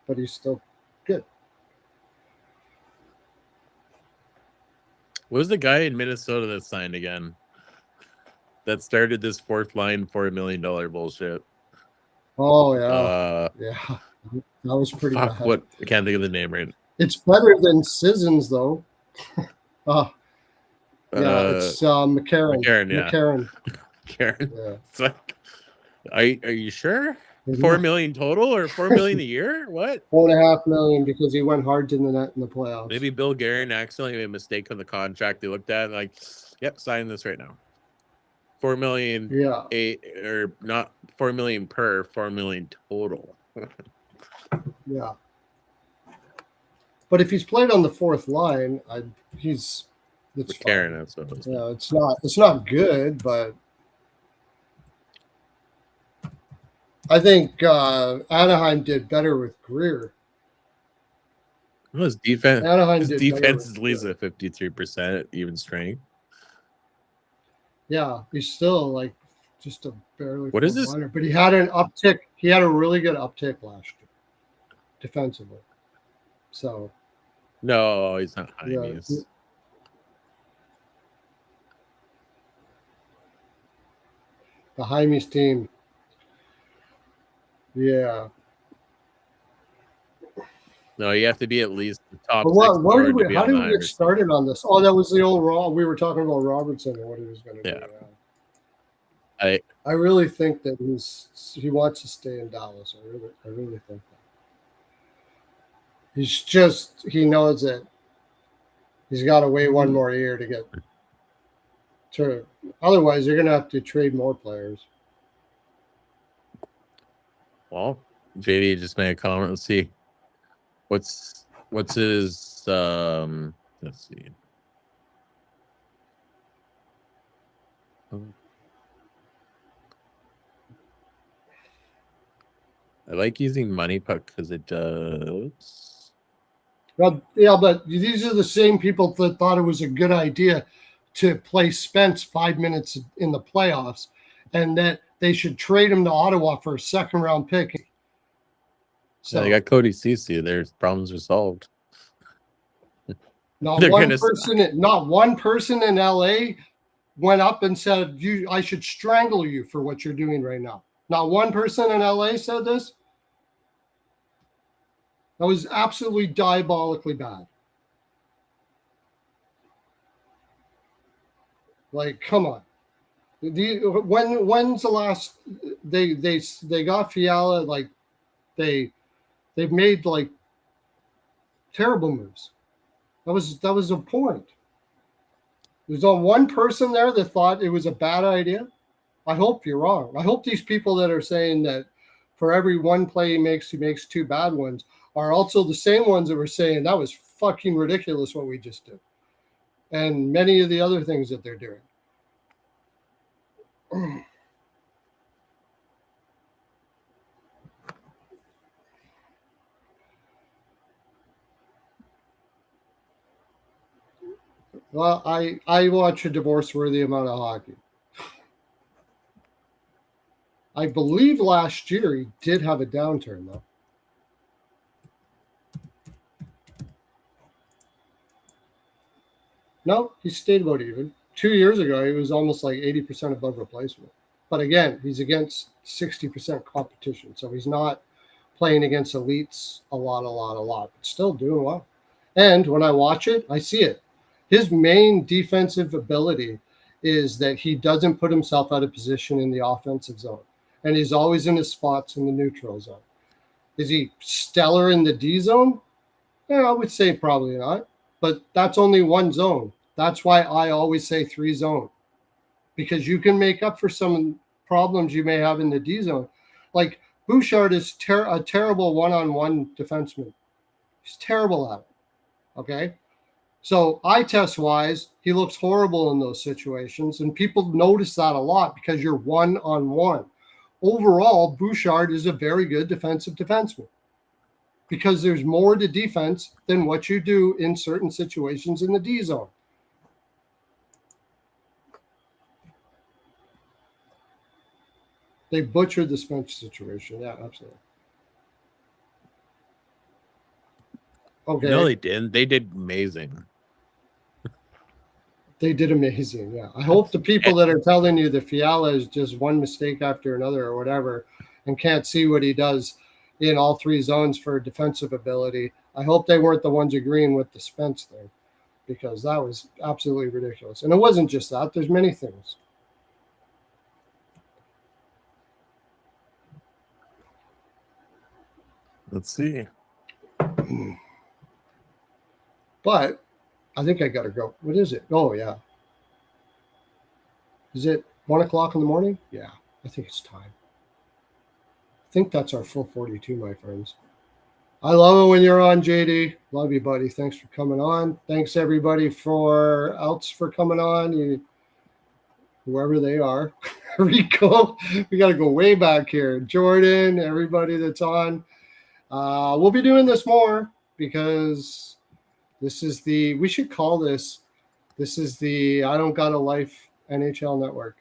But he's still good. What was the guy in Minnesota that signed again? That started this fourth line $4 million bullshit. Oh yeah, yeah, that was pretty bad. What? I can't think of the name right. It's better than Sissons though. Yeah, it's McCarron. McCarron, yeah. McCarron. McCarron. Yeah. It's like, are you sure? $4 million total or $4 million a year? What? $4.5 million because he went hard to the net in the playoffs. Maybe Bill Guerin accidentally made a mistake on the contract. They looked at it and like, yep, sign this right now. $4 million, or not $4 million per, $4 million total. Yeah. But if he's played on the fourth line, it's Karen, fine. that's what it was. Yeah, it's not good, but I think Anaheim did better with Greer. Well, his defense is at least at 53% even strength. Yeah, he's still like just a barely. What is this? Liner, but he had an uptick. He had a really good uptick last year, defensively. So. No, he's not high. Yeah. The Jaime's team. Yeah. No, you have to be at least the top. How did we get started on this? Oh, that was the old Raw. We were talking about Robertson and what he was going to do. Yeah. I really think that he wants to stay in Dallas. I really think that. He knows that he's got to wait one more year to get to. Otherwise, you're going to have to trade more players. Well, JD just made a comment. Let's see. What's his let's see. I like using Money Puck because it does. Well, yeah, but these are the same people that thought it was a good idea to play Spence 5 minutes in the playoffs and that they should trade him to Ottawa for a second-round pick. So they got Cody Ceci. Their problems are solved. Not one person in LA went up and said, I should strangle you for what you're doing right now. Not one person in LA said this. That was absolutely diabolically bad. Like, come on. When's the last they got Fiala? Like they've made like terrible moves. That was a point. There's only one person there that thought it was a bad idea. I hope you're wrong. I hope these people that are saying that for every one play he makes two bad ones are also the same ones that were saying that was fucking ridiculous what we just did. And many of the other things that they're doing. Well, I watch a divorce-worthy amount of hockey. I believe last year he did have a downturn, though. No, he stayed about even. 2 years ago, he was almost like 80% above replacement. But again, he's against 60% competition, so he's not playing against elites a lot, but still doing well. And when I watch it, I see it. His main defensive ability is that he doesn't put himself out of position in the offensive zone. And he's always in his spots in the neutral zone. Is he stellar in the D zone? Yeah, I would say probably not. But that's only one zone. That's why I always say 3 zone. Because you can make up for some problems you may have in the D zone. Like Bouchard is a terrible one-on-one defenseman. He's terrible at it. Okay? So eye test wise, he looks horrible in those situations, and people notice that a lot because you're one-on-one. Overall, Bouchard is a very good defensive defenseman because there's more to defense than what you do in certain situations in the D zone. They butchered the Spence situation. Yeah, absolutely. Okay. No, they didn't. They did amazing. They did amazing, yeah. I hope the people that are telling you that Fiala is just one mistake after another or whatever and can't see what he does in all 3 zones for defensive ability, I hope they weren't the ones agreeing with the Spence thing because that was absolutely ridiculous. And it wasn't just that. There's many things. Let's see. But I think I got to go. What is it? Oh, yeah. Is it 1 o'clock in the morning? Yeah, I think it's time. I think that's our full 42, my friends. I love it when you're on, JD. Love you, buddy. Thanks for coming on. Thanks, everybody, for coming on. Whoever they are. Rico, we got to go way back here. Jordan, everybody that's on. We'll be doing this more because this is we should call this the I Don't Got a Life NHL Network.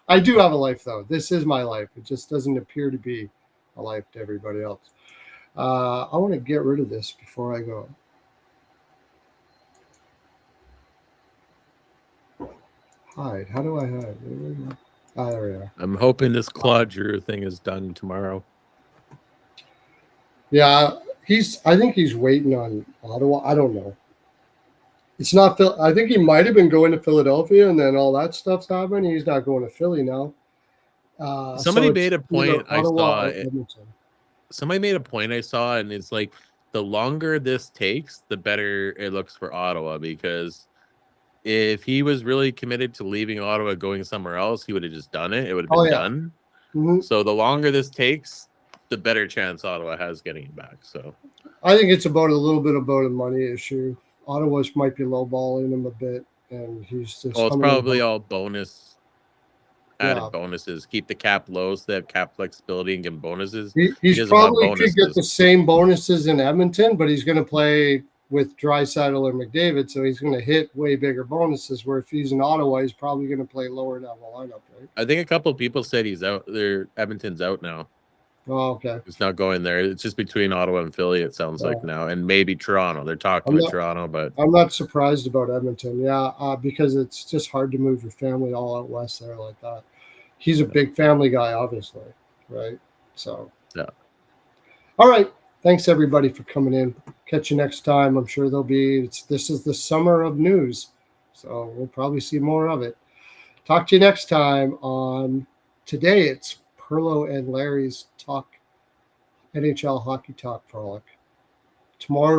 I do have a life, though. This is my life. It just doesn't appear to be a life to everybody else. I want to get rid of this before I go. Hide. How do I hide? There we are. I'm hoping this Claude thing is done tomorrow. Yeah, I think he's waiting on Ottawa. I don't know. It's not. I think he might have been going to Philadelphia, and then all that stuff's happened. He's not going to Philly now. Somebody made a point I saw. Somebody made a point I saw, and it's like the longer this takes, the better it looks for Ottawa, because if he was really committed to leaving Ottawa, going somewhere else, he would have just done it. It would have been done. Mm-hmm. So the longer this takes, the better chance Ottawa has getting him back. So I think it's about a little bit about a money issue. Ottawa might be lowballing him a bit, and he's just. Well, it's probably all bonus, added bonuses. Keep the cap low so they have cap flexibility and give bonuses. He's probably could get the same bonuses in Edmonton, but he's going to play with Draisaitl or McDavid, so he's going to hit way bigger bonuses. Where if he's in Ottawa, he's probably going to play lower down the lineup, right? I think a couple of people said he's out. Edmonton's out now. Oh, okay. It's not going there. It's just between Ottawa and Philly, it sounds like now, and maybe Toronto. They're talking with Toronto, but I'm not surprised about Edmonton. Yeah, because it's just hard to move your family all out west there like that. He's a big family guy, obviously, right? So yeah. All right. Thanks everybody for coming in. Catch you next time. I'm sure this is the summer of news, so we'll probably see more of it. Talk to you next time on today. It's Pearlo and Larry's NHL Hockey Talk Frolic. Tomorrow